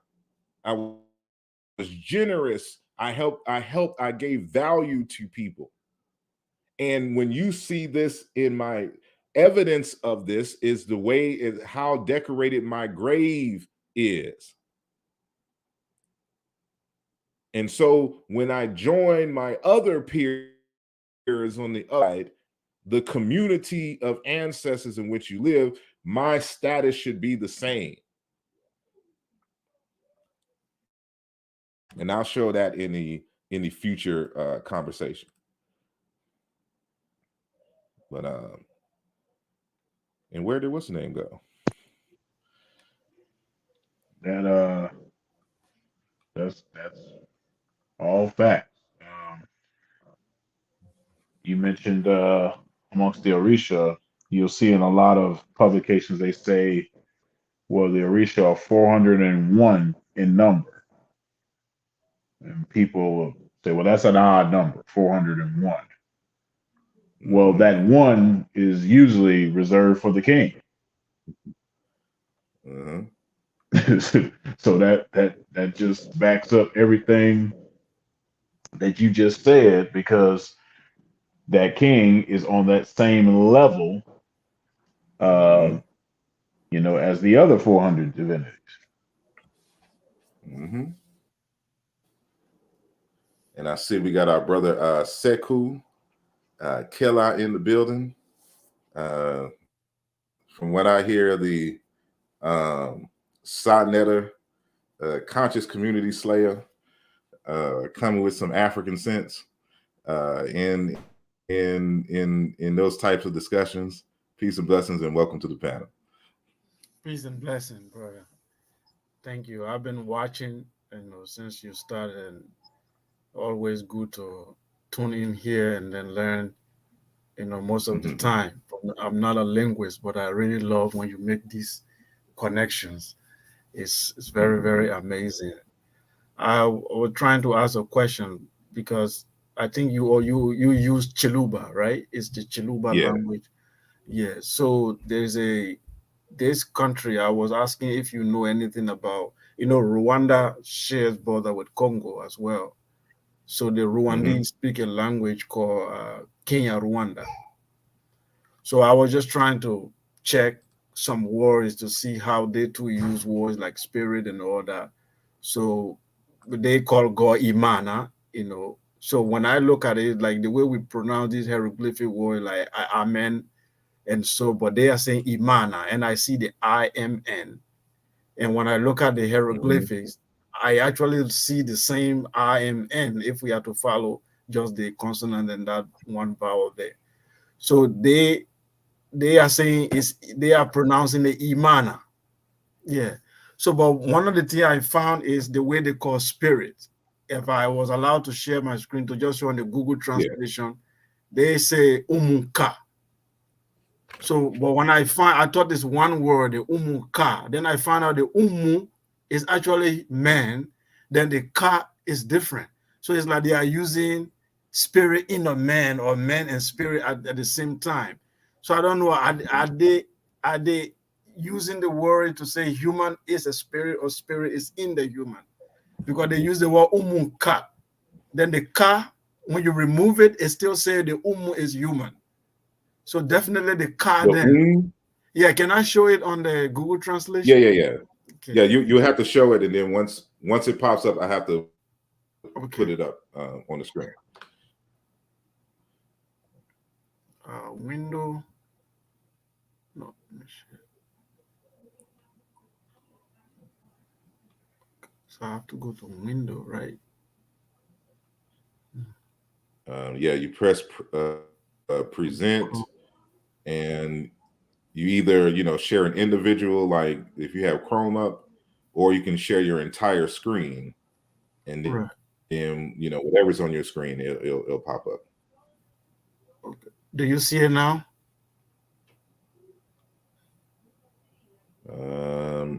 Speaker 1: I was generous. I gave value to people. And when you see this in my evidence of this is the way is how decorated my grave is. And so when I join my other peers on the other side, the community of ancestors in which you live, my status should be the same. And I'll show that in the future conversation. But and where did what's the name go?
Speaker 5: That's all facts. You mentioned amongst the Orisha, you'll see in a lot of publications they say, well, the Orisha are 401 in number. And people will say, well, that's an odd number, 401. Well, that one is usually reserved for the king. So that just backs up everything that you just said, because that king is on that same level, as the other 400 divinities.
Speaker 1: And I see we got our brother Sekou Kela in the building. From what I hear, the Sodnetter, conscious community slayer, coming with some African sense in those types of discussions. Peace and blessings, and welcome to the panel.
Speaker 7: Peace and blessing, brother. Thank you. I've been watching, since you started, and always good to tune in here and then learn, most of the time. I'm not a linguist, but I really love when you make these connections. It's very, very amazing. I was trying to ask a question because I think you use Chiluba, right? It's the Chiluba language. Yeah. So this country, I was asking if you know anything about, Rwanda shares border with Congo as well. So the Rwandese speak a language called Kenya Rwanda. So I was just trying to check some words to see how they too use words like spirit and all that. So they call God Imana, So when I look at it, like the way we pronounce these hieroglyphic words, like Amen, and so, but they are saying Imana, and I see the IMN. And when I look at the hieroglyphics, I actually see the same IMN if we have to follow just the consonant and that one vowel there. So they are saying they are pronouncing the Imana. Yeah. So, but one of the things I found is the way they call spirit. If I was allowed to share my screen to just show on the Google translation, they say Umuka. So, but when I thought this one word, the Umuka, then I found out the Umu is actually man, then the Ka is different. So it's like they are using spirit in a man or man and spirit at the same time. So I don't know, are they using the word to say human is a spirit or spirit is in the human? Because they use the word Umuka. Then the Ka, when you remove it, it still say the Umu is human. So definitely the Ka then. Yeah, can I show it on the Google translation?
Speaker 1: Yeah. Okay. Yeah, you have to show it, and then once it pops up, I have to put it up on the screen.
Speaker 7: Window. No. So I have to go to window, right?
Speaker 1: Yeah, you press present, and you either share an individual, like if you have Chrome up, or you can share your entire screen, and then whatever's on your screen, it'll pop up.
Speaker 7: Okay. Do you see it now?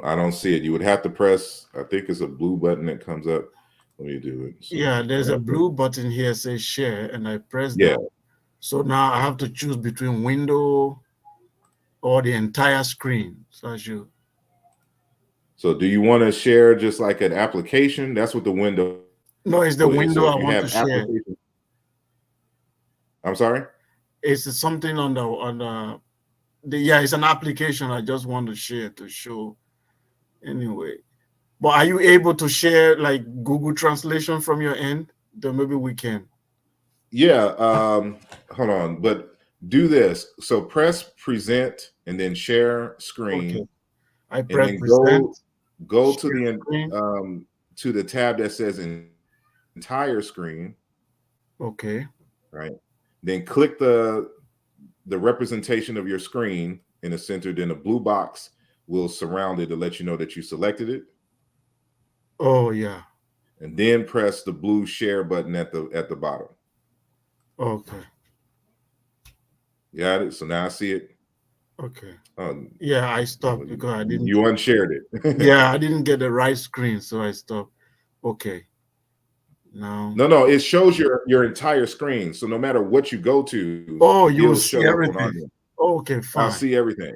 Speaker 1: I don't see it. You would have to press, I think it's a blue button that comes up. Let me do it.
Speaker 7: So yeah, there's a blue button here says share, and I press that. So now I have to choose between window or the entire screen.
Speaker 1: So do you want to share just like an application? That's what the window.
Speaker 7: No, it's the window I want to share.
Speaker 1: I'm sorry?
Speaker 7: It's something on the it's an application I just want to share to show anyway. But are you able to share like Google Translation from your end? Then maybe we can.
Speaker 1: Yeah, hold on, but do this. So press present and then share screen.
Speaker 7: Okay. I press present.
Speaker 1: Go to the tab that says entire screen.
Speaker 7: Okay.
Speaker 1: Right. Then click the representation of your screen in the center. Then a blue box will surround it to let you know that you selected it.
Speaker 7: Oh yeah.
Speaker 1: And then press the blue share button at the bottom.
Speaker 7: Okay.
Speaker 1: Got it. So now I see it.
Speaker 7: Okay. Yeah, I stopped because I didn't.
Speaker 1: You unshared it.
Speaker 7: Yeah, I didn't get the right screen, so I stopped. Okay. Now.
Speaker 1: No. It shows your entire screen. So no matter what you go to,
Speaker 7: you'll see everything. Okay, fine.
Speaker 1: I'll see everything.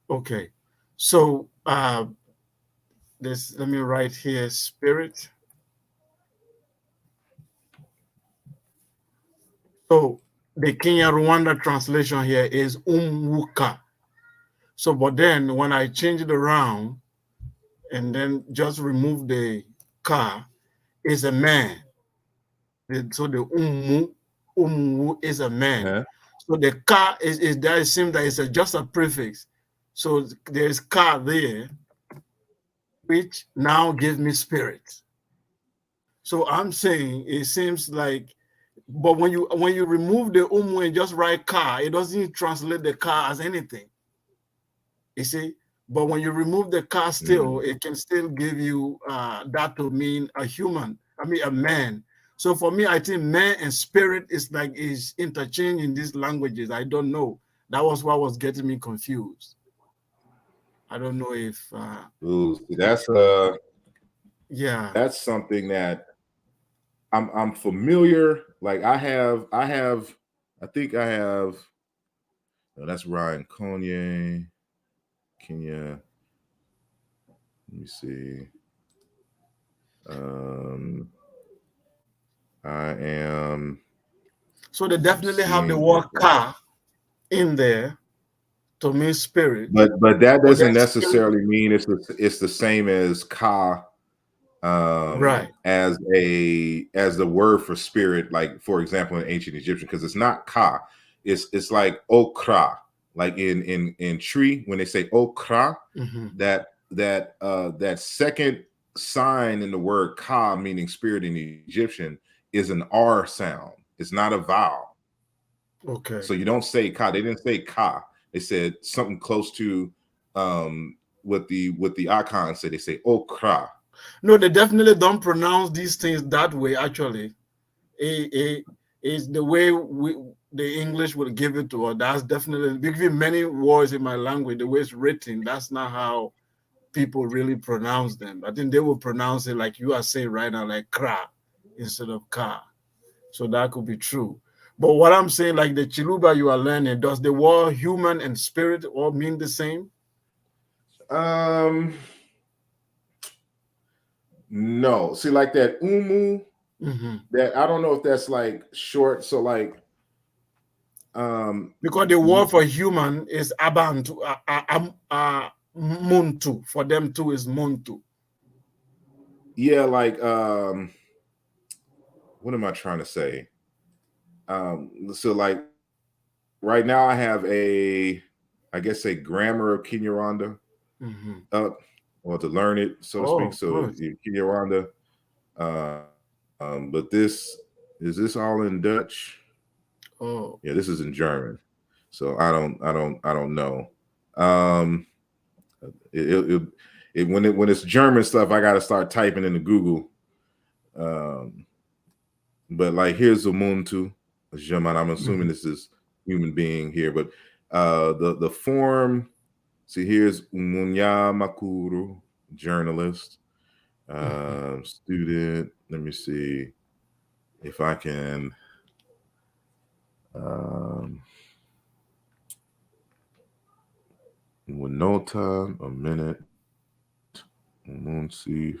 Speaker 7: Okay. So let me write here spirit. So the Kenya Rwanda translation here is Umwuka. So, but then when I change it around and then just remove the ka, is a man. So the Umwu is a man. So the ka is that it seems that it's just a prefix. So there's ka there, which now gives me spirit. So I'm saying it seems like, but when you remove the umu and just write ka, it doesn't translate the ka as anything. You see, but when you remove the ka, still it can still give you that to mean a human. I mean a man. So for me, I think man and spirit is interchanged in these languages. I don't know. That was what was getting me confused. I don't know if
Speaker 1: Ooh,
Speaker 7: yeah.
Speaker 1: That's something that I'm familiar. Like I think I have. No, that's Ryan Kanye, Kenya. Let me see. I am.
Speaker 7: So they definitely have the
Speaker 1: seeing
Speaker 7: word ka in there to mean spirit.
Speaker 1: but that
Speaker 7: But
Speaker 1: doesn't
Speaker 7: that's still
Speaker 1: necessarily mean it's the same as ka,
Speaker 7: right.
Speaker 1: as the word for spirit, like for example in ancient Egyptian, because it's not ka, it's like okra, like in tree when they say okra, that second sign in the word ka, meaning spirit in Egyptian, is an R sound. It's not a vowel.
Speaker 7: Okay.
Speaker 1: So you don't say ka. They didn't say ka. They said something close to what the icon said. They say okra.
Speaker 7: No, they definitely don't pronounce these things that way. Actually, is the way the English will give it to us. That's definitely because many words in my language, the way it's written, that's not how people really pronounce them. I think they will pronounce it like you are saying right now, like kra instead of ka. So that could be true. But what I'm saying, like the Chiluba you are learning, does the word human and spirit all mean the same?
Speaker 1: No. See, like that umu, that I don't know if that's like short. So like
Speaker 7: because the word for human is abantu, muntu. For them too is muntu.
Speaker 1: Yeah, like what am I trying to say? So like right now I have I guess a grammar of Kinyarwanda up, or to learn it, so to speak. So Kinyarwanda, but is this all in Dutch?
Speaker 7: Oh,
Speaker 1: yeah, this is in German. So I don't know. When it's German stuff, I got to start typing into Google. But like here's Ubuntu, German. I'm assuming this is human being here, but the form. See, here's Umunya Makuru, journalist, student. Let me see if I can. Winota, a minute. Munsi.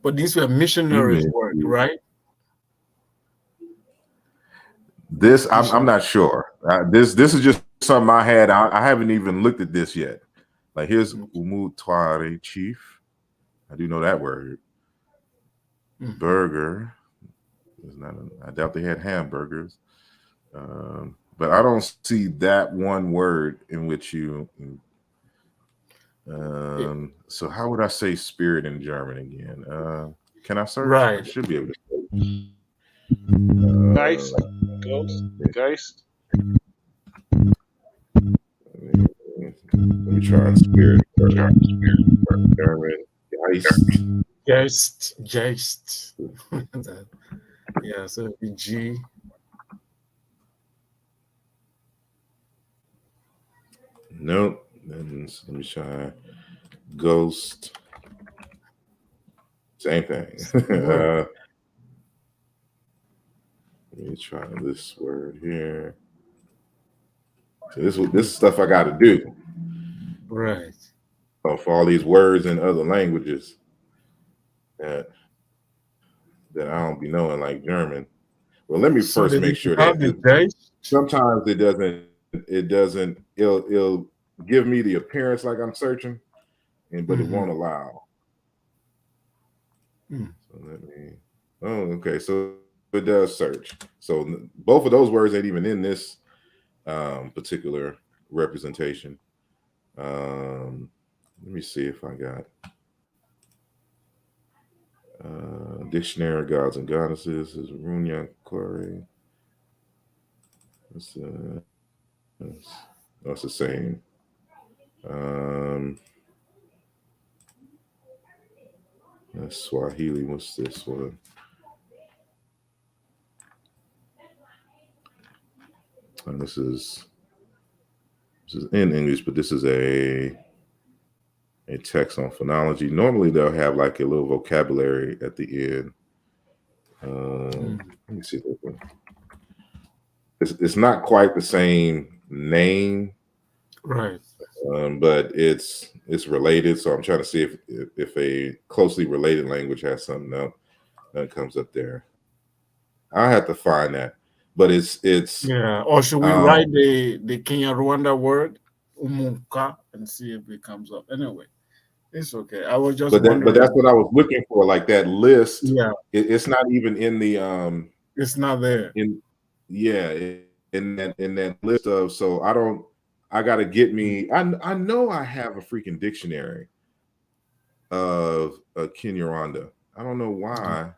Speaker 7: but these were missionaries' work, right?
Speaker 1: This I'm not sure. This is just something I had. I haven't even looked at this yet. Like here's Umutware chief. I do know that word. Burger. It's not. I doubt they had hamburgers. But I don't see that one word in which you. So how would I say spirit in German again? Can I search?
Speaker 7: Right.
Speaker 1: I should be able to.
Speaker 4: Geist, ghost, geist.
Speaker 1: Let me try spirit. German.
Speaker 7: Geist. Yeah, so it'd be G.
Speaker 1: Nope. Then let me try ghost. Same thing. Let me try this word here. So this is stuff I got to do.
Speaker 7: Right.
Speaker 1: For all these words in other languages that I don't be knowing, like German. Well, let me first make sure that sometimes it'll give me the appearance like I'm searching, but it won't allow. So let me. Oh, okay. So it does search. So both of those words ain't even in this particular representation. Let me see if I got Dictionary of Gods and Goddesses is Runya Clary. It's the same. That's Swahili. What's this one? And this is in English, but this is a text on phonology. Normally they'll have like a little vocabulary at the end. Let me see this one. It's not quite the same name,
Speaker 7: Right.
Speaker 1: But it's related. So I'm trying to see if a closely related language has something up that comes up there. I have to find that, but it's
Speaker 7: yeah. Or should we write the Kenya Rwanda word umuka and see if it comes up? Anyway, it's okay. I was just wondering.
Speaker 1: But that's what I was looking for, like that list.
Speaker 7: Yeah,
Speaker 1: it's not even in the
Speaker 7: it's not there.
Speaker 1: In that list of, so I gotta get me. I know I have a freaking dictionary of Kinyarwanda. I don't know why.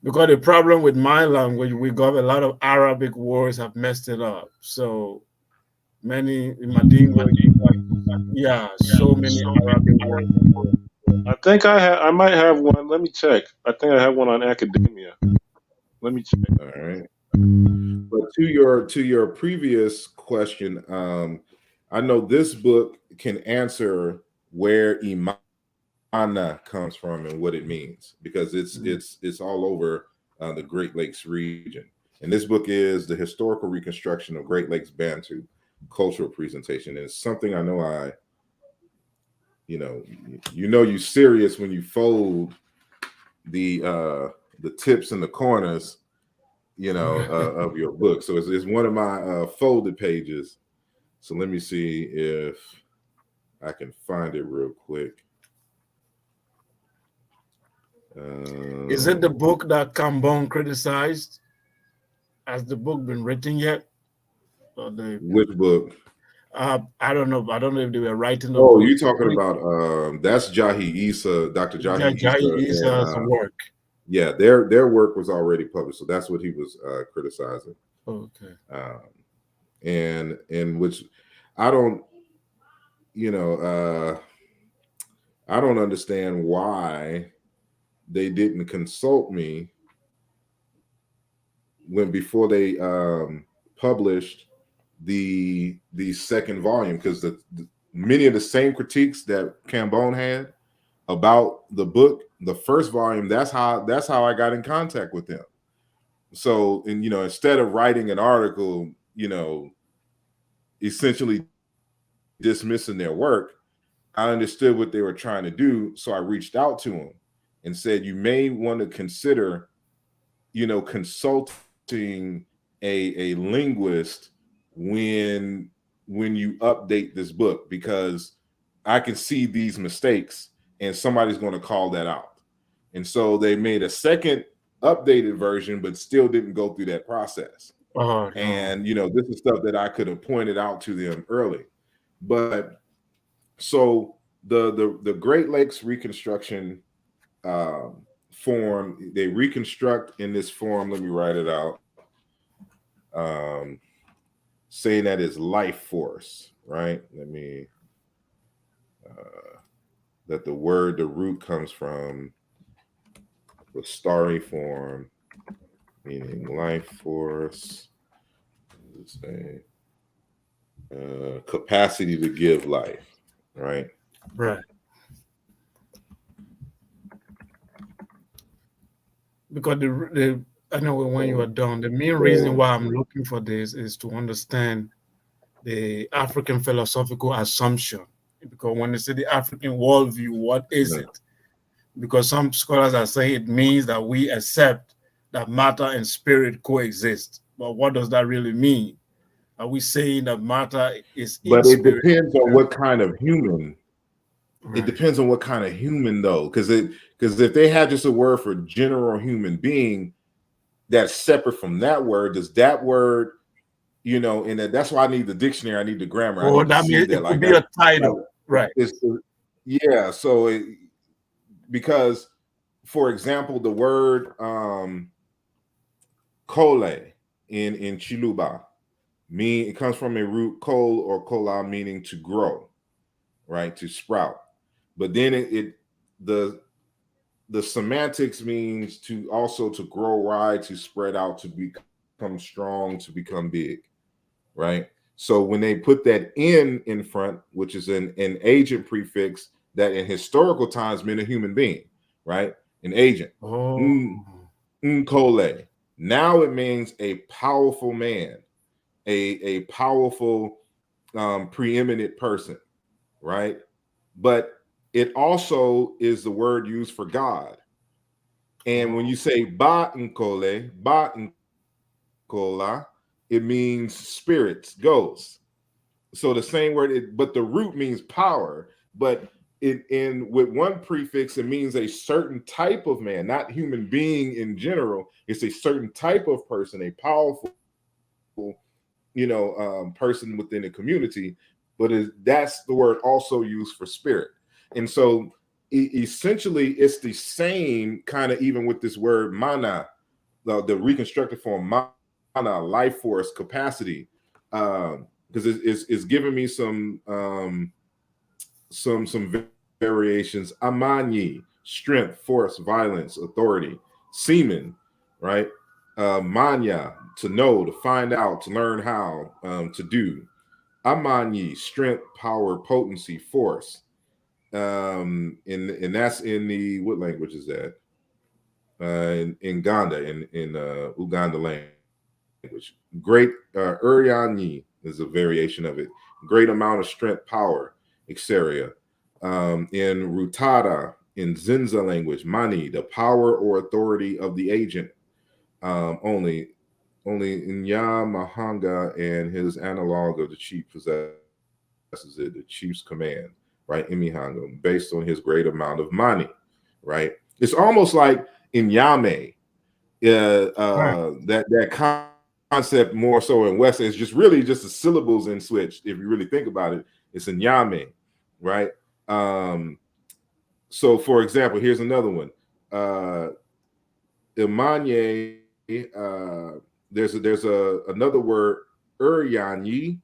Speaker 7: Because the problem with my language, we got a lot of Arabic words have messed it up. So many in Madinga, so many Arabic words.
Speaker 4: I think I might have one. Let me check. I think I have one on academia. Let me check.
Speaker 1: All right. But to your previous question, I know this book can answer where Imana comes from and what it means, because it's all over the Great Lakes region. And this book is The Historical Reconstruction of Great Lakes Bantu Cultural Presentation. And it's something I know you're serious when you fold the tips and the corners, of your book. So it's one of my folded pages. So let me see if I can find it real quick.
Speaker 7: Is it the book that Cambon criticized? Has the book been written yet?
Speaker 1: Which book?
Speaker 7: I don't know. I don't know if they were writing.
Speaker 1: Oh, you're talking about that's Jahi Issa, Dr. Jahi
Speaker 7: Issa's work.
Speaker 1: Yeah, their work was already published, so that's what he was criticizing.
Speaker 7: Okay.
Speaker 1: And which I don't, I don't understand why they didn't consult me before they published the second volume, because many of the same critiques that Cambon had about the book, the first volume, that's how I got in contact with them. So, and instead of writing an article, essentially dismissing their work, I understood what they were trying to do. So I reached out to them and said, you may want to consider, consulting a linguist when you update this book, because I can see these mistakes and somebody's going to call that out. And so they made a second updated version, but still didn't go through that process. And this is stuff that I could have pointed out to them early. But so the Great Lakes Reconstruction form, they reconstruct in this form. Let me write it out. Saying that is life force, right? Let me that the root comes from the starry form, meaning life force. Say capacity to give life, right?
Speaker 7: Right. Because I know when you are done, the main reason why I'm looking for this is to understand the African philosophical assumption. Because when they say the African worldview, what is it? Because some scholars are saying it means that we accept that matter and spirit coexist. But what does that really mean? Are we saying that matter is in
Speaker 1: But it
Speaker 7: spirit?
Speaker 1: depends on what kind of human. Right. It depends on what kind of human, though, because if they had just a word for general human being that's separate from that word, does that word you know, and that's why I need the dictionary. I need the grammar. I
Speaker 7: Oh,
Speaker 1: need to
Speaker 7: that
Speaker 1: see
Speaker 7: means
Speaker 1: that
Speaker 7: it
Speaker 1: like
Speaker 7: could be
Speaker 1: that.
Speaker 7: a title, right?
Speaker 1: Yeah. So because, for example, the word kole in Chiluba it comes from a root kol or kola, meaning to grow, right, to sprout. But then the semantics means to also to grow wide, to spread out, to become strong, to become big, right? So when they put that in front, which is an agent prefix that in historical times meant a human being, right? An agent.
Speaker 7: Oh.
Speaker 1: Nkole. Now it means a powerful man, a powerful, preeminent person, right? But it also is the word used for God. And when you say ba nkole, it means spirits, ghosts. So the same word, but the root means power. But with one prefix, it means a certain type of man, not human being in general. It's a certain type of person, a powerful, person within the community. But that's the word also used for spirit. And so essentially, it's the same kind of even with this word mana, the reconstructed form mana, life force, capacity. Because it's giving me some variations. Amani, strength, force, violence, authority. Semen, right? Manya, to know, to find out, to learn how, to do. Amani, strength, power, potency, force. And that's in the, what language is that? In Uganda, in Uganda language. Great Uriani is a variation of it. Great amount of strength, power, etc. In Rutara, in Zinza language, Mani, the power or authority of the agent. Only Inya Mahanga and his analog of the chief possesses it, the chief's command, right? Imihanga, based on his great amount of Mani, right? It's almost like Inyame, that concept more so in West. It's just really just the syllables in switch. If you really think about it, it's in Yame, right? So for example, here's another one. Imanye, there's another word, Uryanyi,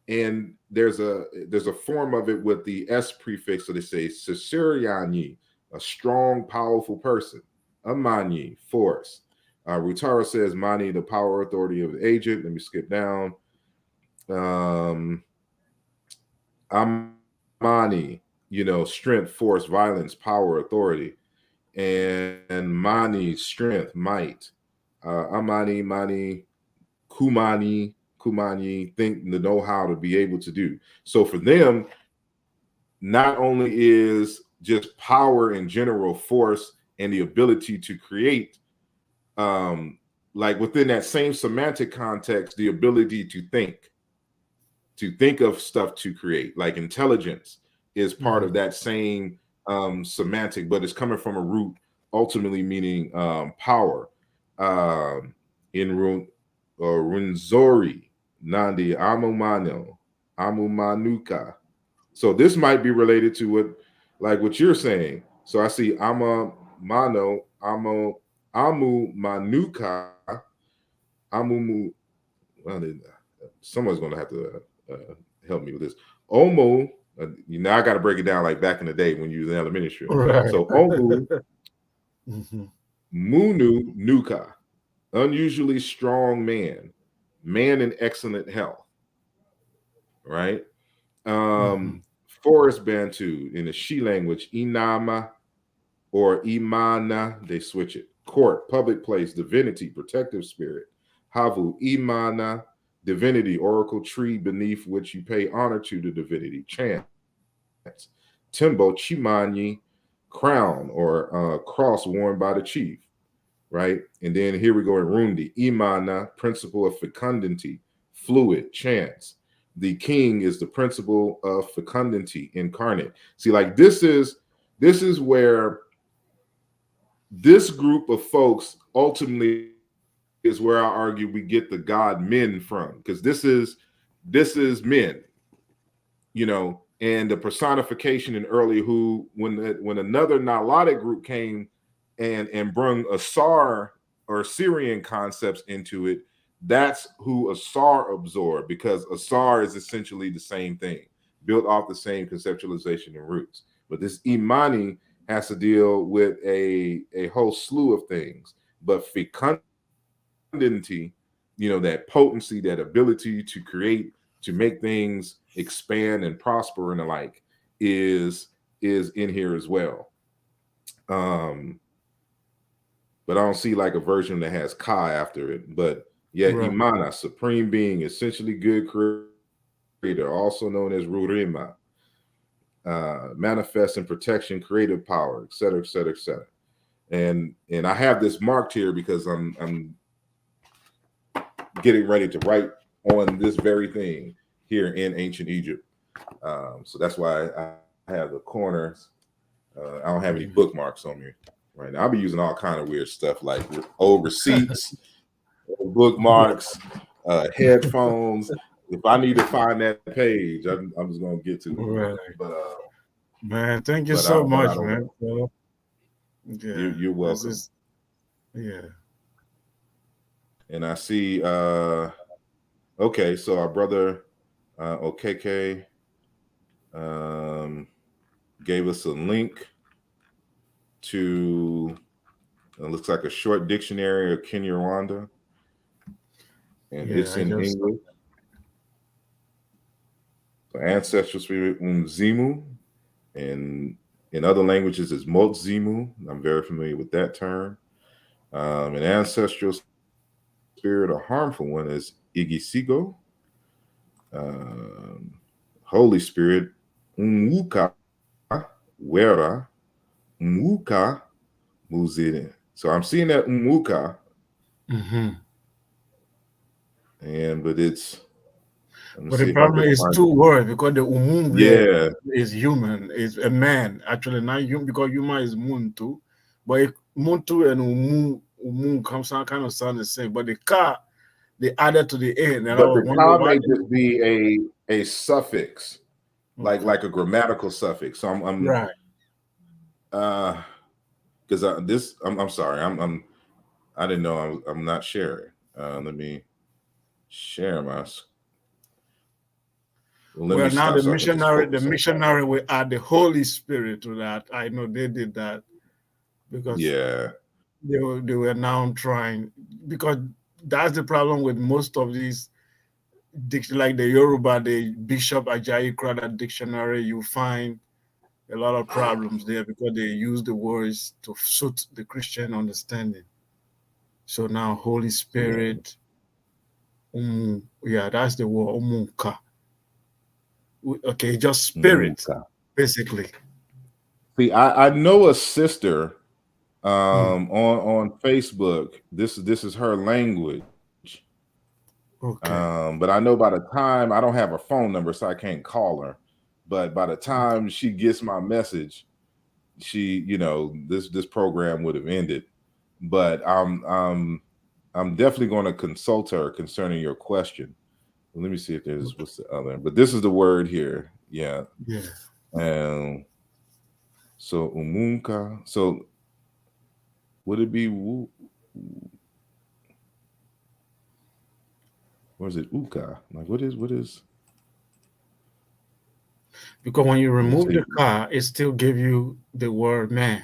Speaker 1: and there's a form of it with the S prefix, so they say Sisiryanyi, a strong, powerful person. Amanyi, force. Rutara says Mani, the power authority of the agent. Let me skip down. Amani, strength, force, violence, power, authority. And Mani, strength, might. Amani, Mani, Kumani, think the know-how to be able to do. So for them, not only is just power in general, force, and the ability to create, like within that same semantic context, the ability to think of stuff to create, like intelligence is part of that same semantic, but it's coming from a root ultimately meaning power. In Runzori, Nandi Amumanuka. So this might be related to what you're saying. So I see Amu Manuka, Amumu. Well, someone's going to have to help me with this. Omo, I got to break it down like back in the day when you was in elementary school. Right. So Omu Munu Nuka, unusually strong man in excellent health, right? Forest Bantu in the Shi language, Inama or Imana, they switch it. Court, public place, divinity, protective spirit. Havu, Imana, divinity, oracle, tree beneath which you pay honor to the divinity. Chance. Timbo, Chimanyi, crown or cross worn by the chief, right? And then here we go in Rundi, Imana, principle of fecundity, fluid, chance. The king is the principle of fecundity, incarnate. See, like this is where this group of folks ultimately is where I argue we get the God men from, because this is men, you know, and the personification in early who when another Nilotic group came and brung Asar or Syrian concepts into it, that's who Asar absorbed, because Asar is essentially the same thing, built off the same conceptualization and roots. But this Imani has to deal with a whole slew of things. But fecundity, you know, that potency, that ability to create, to make things expand and prosper and the like, is in here as well. But I don't see like a version that has Ka after it. But yeah,
Speaker 7: Right.
Speaker 1: Imana, supreme being, essentially good creator, also known as Rurima, manifest and protection, creative power, etc., etc., etc. And I have this marked here because I'm getting ready to write on this very thing here in ancient Egypt. So that's why I have the corners. I don't have any bookmarks on me right now. I'll be using all kind of weird stuff like old receipts, bookmarks, headphones. If I need to find that page, I'm just gonna get to it.
Speaker 7: Right.
Speaker 1: But
Speaker 7: man, thank you so much, man. So,
Speaker 1: yeah, you're welcome.
Speaker 7: Yeah.
Speaker 1: And I see. Okay, so our brother Okeke gave us a link to, it looks like a short dictionary of Kinyarwanda, and it's in English. So ancestral spirit Umzimu, and in other languages is Motzimu. I'm very familiar with that term. An ancestral spirit, a harmful one, is Igisigo. Holy Spirit Umwuka Wera Umwuka Muzine. So I'm seeing that Umwuka. But it's,
Speaker 7: but the problem is two words, because the Umun is human, is a man, actually not human, because human is Mun too. But Muntu and Umun comes out kind of sound the same. But the Ka, they added to the end. And
Speaker 1: but the Ka may just be a suffix, like a grammatical suffix. So I'm
Speaker 7: right.
Speaker 1: Because I'm sorry, I didn't know I'm not sharing. Let me share my.
Speaker 7: Well, now the missionary will add the Holy Spirit to that. I know they did that because they were now trying, because that's the problem with most of these, like the Yoruba, the Bishop Ajayi Crowther dictionary. You find a lot of problems there because they use the words to suit the Christian understanding. So now Holy Spirit, that's the word, Umunka. Okay, just spirit, basically.
Speaker 1: See, I know a sister on Facebook. This is her language.
Speaker 7: Okay.
Speaker 1: But I know by the time, I don't have her phone number, so I can't call her. But by the time she gets my message, she, you know, this program would have ended. But I'm definitely going to consult her concerning your question. Let me see if there's what's the other. But this is the word here. Yeah. So Umunka. So would it be Wu? Or is it Uka? Like what is?
Speaker 7: Because when you remove the Ka, it still give you the word man.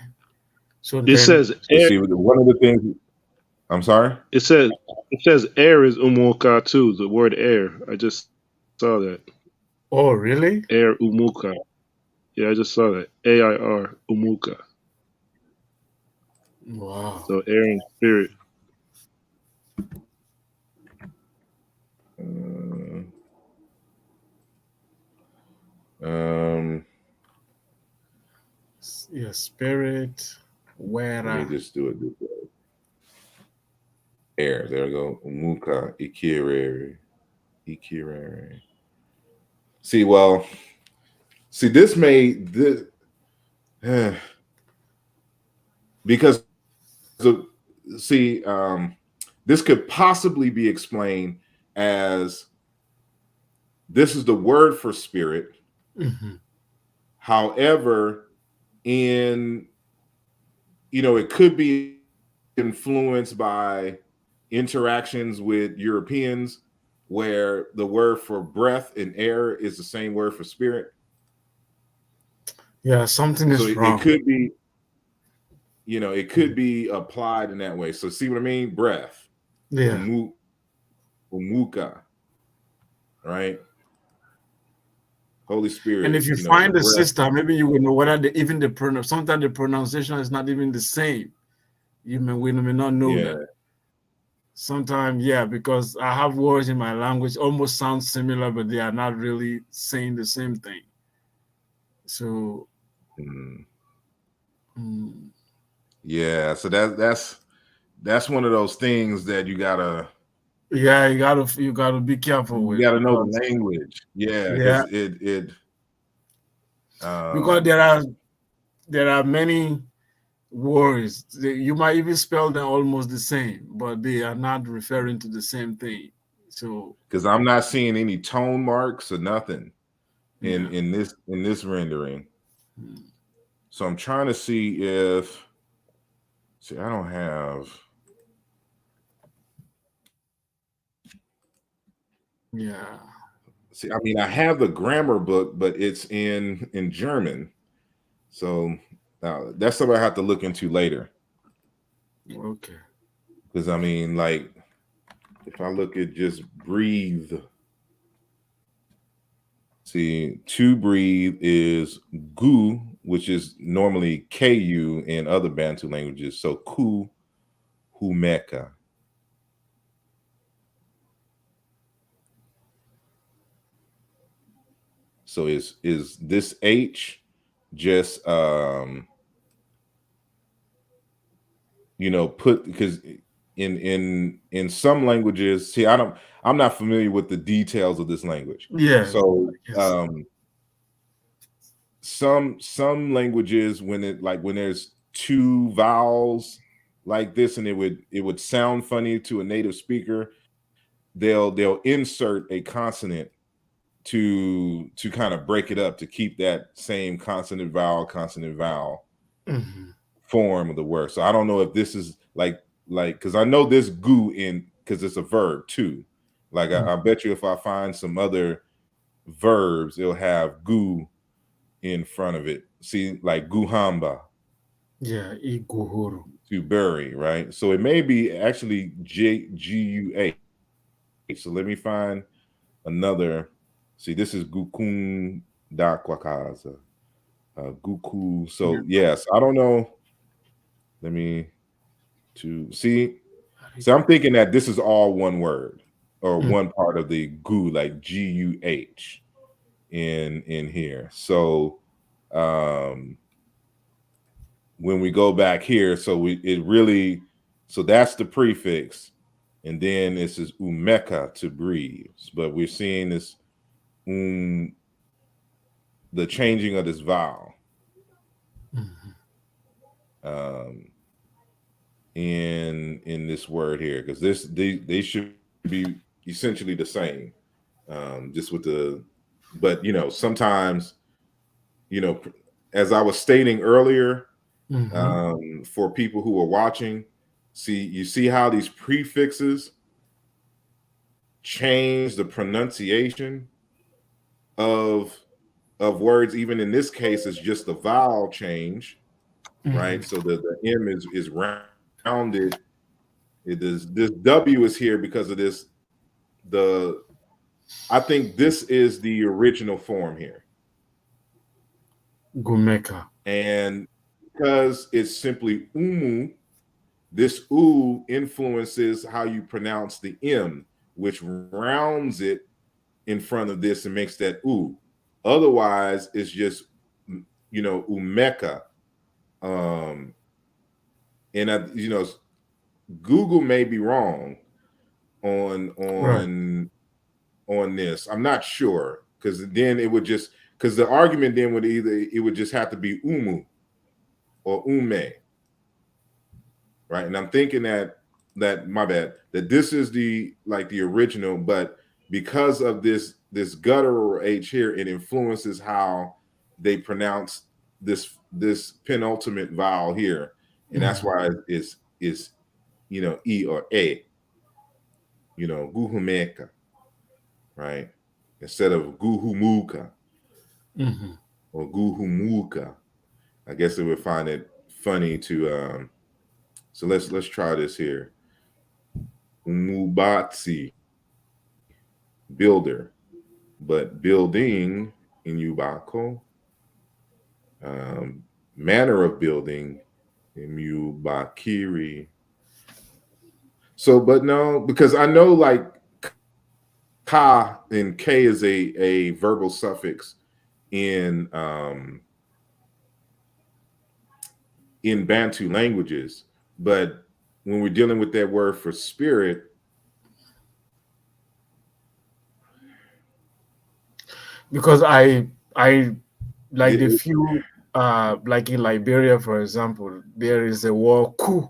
Speaker 7: So
Speaker 4: it says air.
Speaker 1: See, one of the things. I'm sorry.
Speaker 4: It says air is Umuka too. The word air. I just saw that.
Speaker 7: Oh, really?
Speaker 4: Air Umuka. Yeah, I just saw that. AIR Umuka.
Speaker 7: Wow.
Speaker 4: So air and spirit.
Speaker 7: Yeah, spirit. Where?
Speaker 1: Let me just do it this way. Air. There we go. Umuka Ikirere. See, this made this because this this could possibly be explained as this is the word for spirit. However, it could be influenced by interactions with Europeans, where the word for breath and air is the same word for spirit.
Speaker 7: Yeah, something is wrong.
Speaker 1: It could be, it could be applied in that way. So see what I mean? Breath.
Speaker 7: Yeah.
Speaker 1: Umuka. Right? Holy Spirit.
Speaker 7: And if you find a sister, maybe you will know whether sometimes the pronunciation is not even the same. We may not know that. Sometimes, because I have words in my language almost sound similar, but they are not really saying the same thing. So,
Speaker 1: yeah. So that's one of those things that you gotta.
Speaker 7: Yeah, you gotta be careful with.
Speaker 1: You gotta know the language. Yeah, because
Speaker 7: because there are many words. You might even spell them almost the same, but they are not referring to the same thing. So
Speaker 1: because I'm not seeing any tone marks or nothing in this rendering. So I'm trying to see if I don't have.
Speaker 7: Yeah.
Speaker 1: See, I mean, I have the grammar book, but it's in German. So that's something I have to look into later.
Speaker 7: Okay.
Speaker 1: Because I mean, like, if I look at just breathe, see, to breathe is gu, which is normally ku in other Bantu languages. So ku, humeka. So is this H just put, because in some languages, see, I'm not familiar with the details of this language.
Speaker 7: Yeah.
Speaker 1: So some languages, when there's two vowels like this and it would sound funny to a native speaker, they'll insert a consonant to kind of break it up, to keep that same consonant vowel form of the word. So I don't know if this is like because I know this gu because it's a verb too. Like I bet you if I find some other verbs, it'll have gu in front of it. See, like guhamba.
Speaker 7: Yeah, iguhuru.
Speaker 1: To bury, right? So it may be actually GUA. So let me find another. See, this is Gukun da Kwakaza. Guku. So yes, I don't know. Let me see. So I'm thinking that this is all one word or one part of the gu, like GUH in here. So when we go back here, so that's the prefix, and then this is umeka, to breathe. But we're seeing this the changing of this vowel in this word here, because they should be essentially the same, just with but sometimes, as I was stating earlier, for people who are watching, you see how these prefixes change the pronunciation of words. Even in this case, it's just the vowel change, right? So the M is rounded. This W is here because of this. I think this is the original form here.
Speaker 7: Gumeka.
Speaker 1: And because it's simply umu, this U influences how you pronounce the M, which rounds it in front of this and makes that U. Otherwise, it's just, umeka. And Google may be wrong on this. I'm not sure, because then it would just, because the argument then would just have to be umu or ume, right? And I'm thinking that my bad, that this is the original, but because of this guttural H here, it influences how they pronounce this penultimate vowel here, and that's why it's E or A, guhumeka, right, instead of guhumuka or guhumuka. I guess they would find it funny to so let's try this here. Umubatsi, builder, but building in Yubako, manner of building in Yubakiri. So, but no, because I know like ka and k is a verbal suffix in Bantu languages, but when we're dealing with that word for spirit,
Speaker 7: because I like the few like in Liberia, for example, there is a word ku,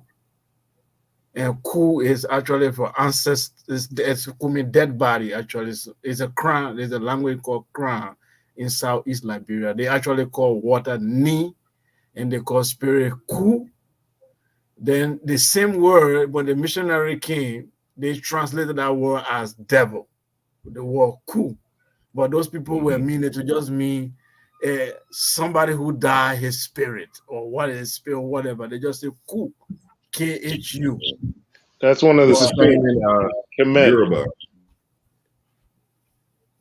Speaker 7: and ku is actually for ancestors. It's mean dead body. Actually, it's a crown. There's a language called crown in Southeast Liberia. They actually call water ni, and they call spirit ku. Then the same word, when the missionary came, they translated that word as devil, the word ku. But those people were meaning to just mean somebody who died, his spirit, or what is spirit, whatever. They just say ku, K-H-U.
Speaker 4: That's one of the
Speaker 1: this is same in
Speaker 4: Kemet.
Speaker 1: Yoruba.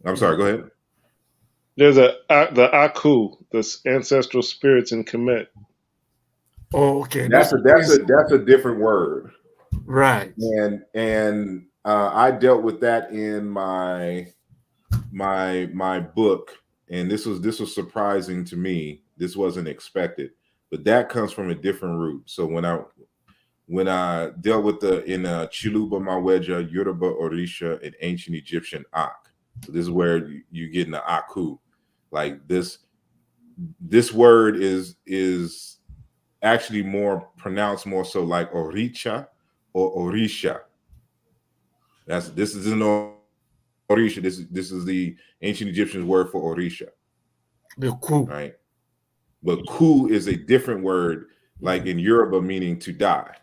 Speaker 1: I'm sorry, go ahead.
Speaker 4: There's the Aku, the ancestral spirits in Kemet.
Speaker 7: Oh, okay.
Speaker 1: That's a different word,
Speaker 7: right?
Speaker 1: And I dealt with that in my book, and this was surprising to me. This wasn't expected, but that comes from a different root. So when I dealt with in Chiluba Maweja, Yoruba Orisha, and ancient Egyptian Ak, so this is where you get in the Aku. Like this word is actually more pronounced more so like Oricha or Orisha. This is an Orisha. This is the ancient Egyptian word for Orisha.
Speaker 7: The ku,
Speaker 1: right? But ku is a different word, like in Yoruba, meaning to die.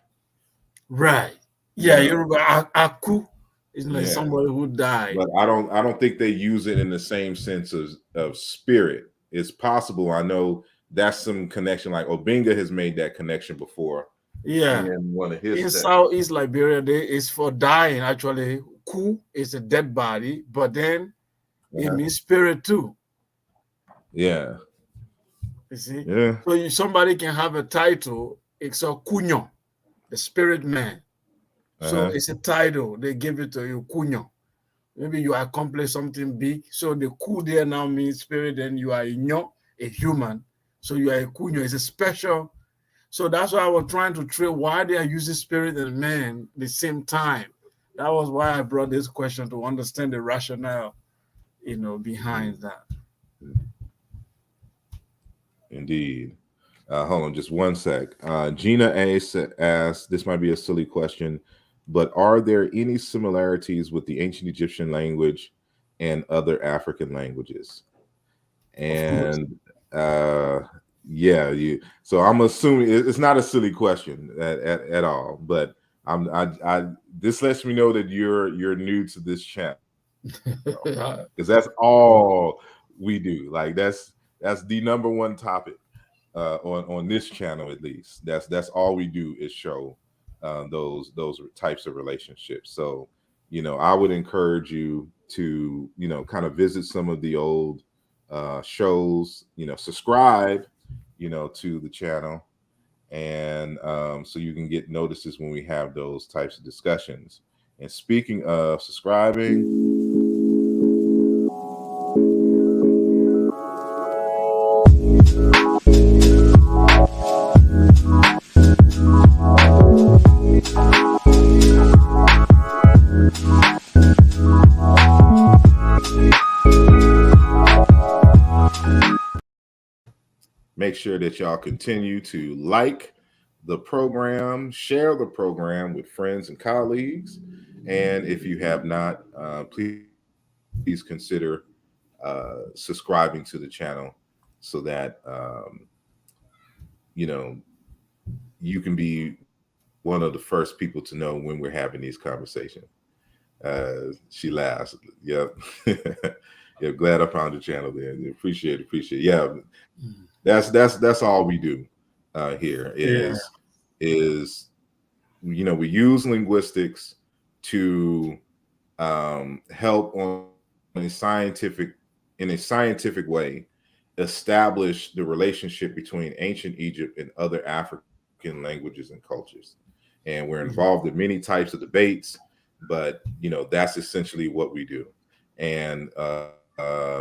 Speaker 7: Right. Yeah, Yoruba Aku is like somebody who died.
Speaker 1: But I don't think they use it in the same sense of spirit. It's possible. I know that's some connection. Like Obinga has made that connection before.
Speaker 7: Yeah.
Speaker 1: In one of his
Speaker 7: in Southeast Liberia, it's for dying. Actually, ku is a dead body, but then it means spirit too.
Speaker 1: Yeah.
Speaker 7: You see?
Speaker 1: Yeah.
Speaker 7: So somebody can have a title. It's a kunyo, the spirit man. So it's a title. They give it to you, kunyo. Maybe you accomplish something big. So the ku there now means spirit, and you are a human. So you are a kunyo. It's a special. So that's why I was trying to trace why they are using spirit and man at the same time. That was why I brought this question, to understand the rationale, behind that.
Speaker 1: Indeed. Hold on just one sec. Gina A asked, this might be a silly question, but are there any similarities with the ancient Egyptian language and other African languages? And yeah, so I'm assuming it's not a silly question at all, but this lets me know that you're new to this channel, because that's all we do. Like that's the number one topic on this channel, at least. That's all we do is show those types of relationships. So I would encourage you to kind of visit some of the old shows, subscribe to the channel, and so you can get notices when we have those types of discussions. And speaking of subscribing, make sure that y'all continue to like the program, share the program with friends and colleagues. And if you have not, please consider subscribing to the channel so that you know you can be one of the first people to know when we're having these conversations. She laughs. Yep. Yeah, glad I found the channel there. Appreciate. Yeah, that's all we do here is we use linguistics to help on a scientific way establish the relationship between ancient Egypt and other African languages and cultures. And we're involved in many types of debates, but that's essentially what we do. And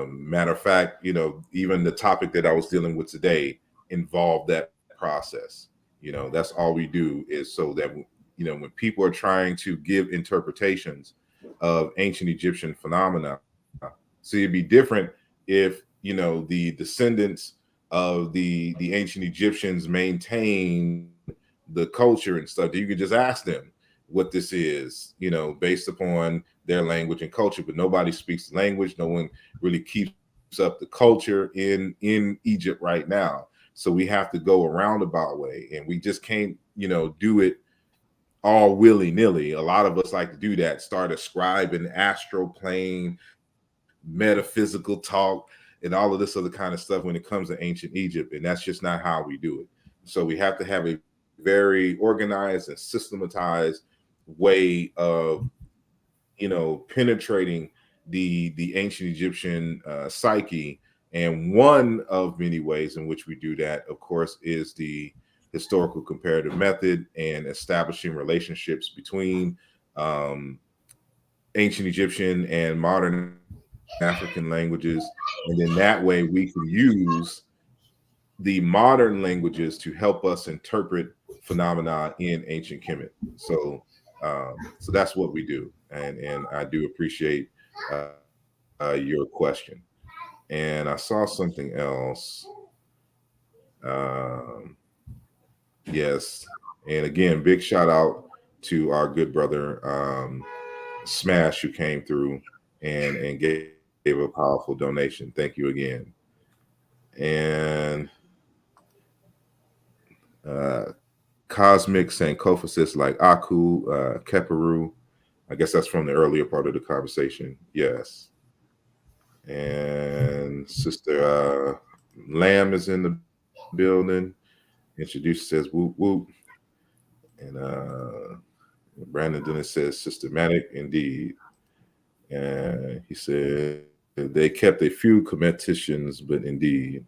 Speaker 1: matter of fact, even the topic that I was dealing with today involved that process. That's all we do, is so that when people are trying to give interpretations of ancient Egyptian phenomena, so it'd be different if the descendants of the ancient Egyptians maintain the culture and stuff. You could just ask them what this is, based upon their language and culture. But nobody speaks the language. No one really keeps up the culture in Egypt right now. So we have to go a roundabout way, and we just can't, do it all willy-nilly. A lot of us like to do that, start ascribing astral plane, metaphysical talk, and all of this other kind of stuff when it comes to ancient Egypt. And that's just not how we do it. So we have to have a very organized and systematized way of penetrating the ancient Egyptian psyche. And one of many ways in which we do that, of course, is the historical comparative method and establishing relationships between ancient Egyptian and modern African languages. And then that way we can use the modern languages to help us interpret phenomena in ancient Kemet. So that's what we do. And I do appreciate your question. And I saw something else. Um, yes. And again, big shout out to our good brother Smash, who came through and gave a powerful donation. Thank you again. And uh, Cosmic saying Kophasis like Aku, Keperu. I guess that's from the earlier part of the conversation. Yes. And Sister Lamb is in the building. Introduced, says whoop whoop. And Brandon Dennis says systematic indeed. And he said they kept a few commeticians, but indeed,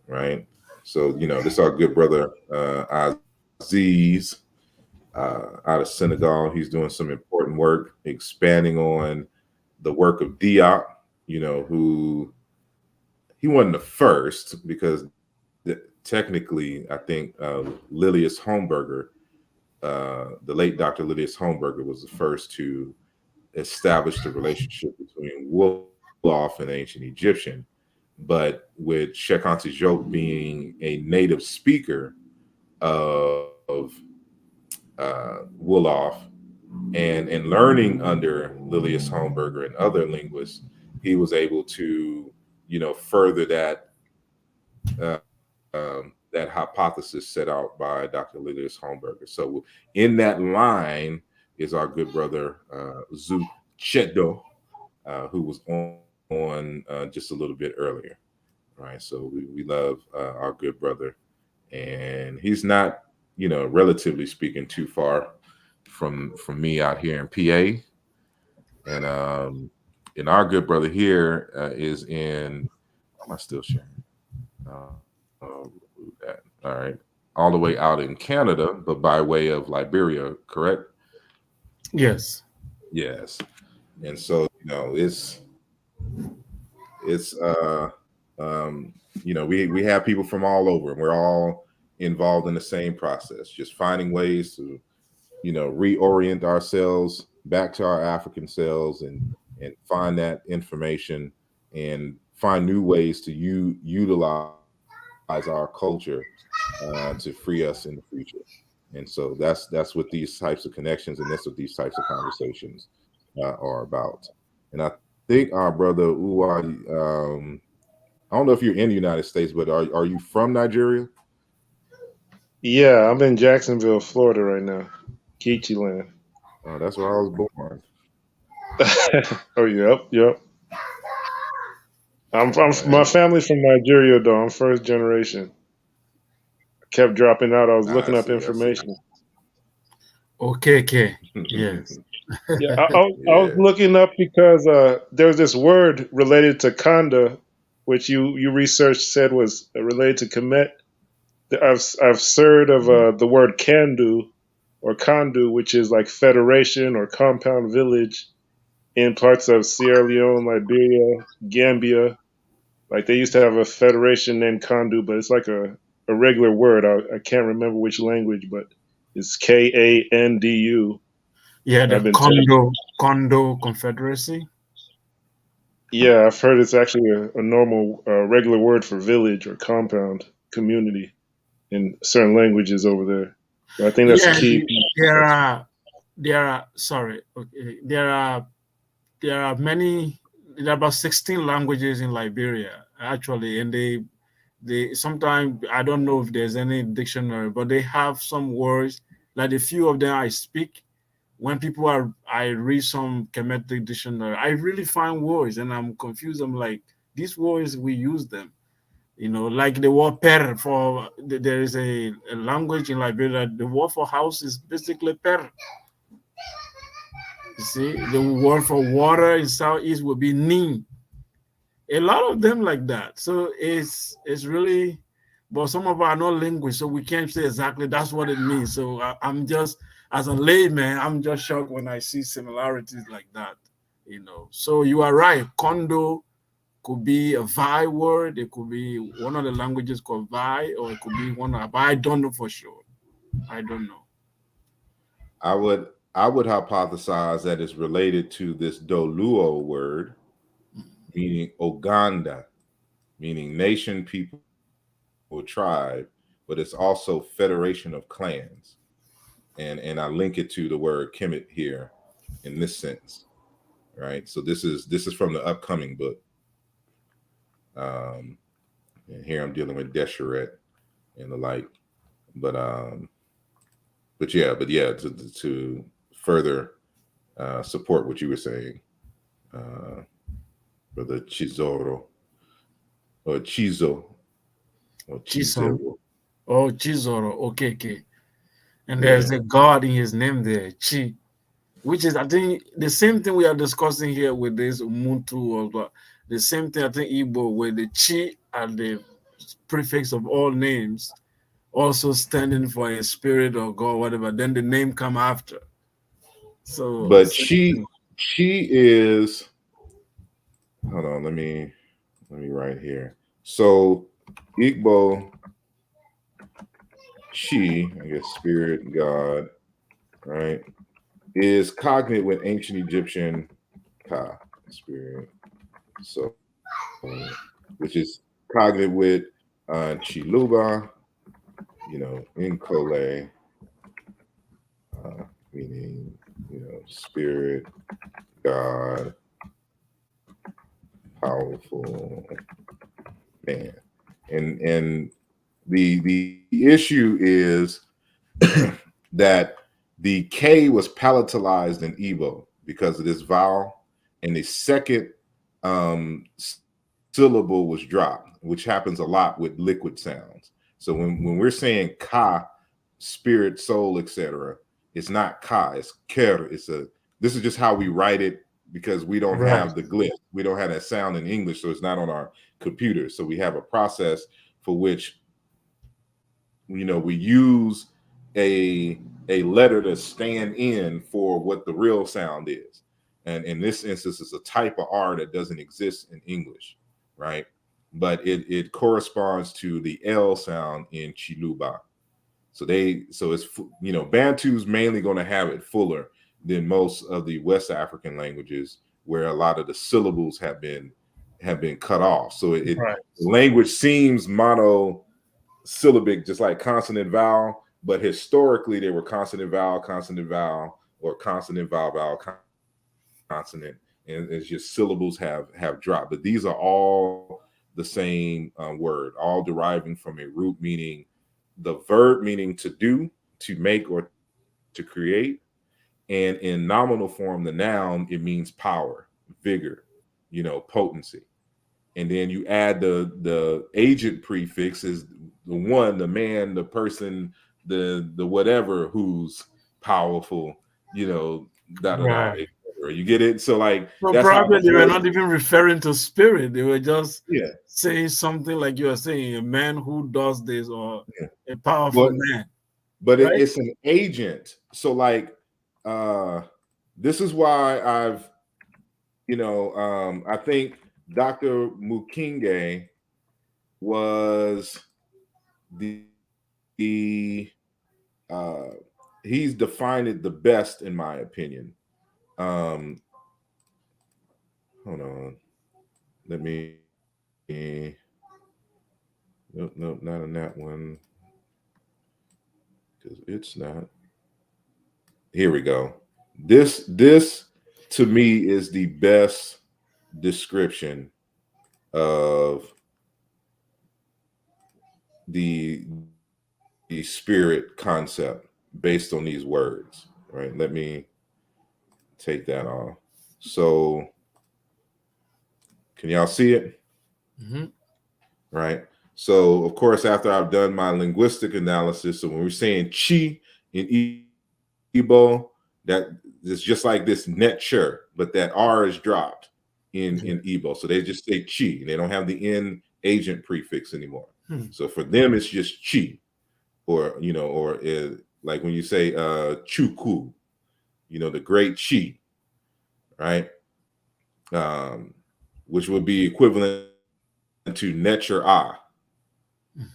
Speaker 1: right? So this our good brother Aziz out of Senegal. He's doing some important work, expanding on the work of Diop. Who he wasn't the first, because technically, I think Lilius Homburger, the late Dr. Lilius Homburger, was the first to establish the relationship between Wolof and ancient Egyptian. But with Sheikh Anta Diop being a native speaker of Wolof and learning under Lilius Homburger and other linguists, he was able to further that hypothesis set out by Dr. Lilius Homburger. So in that line is our good brother Zu Chedo, who was on just a little bit earlier, right? So we love our good brother, and he's not, relatively speaking, too far from me out here in PA. And our good brother here is in. Am I still sharing? That. All right, all the way out in Canada, but by way of Liberia, correct?
Speaker 7: Yes.
Speaker 1: Yes. And so it's we have people from all over, and we're all involved in the same process, just finding ways to reorient ourselves back to our African selves and find that information and find new ways to utilize our culture to free us in the future. And so that's what these types of connections and that's what these types of conversations are about. And I think our brother Uwa, I don't know if you're in the United States, but are you from Nigeria?
Speaker 4: Yeah, I'm in Jacksonville, Florida right now. Geechee land.
Speaker 1: That's where I was born.
Speaker 4: Oh, yep. My
Speaker 1: Right.
Speaker 4: family's from Nigeria, though. I'm first generation. Kept dropping out. I was
Speaker 1: I
Speaker 4: looking up
Speaker 1: see. I see.
Speaker 4: information.
Speaker 7: Okay. Yes.
Speaker 4: Yeah, I was
Speaker 1: Yeah.
Speaker 4: looking up because there's this word related to Kanda, which you researched said was related to Kemet. I've heard of
Speaker 1: Mhm.
Speaker 4: the word Kandu or Kandu, which is like federation or compound village in parts of Sierra Leone, Liberia, Gambia. Like they used to have a federation named Kandu, but it's like a regular word. I can't remember which language, but it's Kandu.
Speaker 7: Yeah,
Speaker 4: I've
Speaker 7: the
Speaker 4: been told.
Speaker 7: Condo Confederacy.
Speaker 4: Yeah, I've heard it's actually a normal, regular word for village or compound community in certain languages over there. But I think that's a
Speaker 7: Yeah,
Speaker 4: key.
Speaker 7: sorry. Okay, there are many. There are about 16 languages in Liberia actually, and they sometimes I don't know if there's any dictionary, but they have some words. Like a few of them I speak. When I read some Kemetic dictionary, I really find words and I'm confused. I'm like, these words we use them, like the word per for there is a language in Liberia. The word for house is basically per. You see, the word for water in Southeast would be ni. A lot of them like that. So it's really, but some of us are not linguists, so we can't say exactly that's what it means. So I'm just, as a layman, I'm just shocked when I see similarities like that. So you are right. Kondo could be a Vi word. It could be one of the languages called Vi, or it could be one of, but I don't know for sure. I don't know.
Speaker 1: I would hypothesize that it's related to this Doluo word, meaning Oganda, meaning nation, people, or tribe, but it's also federation of clans. And I link it to the word Kemet here in this sense, right? So this is from the upcoming book. And here I'm dealing with Desheret and the like. But yeah, to further support what you were saying, uh, Brother Chizoro or Chizo or
Speaker 7: Chisom.
Speaker 1: Chizero.
Speaker 7: Oh, Chizoro. Okay. And there's
Speaker 1: Yeah.
Speaker 7: a God in his name there, Chi, which is, I think, the same thing we are discussing here with this Muntu, or the same thing I think Igbo, where the Chi are the prefix of all names, also standing for a spirit or God, whatever. Then the name come after. So
Speaker 1: But
Speaker 7: same
Speaker 1: she
Speaker 7: thing.
Speaker 1: she is, hold on, let me write here. So Igbo Chi, I guess spirit, God, right, is cognate with ancient Egyptian Ka, spirit. So which is cognate with Chiluba, Nkole, meaning, spirit, God, powerful man. And the issue is that the K was palatalized in Igbo because of this vowel, and the second um, syllable was dropped, which happens a lot with liquid sounds. So when we're saying ka, spirit, soul, etc., it's not ka, it's ker. This is just how we write it because we don't
Speaker 7: Right.
Speaker 1: have the glyph. We don't have that sound in English, so it's not on our computer. So we have a process for which we use a letter to stand in for what the real sound is. And in this instance, it's a type of R that doesn't exist in English, right? But it corresponds to the L sound in Chiluba. So it's Bantu's mainly going to have it fuller than most of the West African languages, where a lot of the syllables have been cut off. So
Speaker 7: Right.
Speaker 1: language seems syllabic, just like consonant vowel, but historically they were consonant vowel, or consonant vowel, consonant, and it's just syllables have dropped. But these are all the same word, all deriving from a root meaning the verb meaning to do, to make, or to create. And in nominal form, the noun, it means power, vigor, potency. And then you add the agent prefix is the one, the man, the person, the whatever, who's powerful, da da da.
Speaker 7: Right.
Speaker 1: You get it? So like,
Speaker 7: So
Speaker 1: that's how
Speaker 7: probably they were not even referring to spirit. They were just
Speaker 1: yeah,
Speaker 7: saying something like you are saying, a man who does this, or
Speaker 1: yeah.
Speaker 7: a powerful man.
Speaker 1: But
Speaker 7: right?
Speaker 1: it's an agent. So like, this is why I've, I think Dr. Mukinge was he's defined it the best in my opinion. Hold on, let me nope, not in that one, because it's not. Here we go. This to me is the best description of the spirit concept based on these words, right? Let me take that off. So can y'all see it?
Speaker 7: Mm-hmm.
Speaker 1: Right. So of course, after I've done my linguistic analysis, so when we're saying chi in Igbo, that is just like this nature, but that R is dropped in Igbo. So they just say chi. They don't have the N agent prefix anymore. So for them, it's just chi, or like when you say chuku, the great chi, right? Which would be equivalent to Necher Ah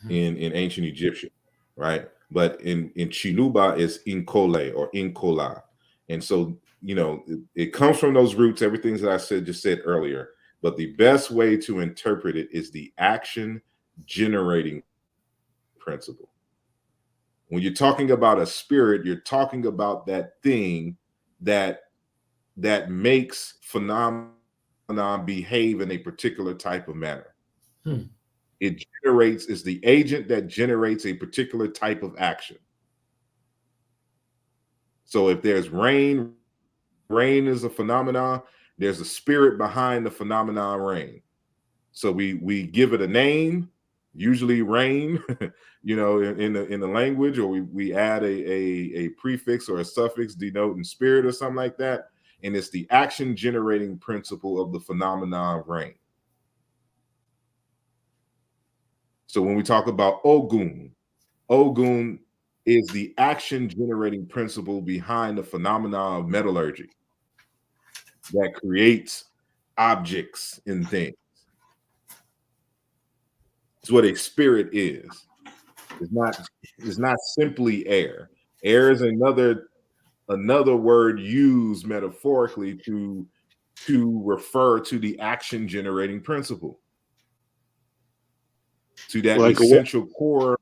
Speaker 1: in ancient Egyptian, right? But in Chinuba is Inkole or Inkola. And so, it comes from those roots, everything that I just said earlier. But the best way to interpret it is the action generating principle. When you're talking about a spirit, you're talking about that thing that makes phenomenon behave in a particular type of manner. It is the agent that generates a particular type of action. So if there's rain is a phenomenon, there's a spirit behind the phenomenon rain. So we give it a name, usually rain, in the language, or we add a prefix or a suffix denoting spirit or something like that. And it's the action generating principle of the phenomenon rain. So when we talk about Ogun is the action generating principle behind the phenomenon of metallurgy that creates objects and things. It's what a spirit is. It's not simply air. Air is another word used metaphorically to refer to the action generating principle, to that
Speaker 4: Like
Speaker 1: essential core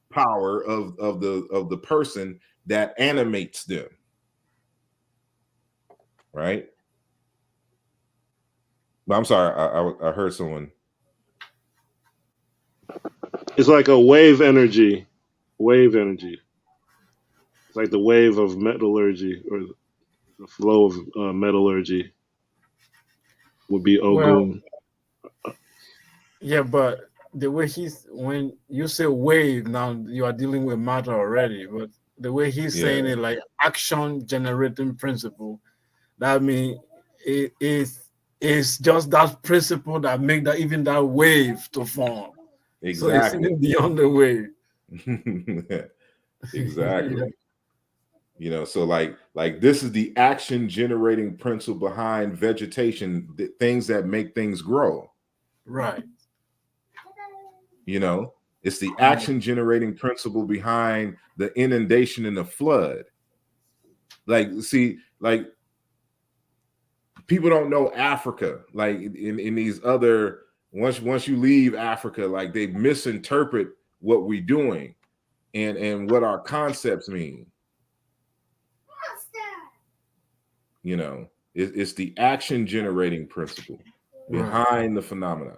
Speaker 1: power of the person that animates them, right? But I'm sorry, I heard someone.
Speaker 4: It's like a wave energy. It's like the wave of metallurgy, or the flow of metallurgy would be Ogun.
Speaker 7: Well, yeah, but the way when you say wave, now you are dealing with matter already. But the way he's saying it, like action generating principle, that means it is just that principle that make that even that wave to form.
Speaker 1: Exactly.
Speaker 7: So it's even beyond the wave.
Speaker 1: Exactly. So like this is the action generating principle behind vegetation, things that make things grow.
Speaker 7: Right.
Speaker 1: It's the action generating principle behind the inundation and the flood. Like, see, like, people don't know Africa. Like in these other, once you leave Africa, like they misinterpret what we're doing and what our concepts mean. You know, it's the action generating principle behind the phenomena.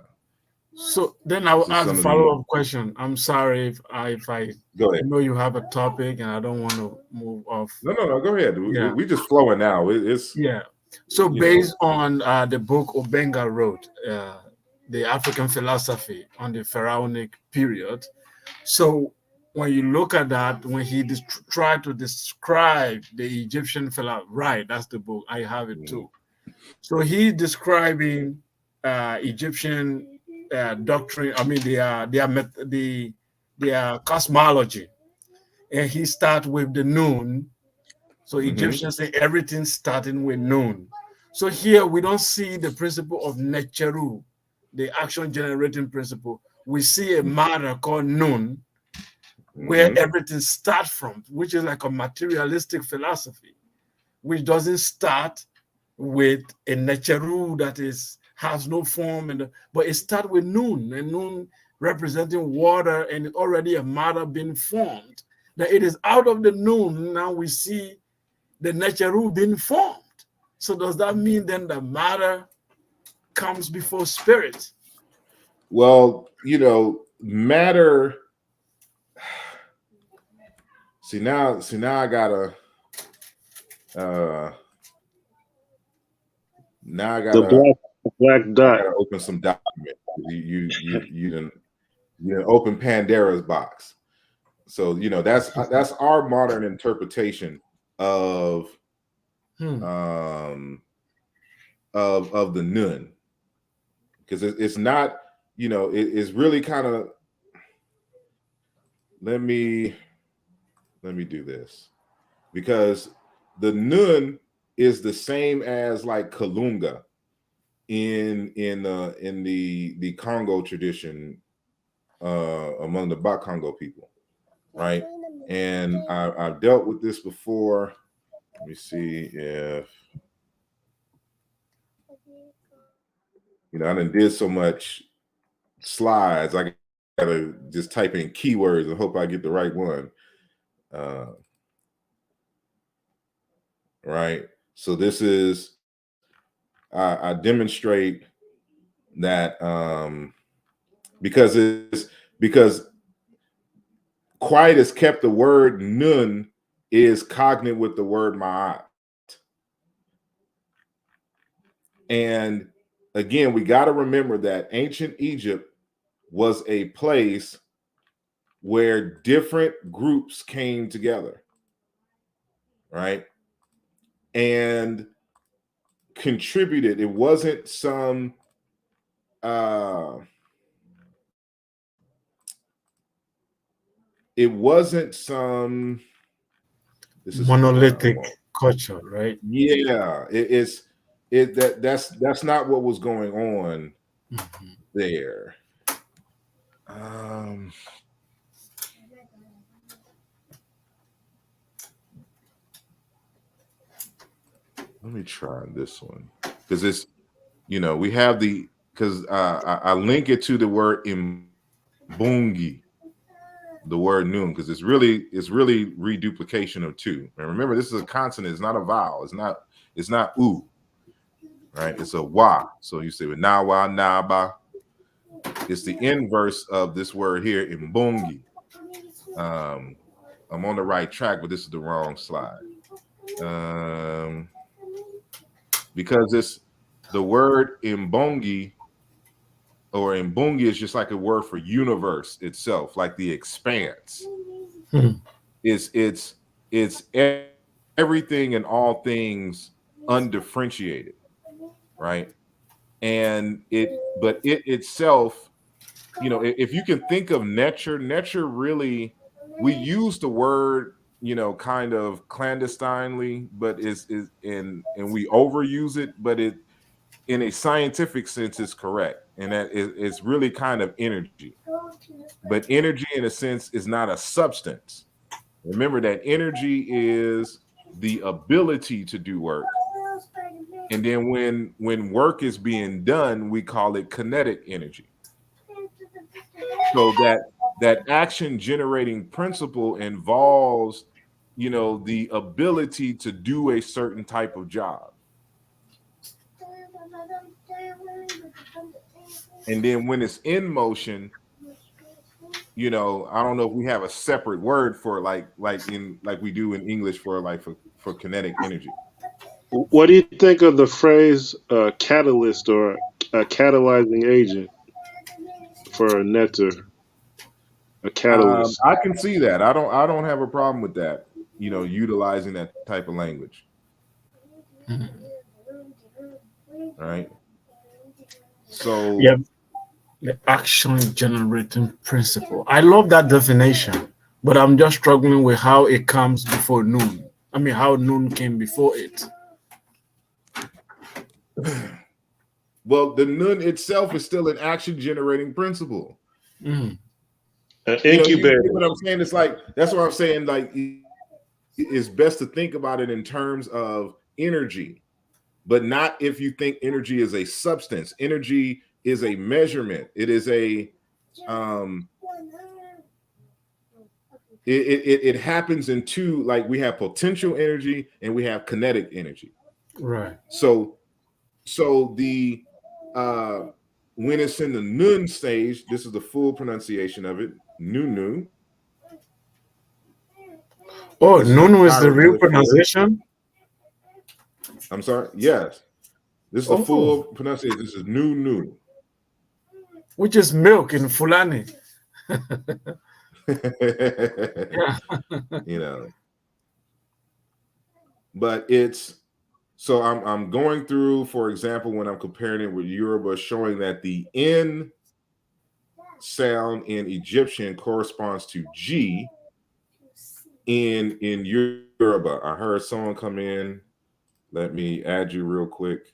Speaker 7: So then I will
Speaker 1: This is
Speaker 7: ask a
Speaker 1: some of the
Speaker 7: follow-up question. I'm sorry if I
Speaker 1: Go ahead.
Speaker 7: know you have a topic and I don't want to move off.
Speaker 1: No, go ahead.
Speaker 7: Yeah.
Speaker 1: We just flowing now. It's
Speaker 7: Yeah. So based on the book Obenga wrote, the African philosophy on the pharaonic period. So when you look at that, when he tried to describe the Egyptian philosophy, right? That's the book. I have it too. So he's describing Egyptian doctrine. I mean, their cosmology, and he starts with the noon. So Egyptians say everything starting with noon. So here we don't see the principle of Necheru, the action generating principle. We see a matter called noon, where everything starts from, which is like a materialistic philosophy, which doesn't start with a Necheru that has no form, but it starts with noon, and noon representing water, and already a matter being formed. That it is out of the noon now we see the Necheru being formed. So does that mean then the matter comes before spirit?
Speaker 1: Well, matter. See now I gotta. Now I gotta.
Speaker 4: The black dot.
Speaker 1: I gotta open some documents. You didn't open Pandora's box. So that's our modern interpretation of the nun, because it's not, it's really kind of. Let me do this, because the nun is the same as like Kalunga in the Congo tradition, among the Bakongo people, right? And I've dealt with this before. Let me see if I done did so much slides. I gotta just type in keywords and hope I get the right one. Right. So this is I demonstrate that because Quietus kept the word nun is cognate with the word ma'at. And again, we got to remember that ancient Egypt was a place where different groups came together, right? And contributed. It wasn't some
Speaker 7: monolithic culture, right?
Speaker 1: Yeah, that's not what was going on there. Let me try this one, because it's we have because I link it to the word imbungi, the word noon, because it's really reduplication of two. And remember, this is a consonant, it's not a vowel, it's not u, right? It's a wa. So you say with na wa na ba. It's the inverse of this word here, imbungi. I'm on the right track, but this is the wrong slide. Because it's the word imbongi, or imbungi, is just like a word for universe itself, like the expanse. It's everything and all things undifferentiated, right? And it itself, if you can think of nature really, we use the word kind of clandestinely, but is and we overuse it, but it in a scientific sense is correct, and that it's really kind of energy. But energy in a sense is not a substance. Remember that energy is the ability to do work, and then when work is being done, we call it kinetic energy. So that action generating principle involves, the ability to do a certain type of job. And then when it's in motion, I don't know if we have a separate word for like we do in English for for kinetic energy.
Speaker 4: What do you think of the phrase catalyst or a catalyzing agent for a netter? A catalyst.
Speaker 1: I can see that. I don't have a problem with that, utilizing that type of language. Right. So
Speaker 7: Yeah, the action generating principle. I love that definition, but I'm just struggling with how it comes before noon. I mean, how noon came before it.
Speaker 1: well, the nun itself is still an action generating principle.
Speaker 7: Mm.
Speaker 4: An
Speaker 1: You
Speaker 4: incubator.
Speaker 1: get what I'm saying? It's like, that's what I'm saying. Like, it's best to think about it in terms of energy, but not if you think energy is a substance. Energy is a measurement. It is a it happens in two, like we have potential energy and we have kinetic energy.
Speaker 7: Right.
Speaker 1: So the when it's in the nun stage, this is the full pronunciation of it, nunu.
Speaker 7: Oh,
Speaker 1: This is
Speaker 7: noon was the real
Speaker 1: hieroglyph for it.
Speaker 7: pronunciation?
Speaker 1: I'm sorry. Yes, this is the full pronunciation. This is nunu.
Speaker 7: Which is milk in Fulani.
Speaker 1: But it's, so I'm going through, for example, when I'm comparing it with Yoruba, showing that the N sound in Egyptian corresponds to G in Yoruba. I heard someone come in. Let me add you real quick,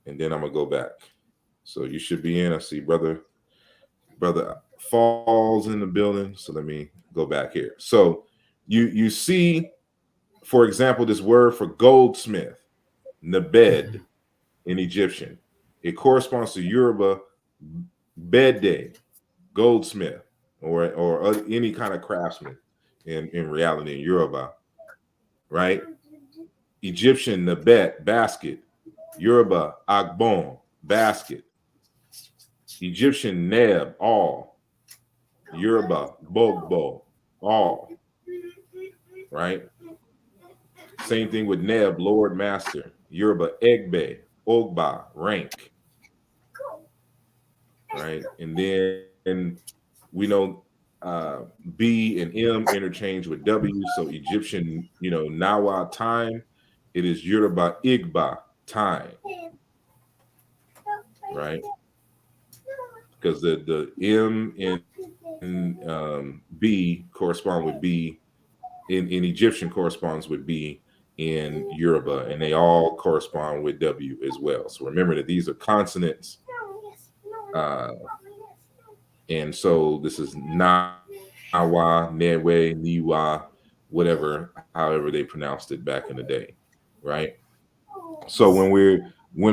Speaker 1: and then I'm gonna go back. So you should be in. I see brother Falls in the building. So let me go back here. So you see, for example, this word for goldsmith, nebed, in Egyptian. It corresponds to Yoruba bede, goldsmith, or any kind of craftsman in reality in Yoruba, right? Egyptian nebet, basket. Yoruba agbon, basket. Egyptian neb, all. Yoruba bogbo, all. Right? Same thing with neb, lord, master. Yoruba egbe, ogba, rank. Right? And then we know B and M interchange with W. So Egyptian, Nawa, time. It is Yoruba Igba, time. Right? Because the M and B correspond with B in Egyptian corresponds with B in Yoruba, and they all correspond with W as well. So remember that these are consonants. And so this is Nawa, Newe, Niwa, whatever, however they pronounced it back in the day, right? So when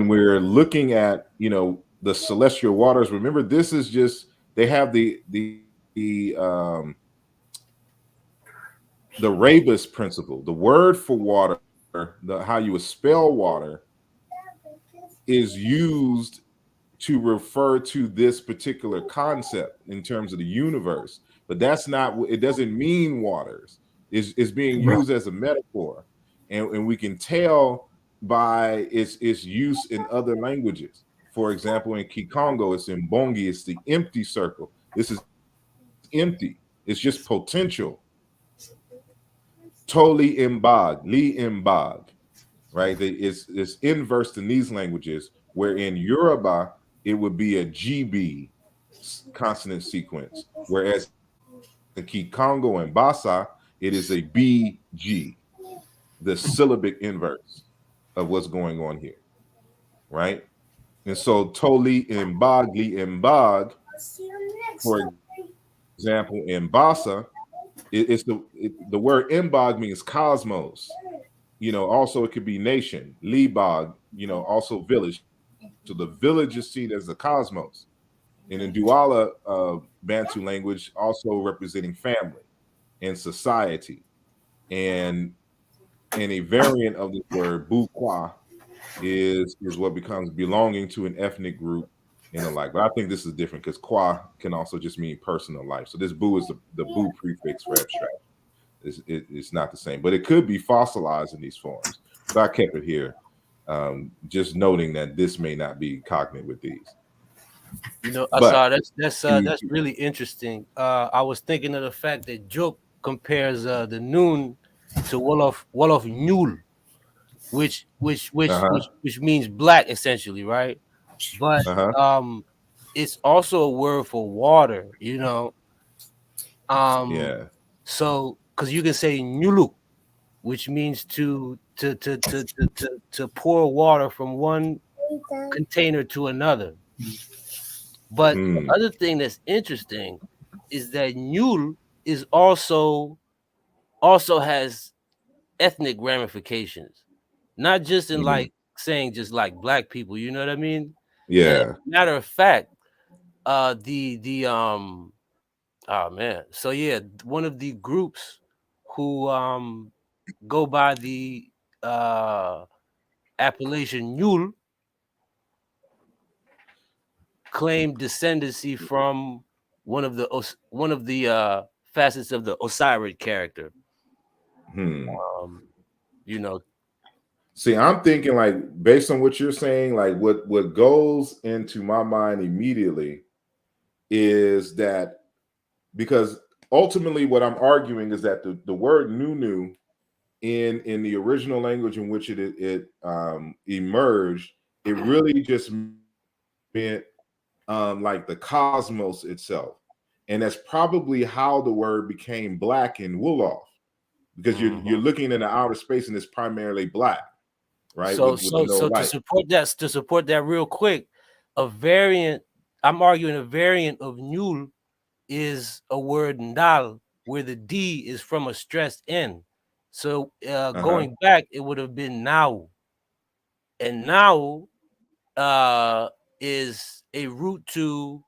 Speaker 1: we're looking at, the celestial waters, remember this is just, they have the Rebus principle. The word for water, how you would spell water, is used to refer to this particular concept in terms of the universe, but that's not, it doesn't mean waters. It's being used as a metaphor, and we can tell by its use in other languages. For example, in Kikongo, it's in Bongi, it's the empty circle. This is empty. It's just potential. Toli imbag, li imbag, right? It's inverse in these languages, where in Yoruba, it would be a GB consonant sequence, whereas in Kikongo and Basa, it is a BG, the syllabic inverse of what's going on here, right? And so Toli Mbag, Li Mbag, for example, in Basa, it's the word Mbag means cosmos. Also it could be nation. Libag, also village. So the village is seen as the cosmos. In the Duala Bantu language, also representing family and society, and a variant of this word, bukwa, is what becomes belonging to an ethnic group in the like. But I think this is different because kwa can also just mean personal life. So this bu is the bu prefix for abstract. It's not the same, but it could be fossilized in these forms. So I kept it here, just noting that this may not be cognate with these.
Speaker 6: You know, I
Speaker 1: But
Speaker 6: saw that's really interesting. I was thinking of the fact that Joke compares the noon to Wolof Nul, which means black essentially, right? But it's also a word for water, you know.
Speaker 1: Yeah.
Speaker 6: So because you can say Nulu, which means to pour water from one container to another. But the other thing that's interesting is that Nul is also has ethnic ramifications, not just in like saying just like black people, you know what I mean? And
Speaker 1: Yeah.
Speaker 6: matter of fact, oh man, so yeah, one of the groups who go by the appellation Nul claim descendancy from one of the facets of the Osiris character. You know,
Speaker 1: see, I'm thinking like based on what you're saying, like what goes into my mind immediately is that because ultimately what I'm arguing is that the word nunu in the original language in which it emerged, it really just meant like the cosmos itself, and that's probably how the word became black in Wolof, because you're looking in the outer space and it's primarily black, right?
Speaker 6: So
Speaker 1: With the no light.
Speaker 6: to support that real quick, a variant. I'm arguing a variant of Nul is a word Ndal, where the D is from a stressed N. So going back, it would have been now, and now is a root to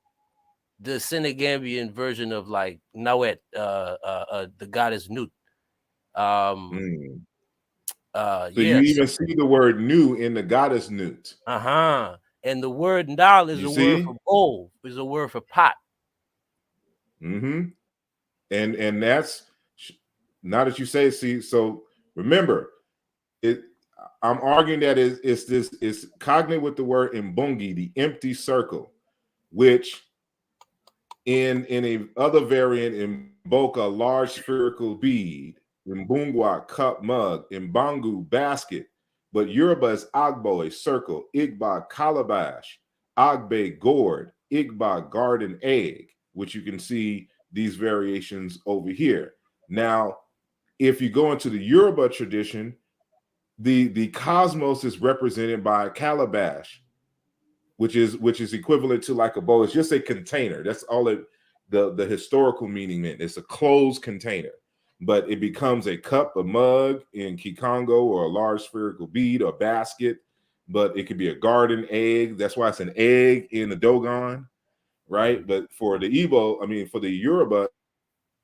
Speaker 6: the Senegambian version of like Nawet, the goddess Nut.
Speaker 1: So you
Speaker 6: Yes.
Speaker 1: even see the word new in the goddess Nut.
Speaker 6: And the word Ndal is
Speaker 1: You
Speaker 6: a word
Speaker 1: see?
Speaker 6: for bowl, is a word for pot.
Speaker 1: And that's now that you say, see, so remember, I'm arguing that it's cognate with the word imbungi, the empty circle, which in a other variant invoke a large spherical bead, imbungwa cup mug, imbangu basket, but Yoruba is agbo, a circle, igba calabash, agbe gourd, igba garden egg, which you can see these variations over here. Now, if you go into the Yoruba tradition, the cosmos is represented by a calabash, which is equivalent to like a bowl. It's just a container. That's all it the historical meaning meant. It's a closed container, but it becomes a cup, a mug in Kikongo, or a large spherical bead or basket. But it could be a garden egg. That's why it's an egg in the Dogon, right? But for the Igbo, I mean, for the Yoruba,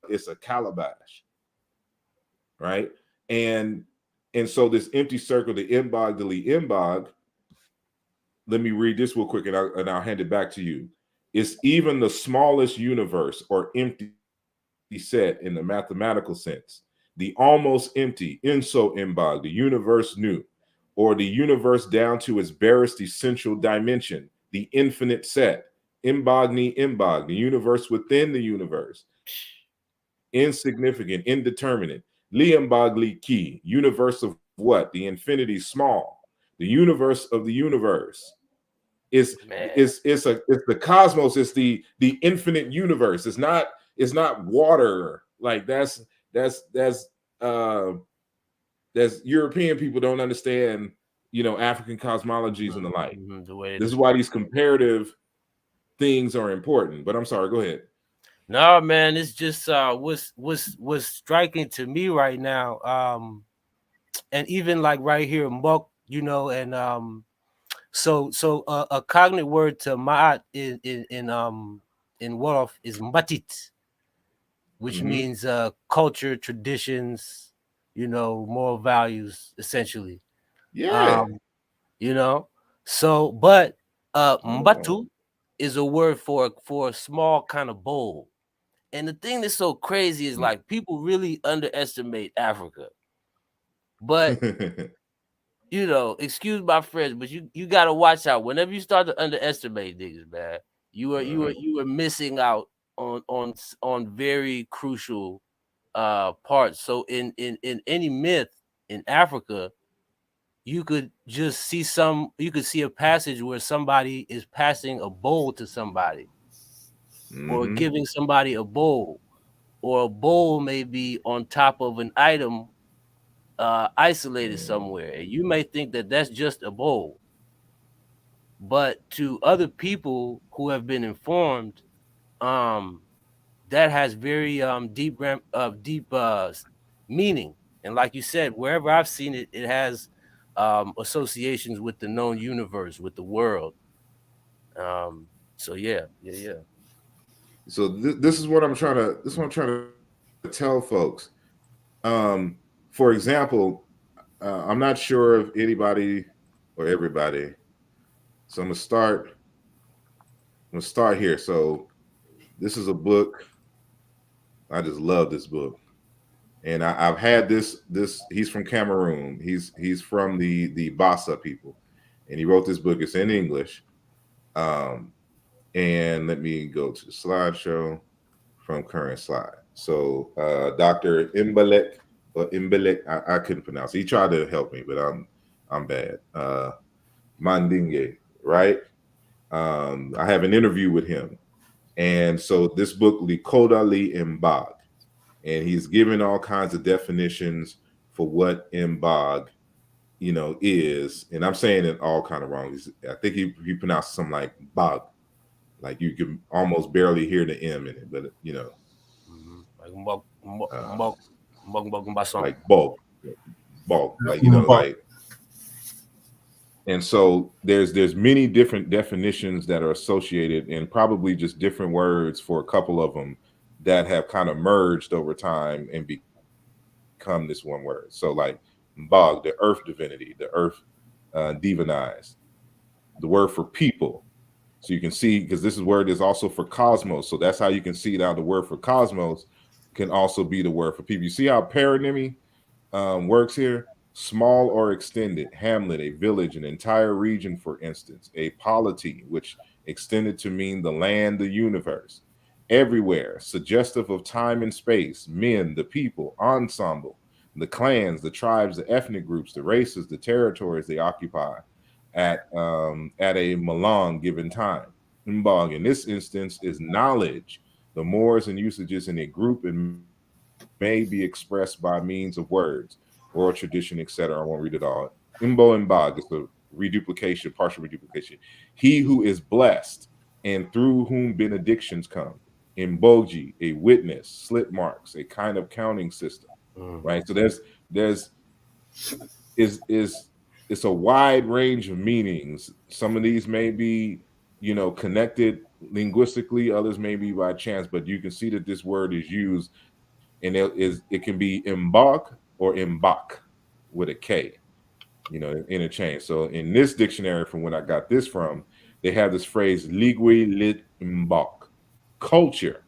Speaker 1: it's a calabash, right? And so this empty circle, the imbog, the imbog. Let me read this real quick, and I'll hand it back to you. It's even the smallest universe or empty set in the mathematical sense. The almost empty, inso imbog, the universe new, or the universe down to its barest essential dimension, the infinite set. Imbogni imbog, the universe within the universe. Insignificant, indeterminate. Liambogli ki, universe of what? The infinity small. The universe of the universe. It's the cosmos. It's the infinite universe. It's not water. Like that's European people don't understand, African cosmologies and the like. This is why these comparative things are important. But I'm sorry, go ahead.
Speaker 6: No, man, it's just what's striking to me right now. And even like right here, Muck, and So a cognate word to ma'at in Wolof is matit, which
Speaker 1: Mhm.
Speaker 6: means culture, traditions, moral values, essentially.
Speaker 1: Yeah.
Speaker 6: Um, so but
Speaker 1: Oh.
Speaker 6: mbatu is a word for a small kind of bowl. And the thing that's so crazy is like people really underestimate Africa. But excuse my French, but you gotta watch out. Whenever you start to underestimate niggas, man, you are missing out on very crucial parts. So in any myth in Africa, you could see a passage where somebody is passing a bowl to somebody or
Speaker 1: Mhm.
Speaker 6: giving somebody a bowl, or a bowl may be on top of an item isolated somewhere, and you may think that that's just a bowl, but to other people who have been informed, um that has very deep meaning. And like you said, wherever I've seen it, it has associations with the known universe, with the world. So yeah.
Speaker 1: So this is what I'm trying to tell folks. For example, I'm not sure if anybody or everybody. So I'm gonna start here. So this is a book. I just love this book. And I've had this. He's from Cameroon. He's from the Bassa people, and he wrote this book. It's in English. Um, and let me go to the slideshow from current slide. So Dr. Imbalek or Imbalek, I couldn't pronounce it. He tried to help me, but I'm bad. Mandinge, right? I have an interview with him, and so this book Likoda Li Mbag, and he's given all kinds of definitions for what Mbag, is, and I'm saying it all kind of wrong. I think he pronounced something like Bog, like you can almost barely hear the M in it, but
Speaker 6: Like
Speaker 1: uh,
Speaker 6: mbok
Speaker 1: like bulk, like like. And so there's many different definitions that are associated, and probably just different words for a couple of them that have kind of merged over time and become this one word. So like Mbog, the earth divinity, the earth divinized, the word for people. So you can see, because this is word is also for cosmos. So that's how you can see now the word for cosmos can also be the word for people. You see how paronymy works here? Small or extended, hamlet, a village, an entire region, for instance, a polity, which extended to mean the land, the universe, everywhere, suggestive of time and space, men, the people, ensemble, the clans, the tribes, the ethnic groups, the races, the territories they occupy at a Malong given time. Mbog in this instance is knowledge, the mores and usages in a group, and may be expressed by means of words, oral tradition, etc. I won't read it all. Imbo and Bog is the reduplication, partial reduplication. He who is blessed and through whom benedictions come. Imboji, a witness, slit marks, a kind of counting system, right? So there's is it's a wide range of meanings. Some of these may be, connected linguistically, others may be by chance, but you can see that this word is used, and it can be imbak or imbak with a K, interchange. So in this dictionary, from when I got this from, they have this phrase ligui lit imbak, culture.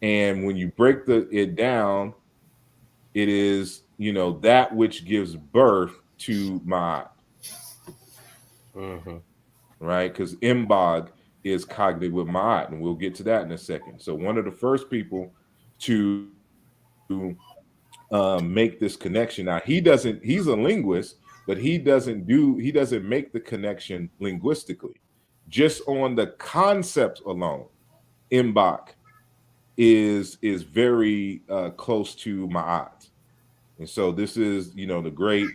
Speaker 1: And when you break it down, it is, that which gives birth to Ma'at, right? Because imbag is cognitive with Ma'at, and we'll get to that in a second. So one of the first people to make this connection. Now he's a linguist, but he doesn't make the connection linguistically. Just on the concept alone, Mbak is very close to Ma'at. And so this is, the great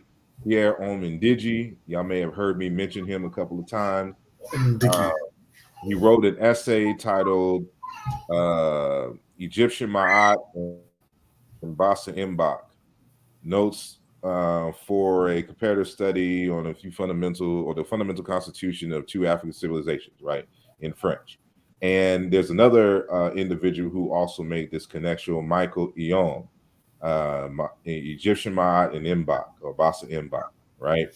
Speaker 1: Pierre Omindiji. Y'all may have heard me mention him a couple of times. Uh, he wrote an essay titled Egyptian Ma'at and Basa Mbak, Notes for a comparative study on a few the fundamental constitution of two African civilizations, right, in French. And there's another individual who also made this connection, Michael Eon, Egyptian Ma'at and Mbak, or Basa Mbak, right?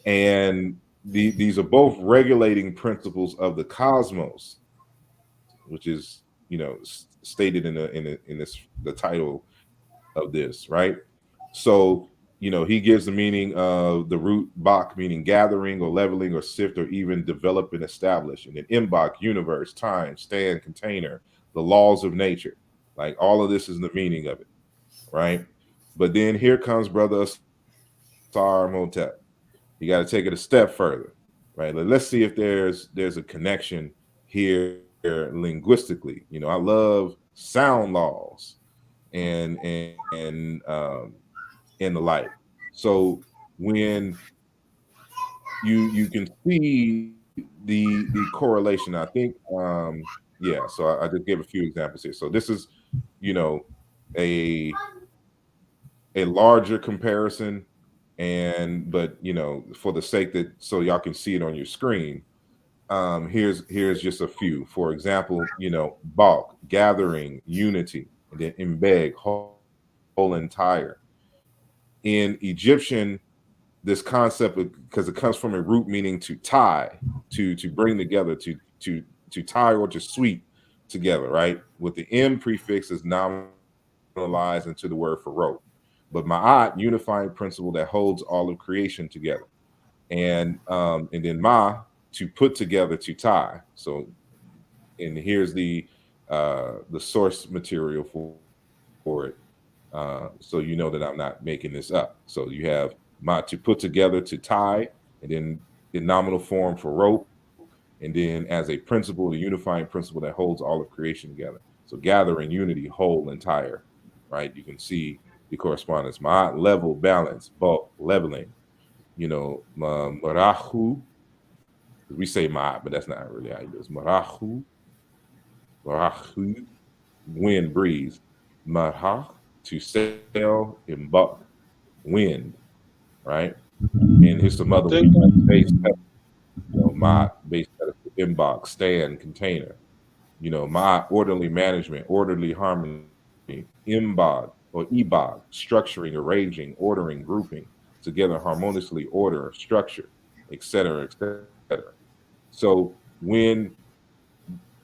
Speaker 1: And these are both regulating principles of the cosmos, which is, stated in the title of this, right? So, he gives the meaning of the root Bach, meaning gathering or leveling or sift or even develop and establish. And then Mbach, universe, time, stand, container, the laws of nature. Like all of this is the meaning of it, right? But then here comes Brother Asar Motep. You got to take it a step further, right? Let's see if there's a connection here linguistically. I love sound laws and the like. So when you can see the correlation, I think yeah. So I just gave a few examples here. So this is, you know, a larger comparison, but for the sake that so y'all can see it on your screen, here's just a few. For example, bulk, gathering, unity, and then embed, whole entire. In Egyptian, this concept, because it comes from a root meaning to tie, to bring together, to tie or to sweep together, right? With the M prefix is nominalized into the word for rope. But ma'at, unifying principle that holds all of creation together. And then ma, to put together, to tie. So, and here's the source material for it. So you know that I'm not making this up. So you have ma, to put together, to tie, and then in nominal form for rope, and then as a principle, the unifying principle that holds all of creation together. So gathering, unity, whole, entire, right? You can see the correspondence. Ma'at, level, balance, bulk, leveling. Marahu, we say ma'at, but that's not really how it is. Marahu, wind, breeze. Marah, to sail, and buck, wind, right? And here's some
Speaker 4: I
Speaker 1: other
Speaker 4: think
Speaker 1: ones, like base, my base, inbox, stand, container. My orderly management, orderly harmony, imbog or ebog, structuring, arranging, ordering, grouping together harmoniously, order, structure, etc., etc. So when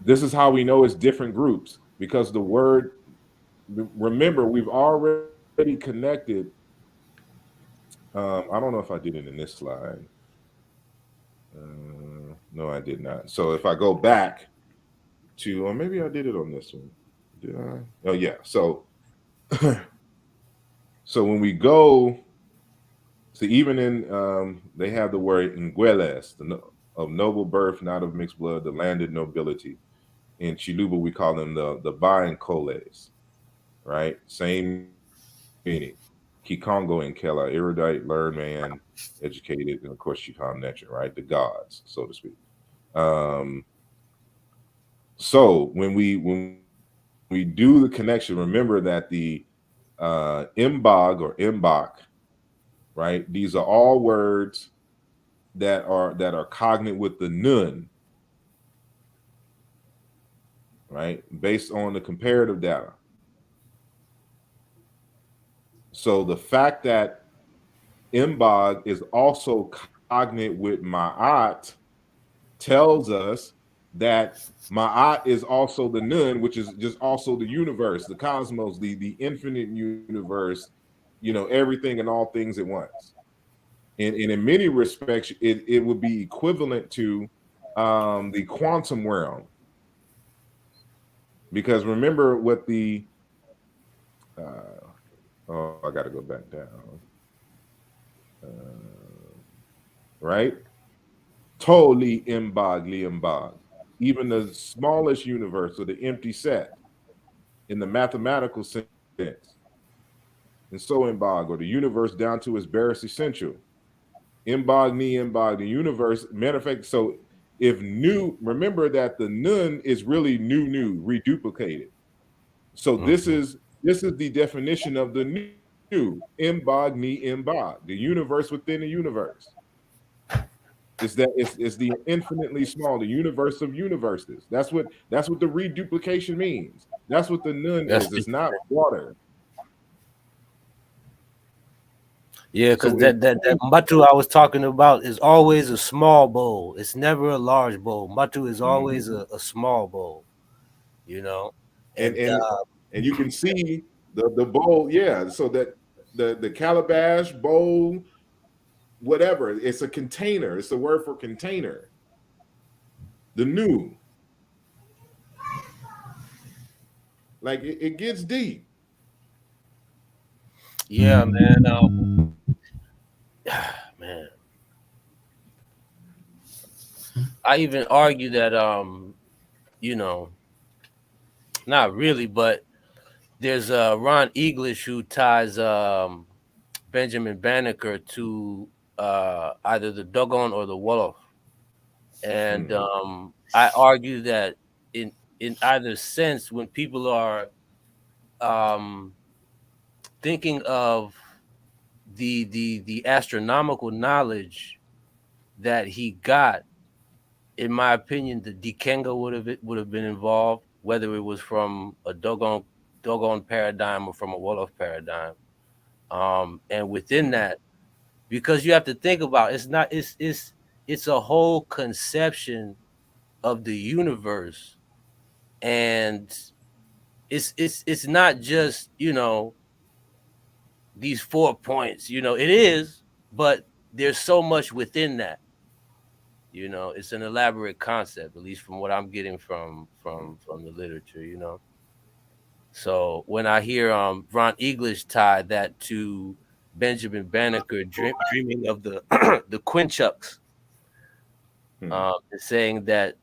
Speaker 1: this is how we know it's different groups, because the word, remember, we've already connected. I don't know if I did it in this slide. No, I did not. So if I go back to, or maybe I did it on this one. Did I? Oh yeah. So so when we go, so even in they have the word Ngueles, of noble birth, not of mixed blood, the landed nobility. In Chiluba, we call them the Bayancoles, right? Same meaning. Kikongo and Kela, erudite, learned man, educated, and of course Shikam Necha, right? The gods, so to speak. So when we do the connection, remember that the Mbog or Mbok, right? These are all words that are cognate with the Nun, right? Based on the comparative data. So the fact that Mbog is also cognate with Ma'at tells us that Ma'at is also the Nun, which is just also the universe, the cosmos, the infinite universe, everything and all things at once. And in many respects, it would be equivalent to the quantum realm. Because remember what I got to go back down. Right? Totally imbog, limbog. Even the smallest universe or the empty set in the mathematical sense. And so imbog, or the universe down to its barest essential. Imbog, ni imbog, the universe. Matter of fact, so if new, remember that the nun is really new, reduplicated. So this is the definition of the new. Imbog ni imbog, the universe within the universe. It's the infinitely small, the universe of universes. That's what the reduplication means. That's what the nun
Speaker 6: That's
Speaker 1: is. It's not water.
Speaker 6: yeah, because
Speaker 1: So
Speaker 6: that matu I was talking about is always a small bowl. It's never a large bowl. Matu is always a small bowl, you know.
Speaker 1: and
Speaker 6: And
Speaker 1: and you can see the bowl, yeah. So that the calabash bowl, whatever, it's a container. It's the word for container. The new, like it gets deep.
Speaker 6: yeah, man, man. I even argue that you know, not really, but there's Ron English who ties Benjamin Banneker to either the Dogon or the Wolof. And I argue that in either sense, when people are um, thinking of the astronomical knowledge that he got, in my opinion, the Dikenga would have been involved, whether it was from a Dogon paradigm or from a Wolof paradigm. And within that, because you have to think about it's a whole conception of the universe, and it's not just, you know, these 4 points, you know. It is, but there's so much within that, you know. It's an elaborate concept, at least from what I'm getting from the literature, you know. So when I hear Ron English tie that to Benjamin Banneker dreaming of the the Quinchucks, saying that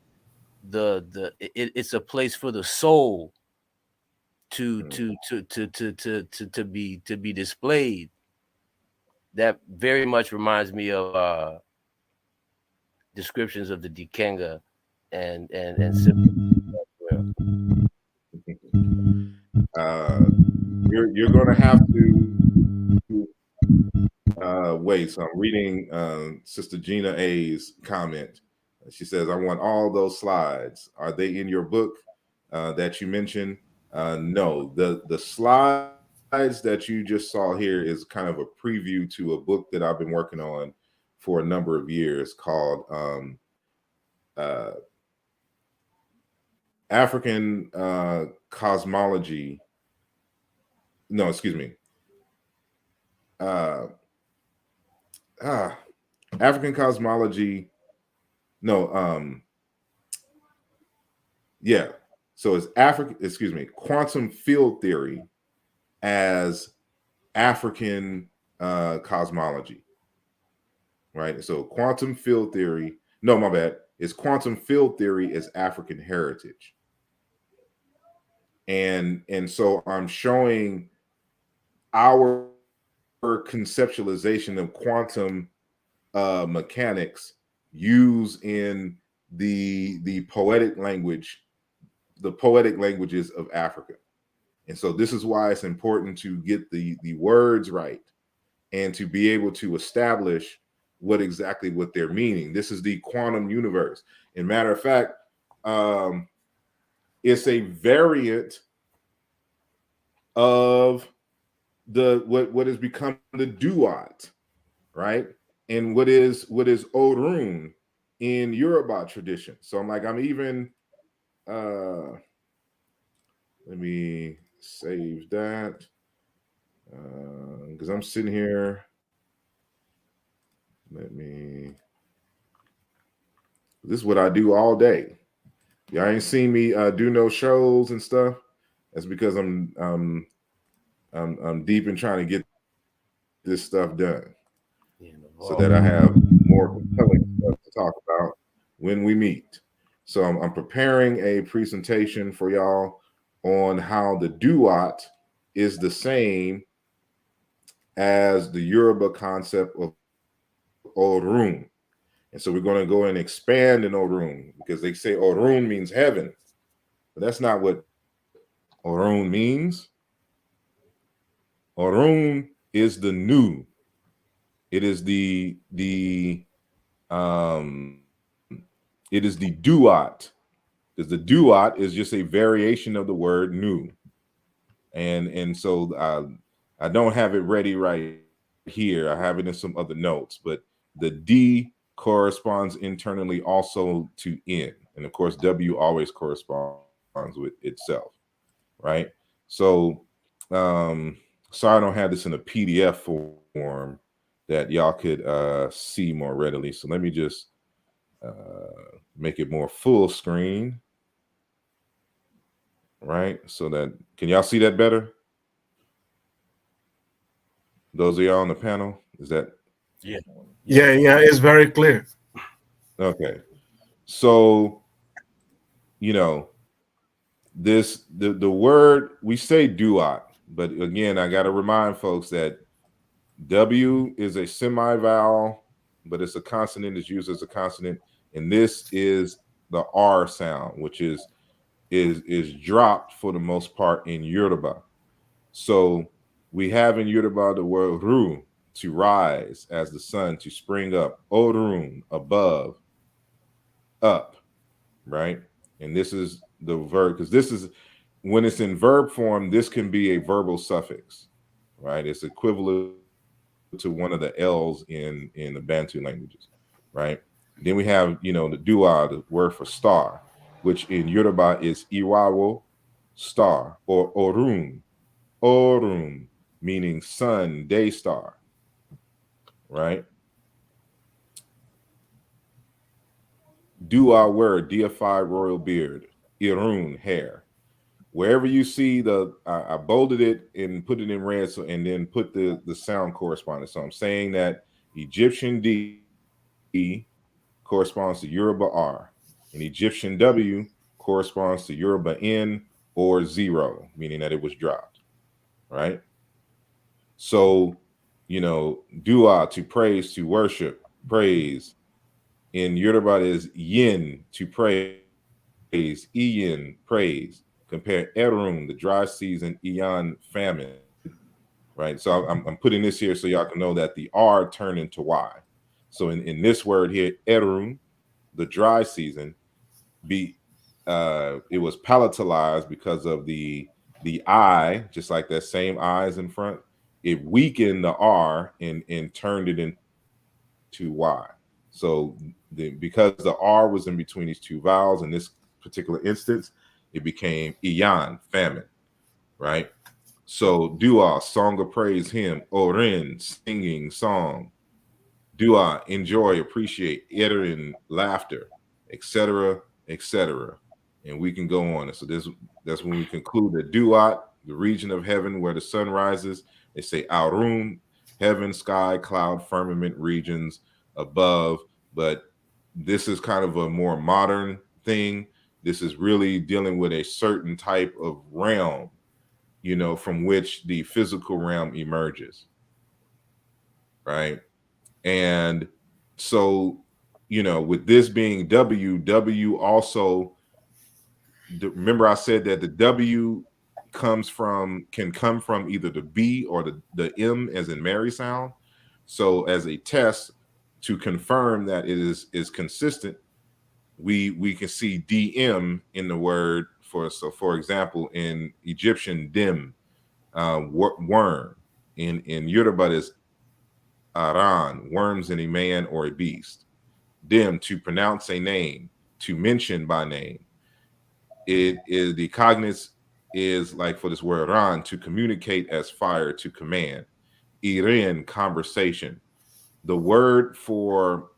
Speaker 6: it's a place for the soul to be displayed. That very much reminds me of descriptions of the Dikenga and
Speaker 1: You're going to have to wait. So I'm reading Sister Gina A's comment. She says, "I want all those slides. Are they in your book that you mentioned?" No, the slides that you just saw here is kind of a preview to a book that I've been working on for a number of years called uh, African Cosmology. No, excuse me. Uh, African Cosmology. No, yeah. So it's quantum field theory as African cosmology, right? So quantum field theory, no, my bad. It's quantum field theory as African heritage. And so I'm showing our conceptualization of quantum mechanics used in the poetic language, the poetic languages of Africa. And so this is why it's important to get the words right and to be able to establish what they're meaning. This is the quantum universe. And matter of fact, it's a variant of what has become the duat, right? And what is Orun in Yoruba tradition. So I'm even let me save that because I'm sitting here. This is what I do all day. Y'all ain't seen me do no shows and stuff. That's because I'm deep in trying to get this stuff done, so that I have more compelling stuff to talk about when we meet. So I'm preparing a presentation for y'all on how the duat is the same as the Yoruba concept of Orun. And so we're going to go and expand in Orun, because they say Orun means heaven, but that's not what Orun means. Orun is the new. It is the it is the duat. Because the duat is just a variation of the word new. And so I don't have it ready right here. I have it in some other notes, but the D corresponds internally also to N. And of course, W always corresponds with itself, right? So sorry I don't have this in a PDF form that y'all could see more readily. So let me just make it more full screen, right? So that, can y'all see that better? Those of y'all on the panel, is that?
Speaker 6: Yeah.
Speaker 7: Yeah, it's very clear.
Speaker 1: Okay. So, you know, the word, we say duat, but again, I got to remind folks that W is a semi-vowel, but it's a consonant, is used as a consonant, and this is the R sound, which is dropped for the most part in Yoruba. So we have in Yoruba the word ru, to rise as the sun, to spring up, orun, above, up, right? And this is the verb, because this is, when it's in verb form, this can be a verbal suffix, right? It's equivalent to one of the L's in the Bantu languages, right? Then we have, you know, the dua, the word for star, which in Yoruba is iwawo, star, or orun, meaning sun, day star, right? Dua word, deified royal beard, irun, hair. Wherever you see the, I bolded it and put it in red, so, and then put the sound correspondence. So I'm saying that Egyptian D corresponds to Yoruba R, and Egyptian W corresponds to Yoruba N or zero, meaning that it was dropped, right? So, you know, dua, to praise, to worship, praise. In Yoruba is yin, to praise, iyin, praise. Compare erun, the dry season, iyan, famine, right? So I'm putting this here so y'all can know that the R turned into Y. So in this word here, erun, the dry season, it was palatalized because of the I, just like that same I is in front. It weakened the R and turned it into Y. So because the R was in between these two vowels in this particular instance, it became Iyan, famine, right? So dua, song of praise, hymn, orin, singing, song, dua, enjoy, appreciate, erin, laughter, etc., etc. And we can go on. So that's when we conclude that duat, the region of heaven where the sun rises. They say aurum, heaven, sky, cloud, firmament regions above. But this is kind of a more modern thing. This is really dealing with a certain type of realm, you know, from which the physical realm emerges, right? And so, you know, with this being W also, remember I said that the W can come from either the B or the M as in Mary sound. So as a test to confirm that it is consistent, we can see DM in the word for, so for example, in Egyptian dim, worm, in Yoruba is aran, worms in a man or a beast. Dim, to pronounce a name, to mention by name. It is the cognate is like for this word ran, to communicate as fire, to command. Irin, conversation. The word for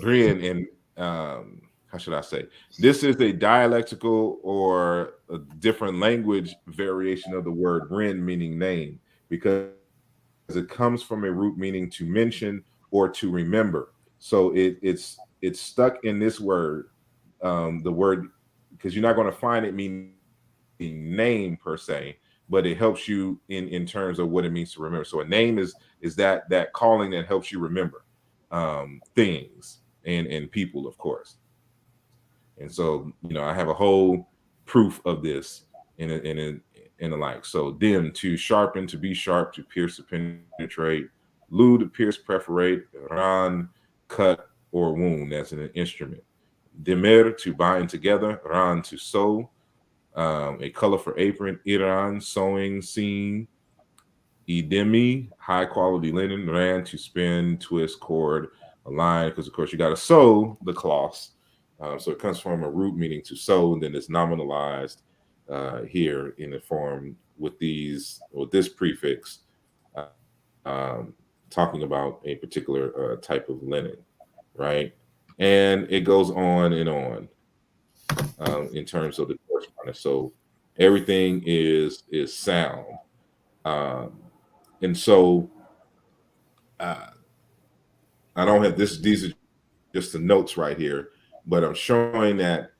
Speaker 1: rin in how should I say? This is a dialectical or a different language variation of the word rin, meaning name, because it comes from a root meaning to mention or to remember. So it's stuck in this word, the word, because you're not going to find it meaning name per se, but it helps you in terms of what it means to remember. So a name is that calling that helps you remember things and people, of course. And so, you know, I have a whole proof of this and the like. So dim, to sharpen, to be sharp, to pierce, to penetrate. Lu, to pierce, perforate. Ran, cut or wound, as in an instrument. Demer, to bind together. Ran, to sew. A colorful apron. Iran, sewing, seam. Idemi, high quality linen. Ran, to spin, twist, cord, align, because of course you got to sew the cloths. So it comes from a root meaning to sew, and then it's nominalized here in the form with this prefix, talking about a particular type of linen, right? And it goes on and on in terms of the correspondence. So everything is sound, and so I don't have this. These are just the notes right here, but I'm showing that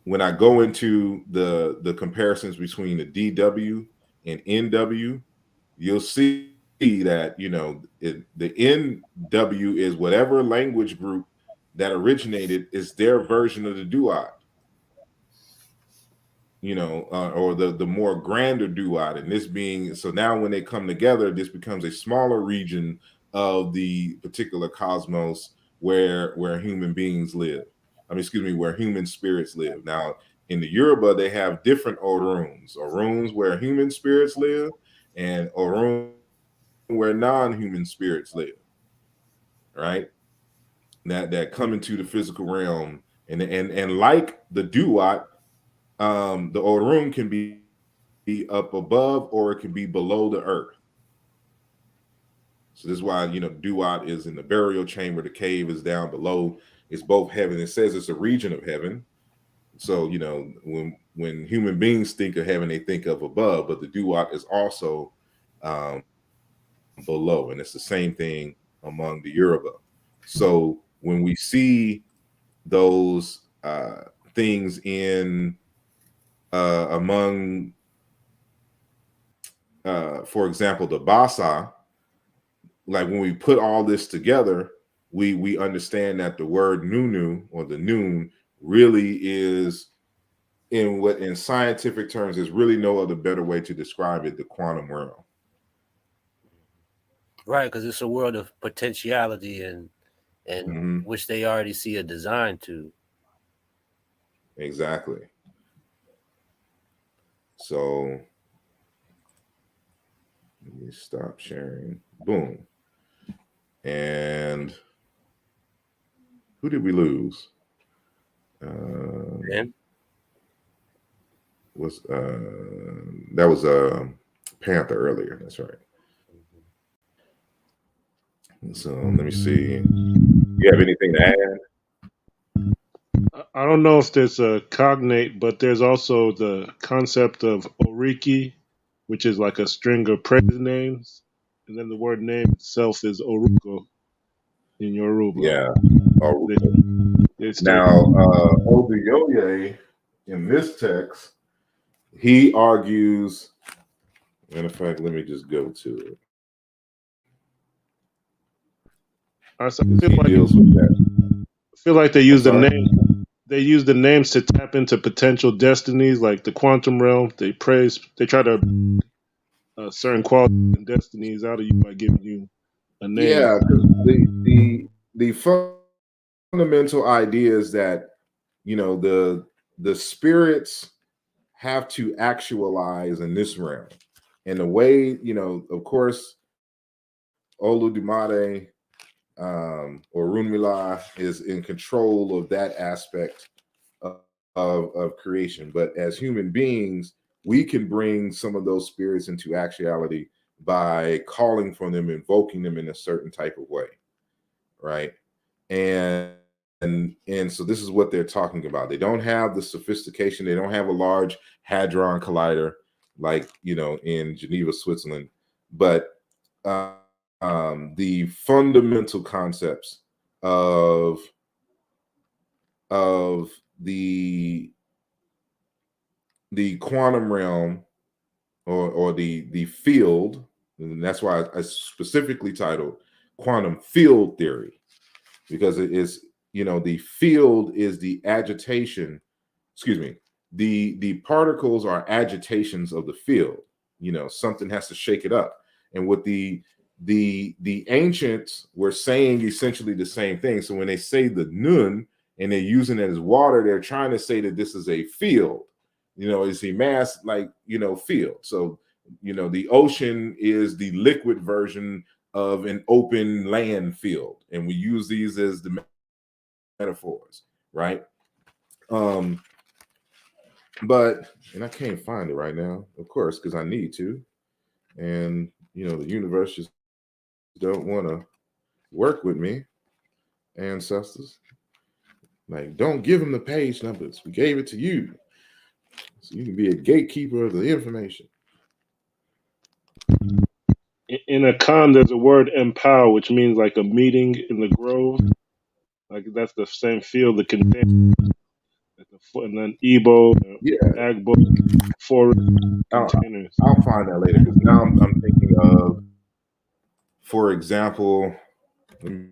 Speaker 1: when I go into the comparisons between the DW and NW, you'll see that the NW is whatever language group that originated is their version of the duat, or the more grander duat. And this being, so now when they come together, this becomes a smaller region of the particular cosmos where human beings live. Where human spirits live. Now, in the Yoruba, they have different Oruns where human spirits live, and Orun where non-human spirits live, right? That come into the physical realm, and like the duat, the Orun can be up above or it can be below the earth. So this is why duat is in the burial chamber, the cave is down below. It's both heaven. It says it's a region of heaven. So when human beings think of heaven, they think of above, but the duat is also below, and it's the same thing among the Yoruba. So when we see those things in among, for example, the Basa, like when we put all this together, we understand that the word nunu, or the noon, really is, in scientific terms, there's really no other better way to describe it, the quantum realm.
Speaker 6: Right, because it's a world of potentiality and which they already see a design to.
Speaker 1: Exactly. So let me stop sharing. Boom. And who did we lose? That was Panther earlier. That's right. So let me see. You have anything to add?
Speaker 4: I don't know if there's a cognate, but there's also the concept of oriki, which is like a string of praise names, and then the word name itself is oruko in Yoruba.
Speaker 1: Yeah. Now, Oduyoye, in this text, he argues. Matter of fact, let me just go to it.
Speaker 4: I feel like they use the name. They use the names to tap into potential destinies, like the quantum realm. They try to certain qualities and destinies out of you by giving you a name.
Speaker 1: Yeah, the fundamental idea is that the spirits have to actualize in this realm, and the way of course, Oludumare or Runmila is in control of that aspect of creation. But as human beings, we can bring some of those spirits into actuality by calling for them, invoking them in a certain type of way, right? And so this is what they're talking about. They don't have the sophistication. They don't have a large hadron collider like in Geneva, Switzerland, but the fundamental concepts of the quantum realm or the field, and that's why I specifically titled quantum field theory, because it is the field is the agitation, the particles are agitations of the field. You know, something has to shake it up. And what the ancients were saying essentially the same thing. So when they say the nun and they're using it as water, they're trying to say that this is a field. You know, it's a mass, like, you know, field. So, you know, the ocean is the liquid version of an open land field, and we use these as the metaphors, right? But, and I can't find it right now, of course, because I need to. And, you know, the universe just don't want to work with me, ancestors. Like, don't give them the page numbers. We gave it to you, so you can be a gatekeeper of the information.
Speaker 4: In a con, there's a word empower, which means like a meeting in the grove. Like that's the same field, the container. And then Ebo,
Speaker 1: Yeah,
Speaker 4: Agbo, forest containers.
Speaker 1: I'll find that later, because now I'm thinking of, for example, let me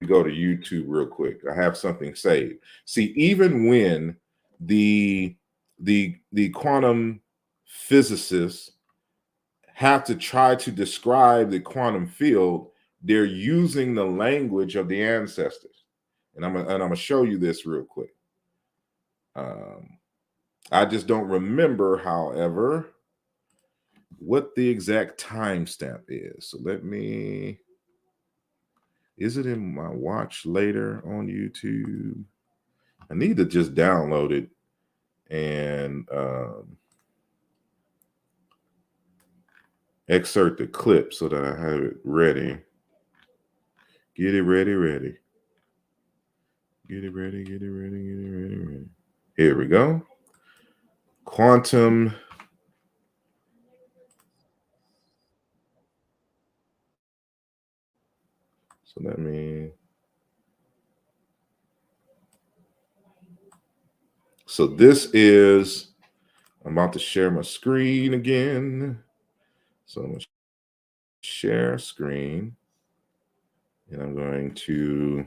Speaker 1: go to YouTube real quick. I have something saved. See, even when the quantum physicists have to try to describe the quantum field, they're using the language of the ancestors. And I'm gonna show you this real quick. I just don't remember, however, what the exact timestamp is. So let me, is it in my watch later on YouTube? I need to just download it and excerpt the clip so that I have it ready. Get it ready, ready. Get it ready, get it ready, get it ready, ready. Here we go. Quantum. So let me. So this is, I'm about to share my screen again. So I'm going to share screen. And I'm going to,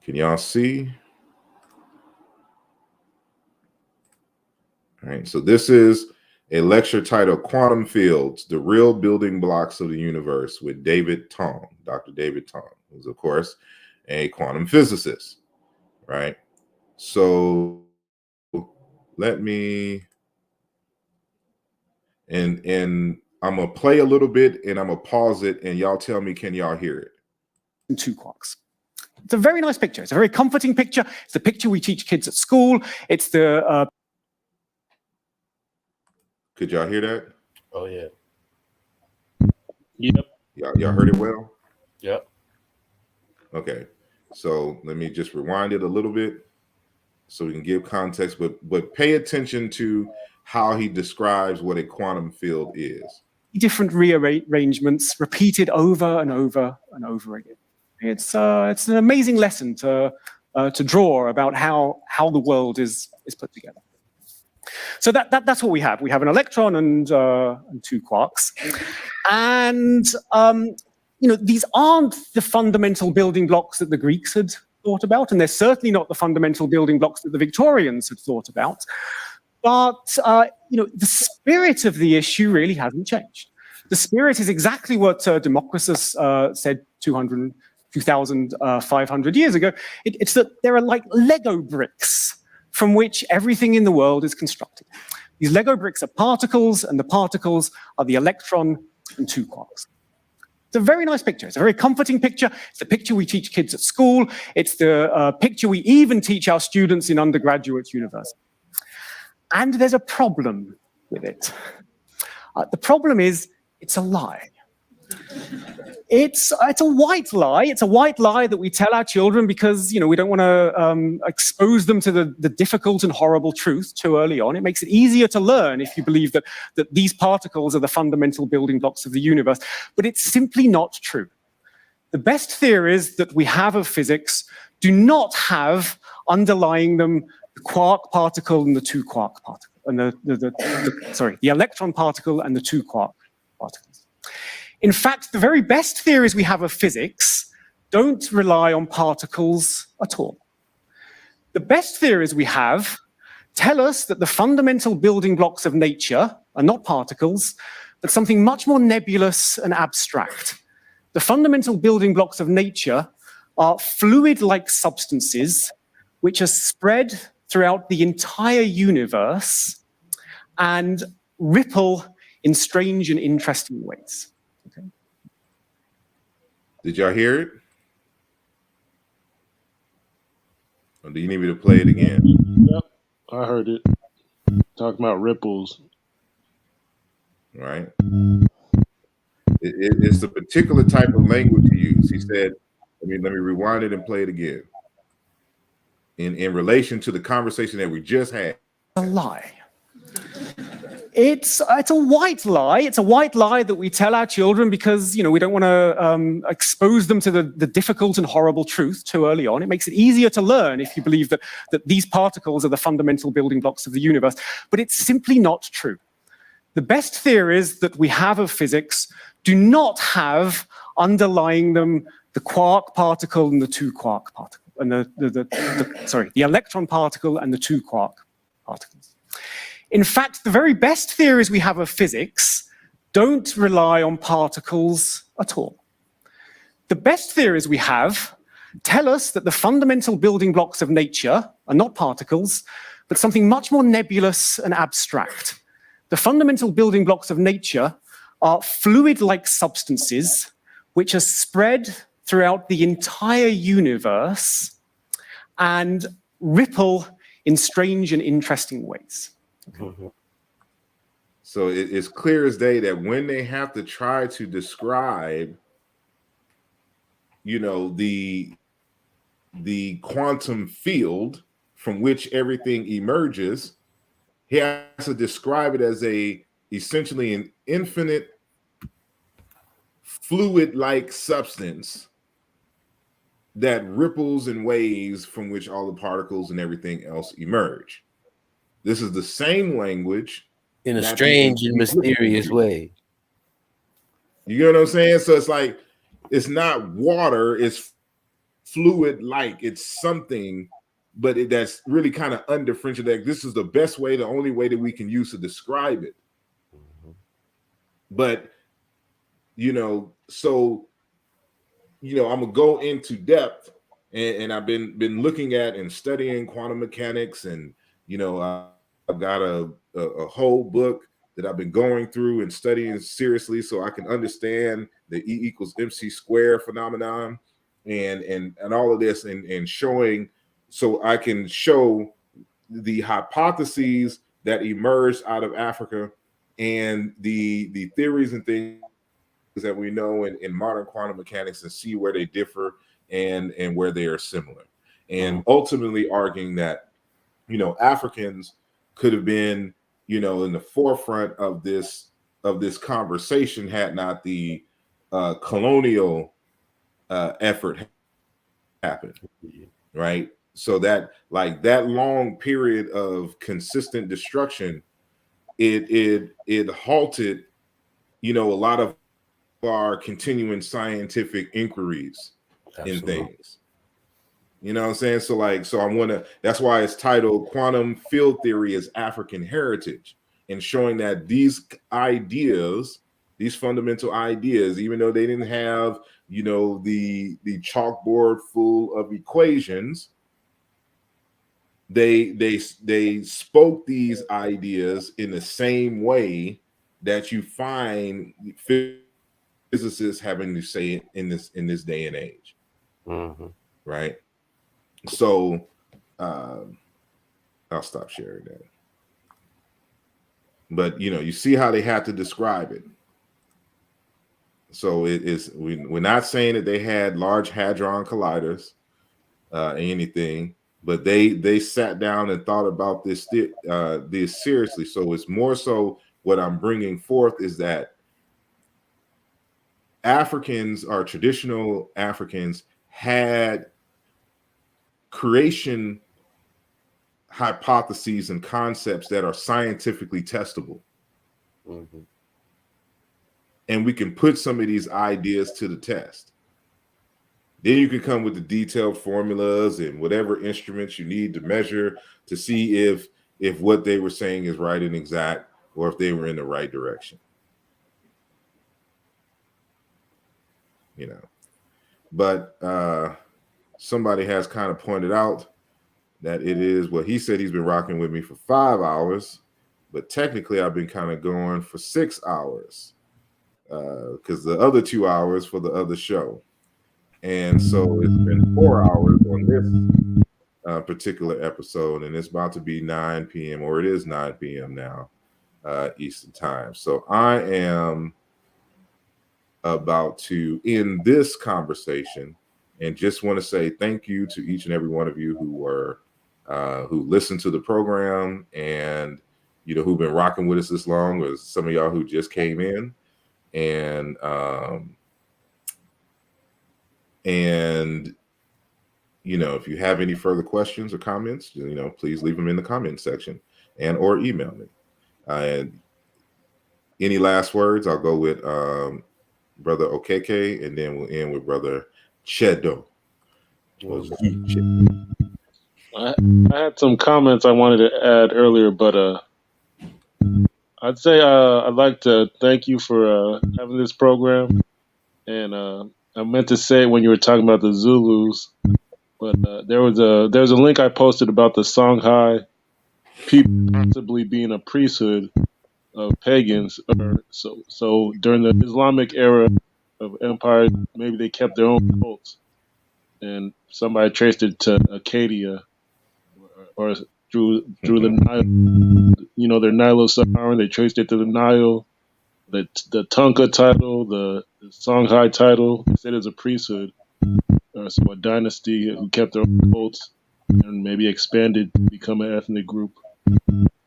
Speaker 1: can y'all see? All right, so this is a lecture titled Quantum Fields, the Real Building Blocks of the Universe, with David Tong, Dr. David Tong, who's, of course, a quantum physicist, right? So let me, and I'm going to play a little bit, and I'm going to pause it, and y'all tell me, can y'all hear it?
Speaker 8: And 2 quarks. It's a very nice picture. It's a very comforting picture. It's the picture we teach kids at school. It's the...
Speaker 1: Could y'all hear that?
Speaker 6: Oh, yeah.
Speaker 4: Yep.
Speaker 1: Y'all heard it well?
Speaker 6: Yep.
Speaker 1: Okay. So let me just rewind it a little bit so we can give context, but pay attention to how he describes what a quantum field is.
Speaker 8: Different rearrangements repeated over and over and over again. It's an amazing lesson to draw about how the world is put together. So that's what we have. We have an electron and 2 quarks, and you know, these aren't the fundamental building blocks that the Greeks had thought about, and they're certainly not the fundamental building blocks that the Victorians had thought about. But you know, the spirit of the issue really hasn't changed. The spirit is exactly what Democritus said 2,500 years ago. It's that there are like Lego bricks from which everything in the world is constructed. These Lego bricks are particles, and the particles are the electron and 2 quarks. It's a very nice picture. It's a very comforting picture. It's the picture we teach kids at school. It's the picture we even teach our students in undergraduate university. And there's a problem with it. The problem is it's a lie. It's a white lie. It's a white lie that we tell our children because, you know, we don't want to expose them to the difficult and horrible truth too early on. It makes it easier to learn if you believe that these particles are the fundamental building blocks of the universe. But it's simply not true. The best theories that we have of physics do not have underlying them the quark particle and the 2 quark particle, and the electron particle and the 2 quark particles. In fact, the very best theories we have of physics don't rely on particles at all. The best theories we have tell us that the fundamental building blocks of nature are not particles, but something much more nebulous and abstract. The fundamental building blocks of nature are fluid-like substances which are spread throughout the entire universe and ripple in strange and interesting ways. Okay.
Speaker 1: Did y'all hear it? Or do you need me to play it again?
Speaker 4: Yep, I heard it. Talking about ripples.
Speaker 1: Right. It's a particular type of language you use. He said, let me rewind it and play it again. In relation to the conversation that we just had.
Speaker 8: A lie. It's a white lie. It's a white lie that we tell our children because, we don't want to expose them to the difficult and horrible truth too early on. It makes it easier to learn if you believe that these particles are the fundamental building blocks of the universe. But it's simply not true. The best theories that we have of physics do not have underlying them the quark particle and the two quark particle, and the electron particle and the two quark particles. In fact, the very best theories we have of physics don't rely on particles at all. The best theories we have tell us that the fundamental building blocks of nature are not particles, but something much more nebulous and abstract. The fundamental building blocks of nature are fluid-like substances which are spread throughout the entire universe and ripple in strange and interesting ways.
Speaker 1: Okay. So it's clear as day that when they have to try to describe, the quantum field from which everything emerges, he has to describe it as essentially an infinite fluid-like substance that ripples in waves from which all the particles and everything else emerge. This is the same language
Speaker 6: in a strange and mysterious way.
Speaker 1: You get what I'm saying? So it's like, it's not water, it's fluid-like. It's something, but that's really kind of undifferentiated. This is the best way, the only way that we can use to describe it. But, so, I'm going to go into depth, and I've been looking at and studying quantum mechanics, and, I've got a whole book that I've been going through and studying seriously so I can understand the E equals MC squared phenomenon and all of this and showing, so I can show the hypotheses that emerged out of Africa and the theories and things that we know in modern quantum mechanics and see where they differ and where they are similar. And ultimately arguing that, Africans could have been, in the forefront of this conversation had not the colonial effort happened, right? So that long period of consistent destruction, it halted, a lot of our continuing scientific inquiries in things. You know what I'm saying? So that's why it's titled Quantum Field Theory as African Heritage, and showing that these ideas, these fundamental ideas, even though they didn't have, the chalkboard full of equations, they spoke these ideas in the same way that you find physicists having to say it in this day and age. Right? So I'll stop sharing that. But you see how they have to describe it. So we're not saying that they had large hadron colliders, anything, but they sat down and thought about this seriously. So it's more so what I'm bringing forth is that traditional Africans had creation hypotheses and concepts that are scientifically testable. And we can put some of these ideas to the test. Then you can come with the detailed formulas and whatever instruments you need to measure to see if what they were saying is right and exact, or if they were in the right direction. You know, but somebody has kind of pointed out that it is, well, he said he's been rocking with me for 5 hours, but technically I've been kind of going for 6 hours because the other 2 hours for the other show. And so it's been 4 hours on this particular episode, and it's about to be 9 p.m. or it is 9 p.m. now, Eastern time. So I am about to end this conversation and just want to say thank you to each and every one of you who listened to the program and, you know, who've been rocking with us this long, or some of y'all who just came in. And you know, if you have any further questions or comments, you know, please leave them in the comment section and or email me. And any last words? I'll go with Brother Okeke, and then we'll end with Brother Chedo.
Speaker 4: I had some comments I wanted to add earlier, but I'd say I'd like to thank you for having this program. And I meant to say when you were talking about the Zulus, but there's a link I posted about the Songhai people possibly being a priesthood of pagans. So during the Islamic era of empire, maybe they kept their own cults, and somebody traced it to Acadia or through the Nile. You know, their Nilo-Saharan, they traced it to the Nile. The Tunka title, the Songhai title, they said it's a priesthood, so a dynasty who kept their own cults and maybe expanded to become an ethnic group.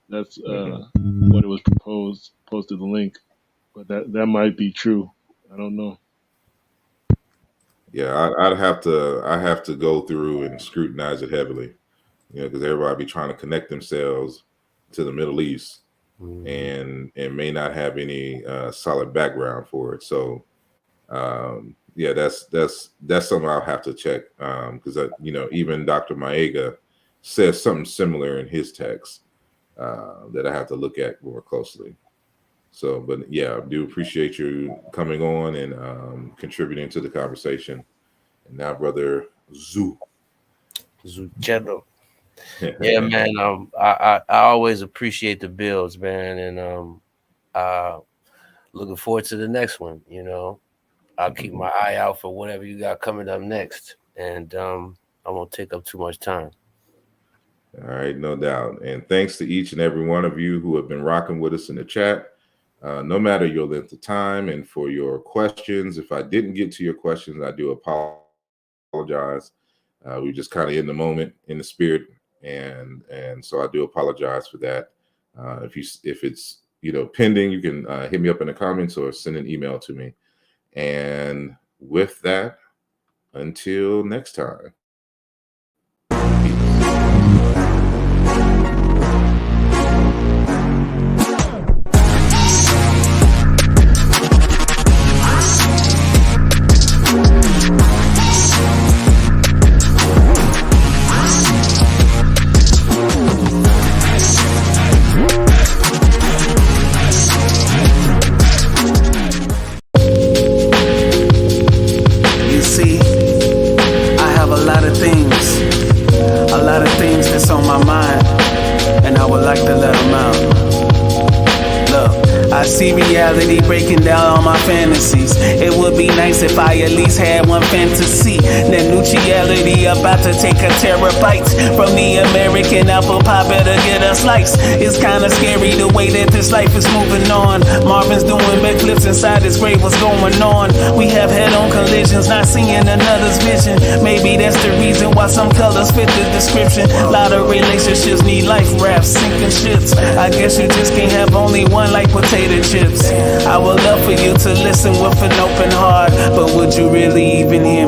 Speaker 4: That's what it was proposed. Posted the link, but that might be true. I don't know.
Speaker 1: Yeah, I have to go through and scrutinize it heavily, you know, because everybody be trying to connect themselves to the Middle East. And may not have any solid background for it. So yeah, that's something I'll have to check, because you know, even Dr. Maega says something similar in his text that I have to look at more closely. So, but yeah, I do appreciate you coming on and contributing to the conversation. And now, Brother
Speaker 6: Zuchedo. Yeah, man. I always appreciate the builds, man, and looking forward to the next one. You know, I'll keep my eye out for whatever you got coming up next, and I won't take up too much time.
Speaker 1: All right, no doubt. And thanks to each and every one of you who have been rocking with us in the chat, no matter your length of time, and for your questions. If I didn't get to your questions, I do apologize. We just kind of in the moment, in the spirit. And so I do apologize for that. If it's, you know, pending, you can hit me up in the comments or send an email to me. And with that, until next time.
Speaker 9: I see reality breaking down all my fantasies. It would be nice if I at least had one fantasy. That neutrality about to take a terabyte from the American apple pie, better get a slice. It's kinda scary the way that this life is moving on. Marvin's doing backflips inside his grave, what's going on? We have head-on collisions, not seeing another's vision. Maybe that's the reason why some colors fit the description. A lot of relationships need life rafts, sinking ships. I guess you just can't have only one like potato chips. I would love for you to listen with an open heart, but would you really even hear